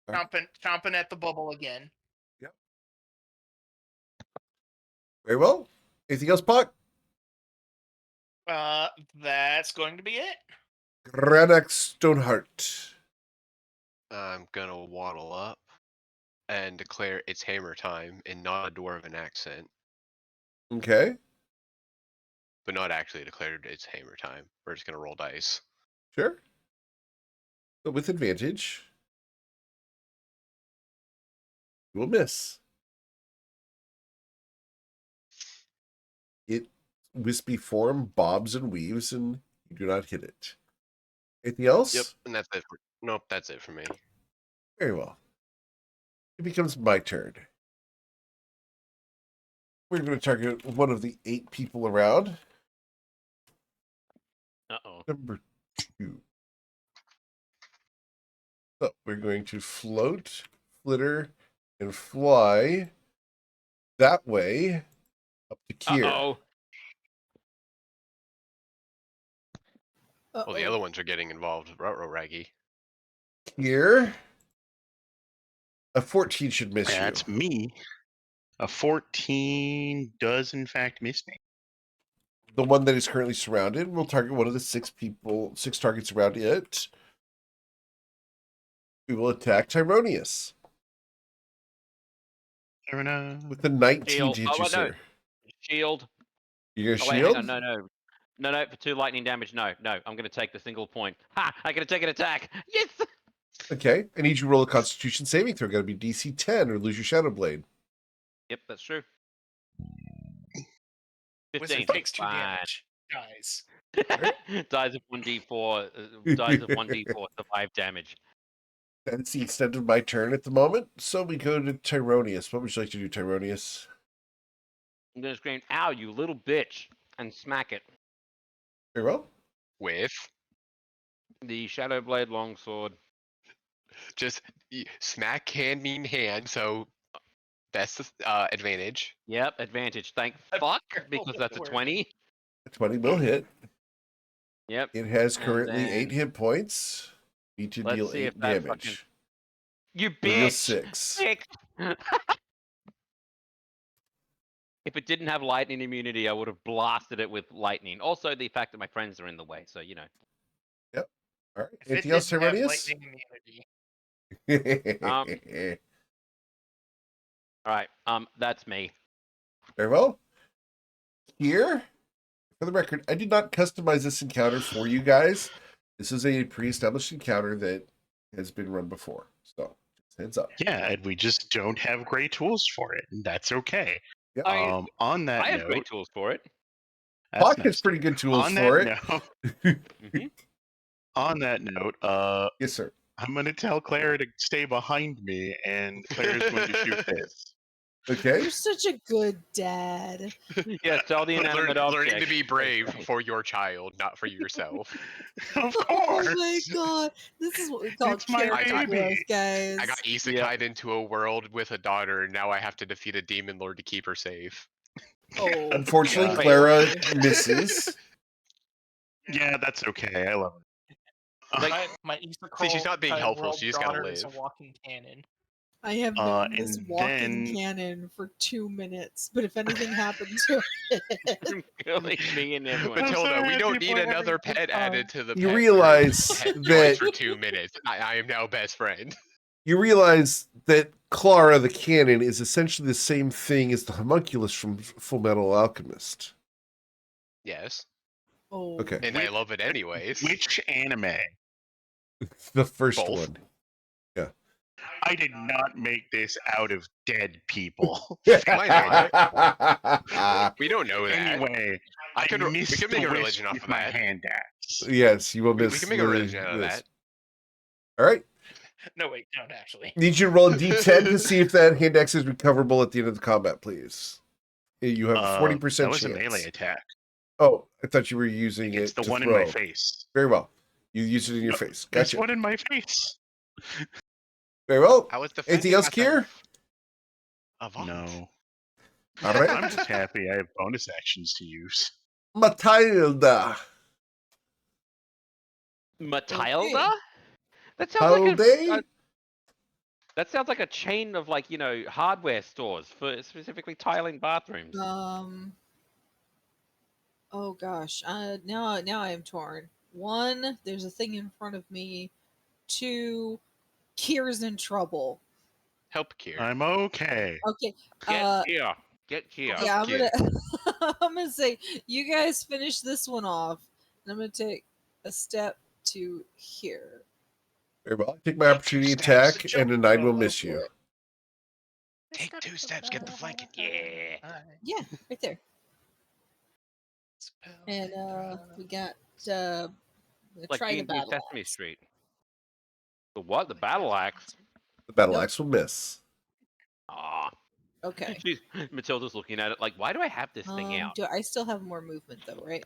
Chomping at the bubble again. Very well. Anything else, Pock? That's going to be it. Granak Stoneheart. I'm gonna waddle up and declare it's hammer time in not a dwarven accent, Okay. but not actually declared it's hammer time. We're just gonna roll dice. Sure. But with advantage, you will miss. It wispy form bobs and weaves, and you do not hit it. Anything else? Yep, and that's it. Nope, that's it for me. Very well. It becomes my turn. We're going to target one of the 8 people around. number 2. So we're going to float, flitter, and fly that way up to Kier. Uh-oh. Well, the other ones are getting involved. Raggy. Kier, a 14 should miss you. That's me. A 14 does in fact miss me. The one that is currently surrounded will target one of the 6 targets around it. We will attack Tyronius Fair enough. with the 19 Shield. to hit Oh, you, no. sir. Shield. You're gonna Oh, wait, shield? hang on. No, for 2 lightning damage. No. I'm going to take the single point. Ha! I get to take an attack. Yes! Okay. I need you to roll a Constitution saving throw. Got to be DC 10 or lose your Shadow Blade. Yep, that's true. 15. Wizard takes 2 Fine. damage. Dies. Dies of 1d4. Dies of 1d4 survive damage. That's the extent of my turn at the moment. So we go to Tyronius. What would you like to do, Tyronius? I'm going to scream, ow, you little bitch, and smack it. Very well. With The Shadow Blade Longsword. just smack can mean hand, so that's advantage. Yep, advantage. Thank I fuck, forgot because what that's a word. 20. A 20 will hit. Yep. It has And currently then- 8 hit points. Need to Let's deal see if 8 that damage. You You'll deal bitch! 6. 6! If it didn't have lightning immunity, I would have blasted it with lightning. Also, the fact that my friends are in the way, so, you know. All right. If Anything it else, didn't have Tyronius? lightning immunity, Alright, that's me. Very well. Here, for the record, I did not customize this encounter for you guys. This is a pre-established encounter that has been run before. So, just heads up. Yeah, and we just don't have great tools for it, and that's okay. Yep. On that I have note, great tools for it. that's Hawk nice. has pretty good tools on for it. that note, Mhm. on that note, Yes, sir. I'm going to tell Clara to stay behind me, and Clara's going to shoot this. Okay. You're such a good dad. Yes, tell the inanimate object. Learning to be That's brave right. for your child, not for yourself. Of Oh course. my god. This is what we call It's my character baby. growth, guys. I got isekai'd into a world with a daughter, and now I have to defeat a demon lord to keep her safe. Oh, Unfortunately, God. Clara misses. Yeah, that's okay. I love it. my Easter See, she's not being helpful, world she just gotta daughter is a live. walking cannon. I have known this and walking then- cannon for 2 minutes, but if anything happened to it, I'm killing me and everyone. I'm so Matilda, we happy don't people need are having another a good pet time. added to the You pet realize pet that- choice for 2 minutes. I am now best friend. You realize that Clara the Cannon is essentially the same thing as the homunculus from Full Metal Alchemist. Yes, oh, Okay. and I love it anyways. Which anime? The first Both. one. I did not make this out of dead people. Why We don't know that. Anyway, I could- we missed could make the a wisp religion off with of my that. hand axe. Yes, you will We miss. can make a religion out of this. that. All right. No, wait, don't actually. Need you to roll a d10 to see if that hand axe is recoverable at the end of the combat, please. You have a 40% That was chance. a melee attack. Oh, I thought you were using It's it the to one throw. in my face. Very well. You use it in your face. There's Gotcha. one in my face. Very well. I was Anything defending else, Kier? myself. Avant. No. All right. I'm just happy I have bonus actions to use. Matilda. Matilda? That sounds like Tilde? that sounds like a chain of, like, you know, hardware stores for specifically tiling bathrooms. oh gosh. Now I am torn. 1, there's a thing in front of me. 2, Kier's in trouble. Help Kier. I'm okay. Okay. Get here. Get here. Yeah, I'm Kid. gonna I'm gonna say you guys finish this one off, and I'm gonna take a step to here. Very well. Take my opportunity Steps. attack, and a 9 will miss For you. it. Take 2 steps, get the flanking. Yeah. Yeah, right there. And we got Like try the D&D battle Sesame axe. Street. The what? The battle axe? The battle Nope. axe will miss. Ah. Okay. Matilda's looking at it like, why do I have this thing out? Do I still have more movement though, right?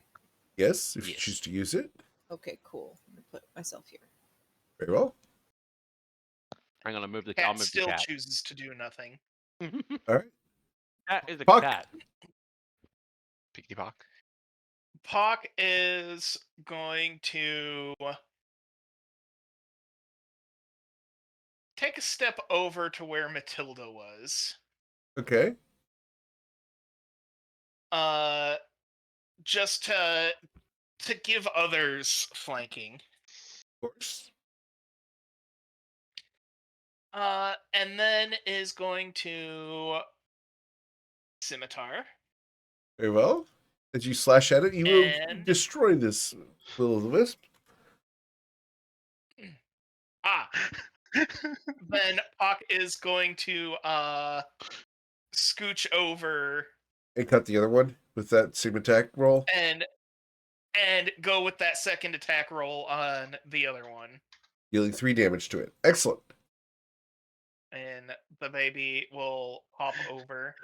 Yes, if you Yes. choose to use it. Okay, cool. I'm gonna put myself here. Very well. I'm gonna move the. Cat I'll move the still cat. chooses to do nothing. All right. Cat is a Puck. cat. Peekity Pock. Pock is going to take a step over to where Matilda was. Okay. Just to give others flanking. Of course. And then is going to scimitar. Very well. As you slash at it, you will And- destroy this will-o'-the-wisp. Then Pock is going to scooch over And cut the other one with that same attack roll. and go with that second attack roll on the other one. Dealing 3 damage to it. Excellent. And the baby will hop over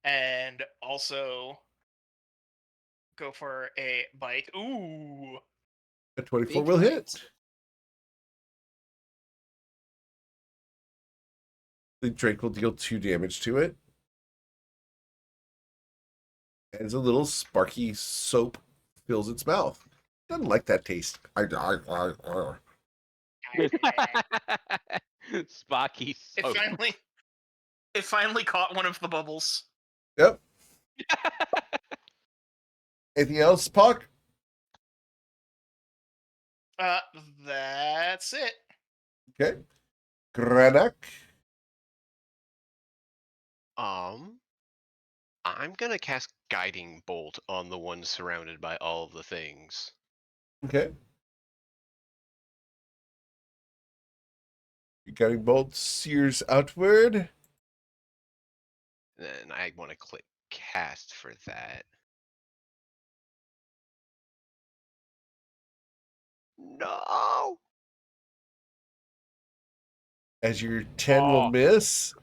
and also go for a bite. Ooh. A 24 Big will hit. bite. The Drake will deal 2 damage to it. As a little sparky soap fills its mouth. Doesn't like that taste. Sparky soap. It finally caught one of the bubbles. Yep. Anything else, Puck? That's it. Okay. Granak. I'm gonna cast Guiding Bolt on the one surrounded by all of the things. Okay. Your guiding bolt sears outward. Then I want to click cast for that. No. As your 10 will miss.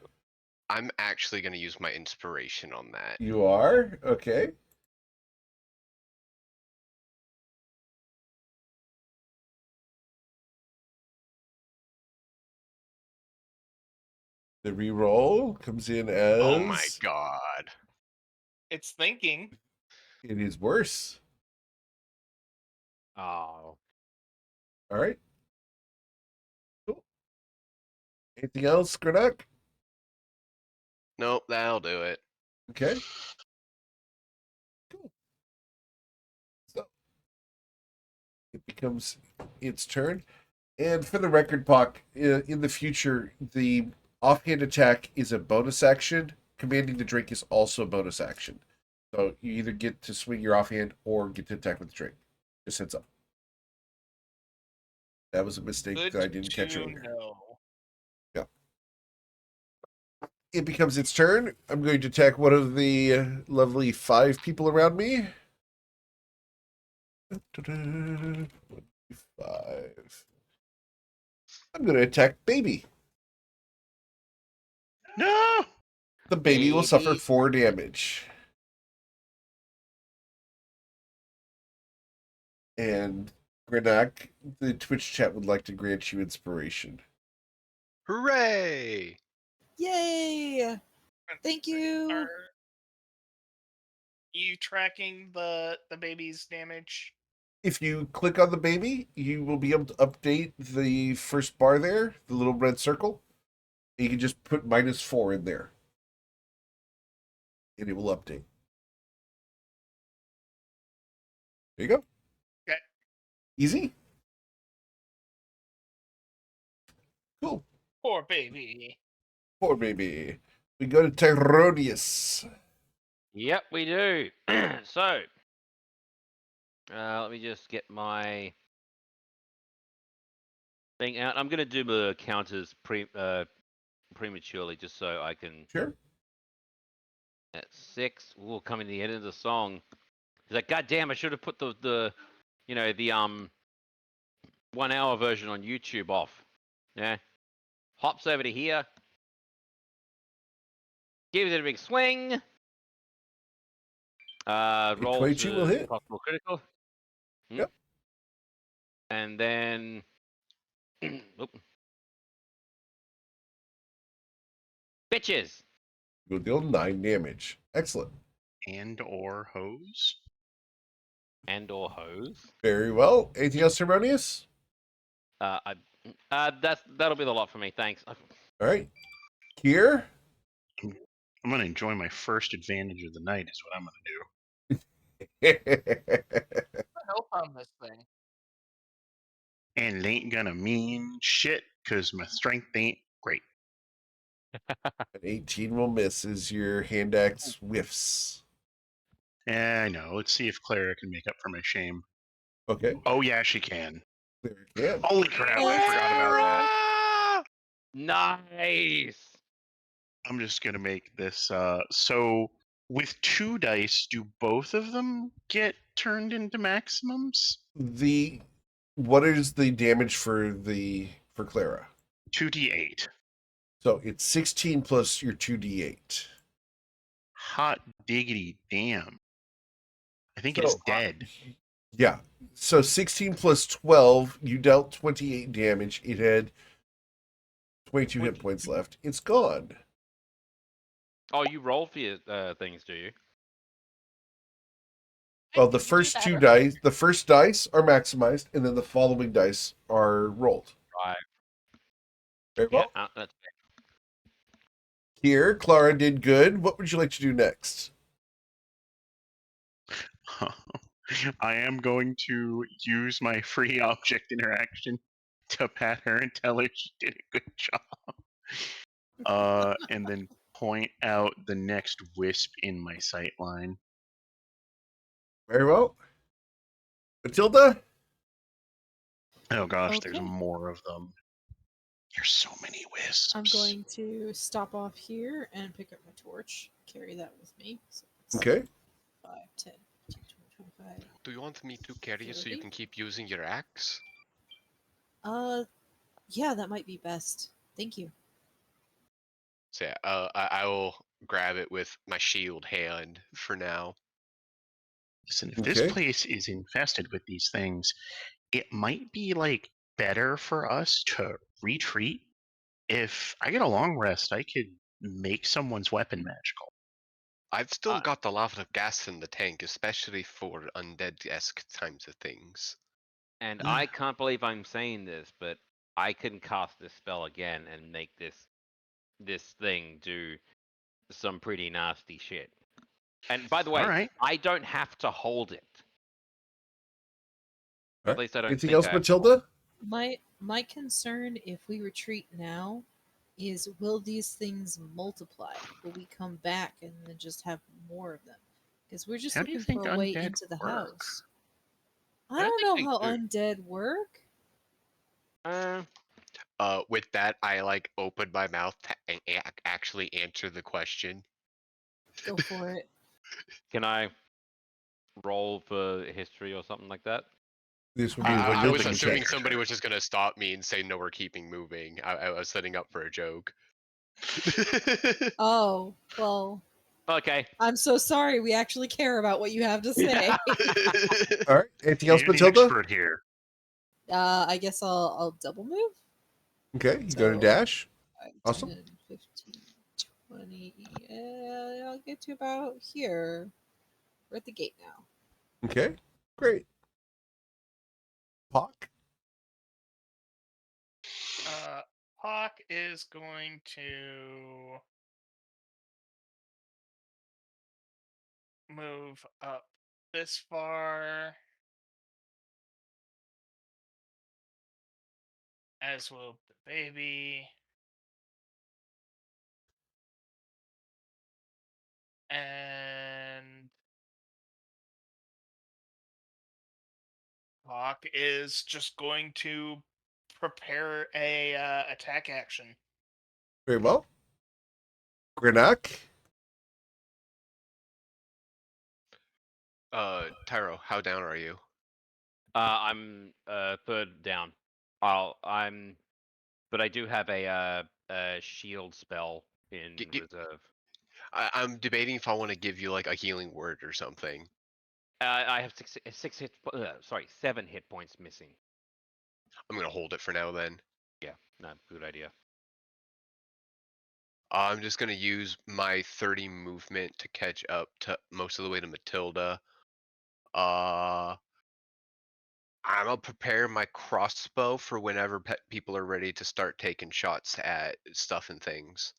I'm actually gonna use my inspiration on that. You are? Okay. The reroll comes in as. Oh my god. It's thinking. It is worse. Oh. All right. Cool. Anything else, Granak? Nope, that'll do it. Okay. Cool. So it becomes its turn. And for the record, Puck, in the future, the offhand attack is a bonus action. Commanding the drink is also a bonus action. So you either get to swing your offhand or get to attack with the drink. Just heads up. That was a mistake Good that I didn't catch to earlier. know. It becomes its turn. I'm going to attack one of the lovely 5 people around me. 5. I'm going to attack Baby. No! The baby will suffer Baby. 4 damage. And Granak, the Twitch chat would like to grant you inspiration. Hooray! Yay! Thank you. Are you tracking the baby's damage? If you click on the baby, you will be able to update the first bar there, the little red circle. You can just put -4 in there. And it will update. There you go. Okay. Easy. Cool. Poor baby. Poor baby. We go to Tyronius. Yep, we do. So, let me just get my thing out. I'm going to do the counters prematurely just so I can. Sure. At 6, we'll come in the end of the song. He's like, God damn, I should have put the 1 hour version on YouTube off. Yeah. Hops over to here. Gives it a big swing. Roll 22 to will hit. possible critical. Yep. And then, oop. Bitches. You'll deal 9 damage. Excellent. And/or hose. And/or hose. Very well. Anything else, Ceremonious? That'll be the lot for me. Thanks. All right. Kier? I'm gonna enjoy my first advantage of the night. Is what I'm gonna do. Help on this thing. And it ain't gonna mean shit because my strength ain't great. An 18 will miss as your hand axe whiffs. Yeah, I know. Let's see if Clara can make up for my shame. Okay. Oh yeah, she can. There you can. Holy crap! I forgot about that. Nice. I'm just gonna make this. So with 2 dice, do both of them get turned into maximums? What is the damage for Clara? 2d8. So it's 16 plus your 2d8. Hot diggity damn! I think it's So, dead. Yeah. So 16 plus 12, you dealt 28 damage. It had 22 hit points left. It's gone. Oh, you roll for your things, do you? Well, the first dice are maximized, and then the following dice are rolled. Right. Very Yeah. well. That's Here, Clara did good. What would you like to do next? I am going to use my free object interaction to pat her and tell her she did a good job. And then point out the next wisp in my sight line. Very well. Matilda? Oh gosh, there's Okay. more of them. There's so many wisps. I'm going to stop off here and pick up my torch. Carry that with me. So it's Okay. 5, 10, 15, 20, 25. Do you want me to carry it so you 30? can keep using your axe? Yeah, that might be best. Thank you. So yeah, I will grab it with my shield hand for now. Listen, if Okay. this place is infested with these things, it might be like better for us to retreat. If I get a long rest, I could make someone's weapon magical. I've still got a lot of gas in the tank, especially for undead-esque types of things. And I can't believe I'm saying this, but I can cast this spell again and make this thing do some pretty nasty shit. And by the way, All right. I don't have to hold it. At least I don't Anything think else, I have to hold it. Matilda? My concern, if we retreat now, is will these things multiply? Will we come back and then just have more of them? Because we're just How do you looking think for a way undead into the work? house. I I don't think know they how do. undead work. With that, I like open my mouth to actually answer the question. Go for it. Can I roll for history or something like that? This would be a I was wielding assuming check. somebody was just gonna stop me and say no, we're keeping moving. I was setting up for a joke. Oh, well, Okay. I'm so sorry. We actually care about what you have to say. All right. Anything else, You're the Matilda? expert here. I guess I'll double move. Okay. You go to So, dash. 5, Awesome. 10, 15, 20. I'll get to about here. We're at the gate now. Okay. Great. Pock. Hawk is going to move up this far, as will the baby. And Hawk is just going to prepare a attack action. Very well. Grenak. Tyro, how down are you? I'm third down. But I do have a shield spell in reserve. I'm debating if I want to give you like a healing word or something. I have 7 hit points missing. I'm gonna hold it for now then. Yeah, no, good idea. I'm just gonna use my 30 movement to catch up to most of the way to Matilda. I'm gonna prepare my crossbow for whenever people are ready to start taking shots at stuff and things.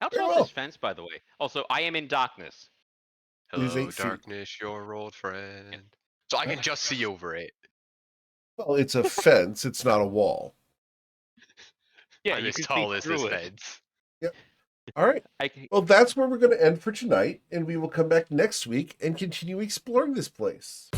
How Very tall is this well. fence, by the way? Also, I am in darkness. It is Hello, 8 feet. darkness, your old friend. So I can just see over it. Well, it's a fence. It's not a wall. Yeah, I'm you as can tall see as this through it. fence. All right. I can, Well, that's where we're going to end for tonight, and we will come back next week and continue exploring this place.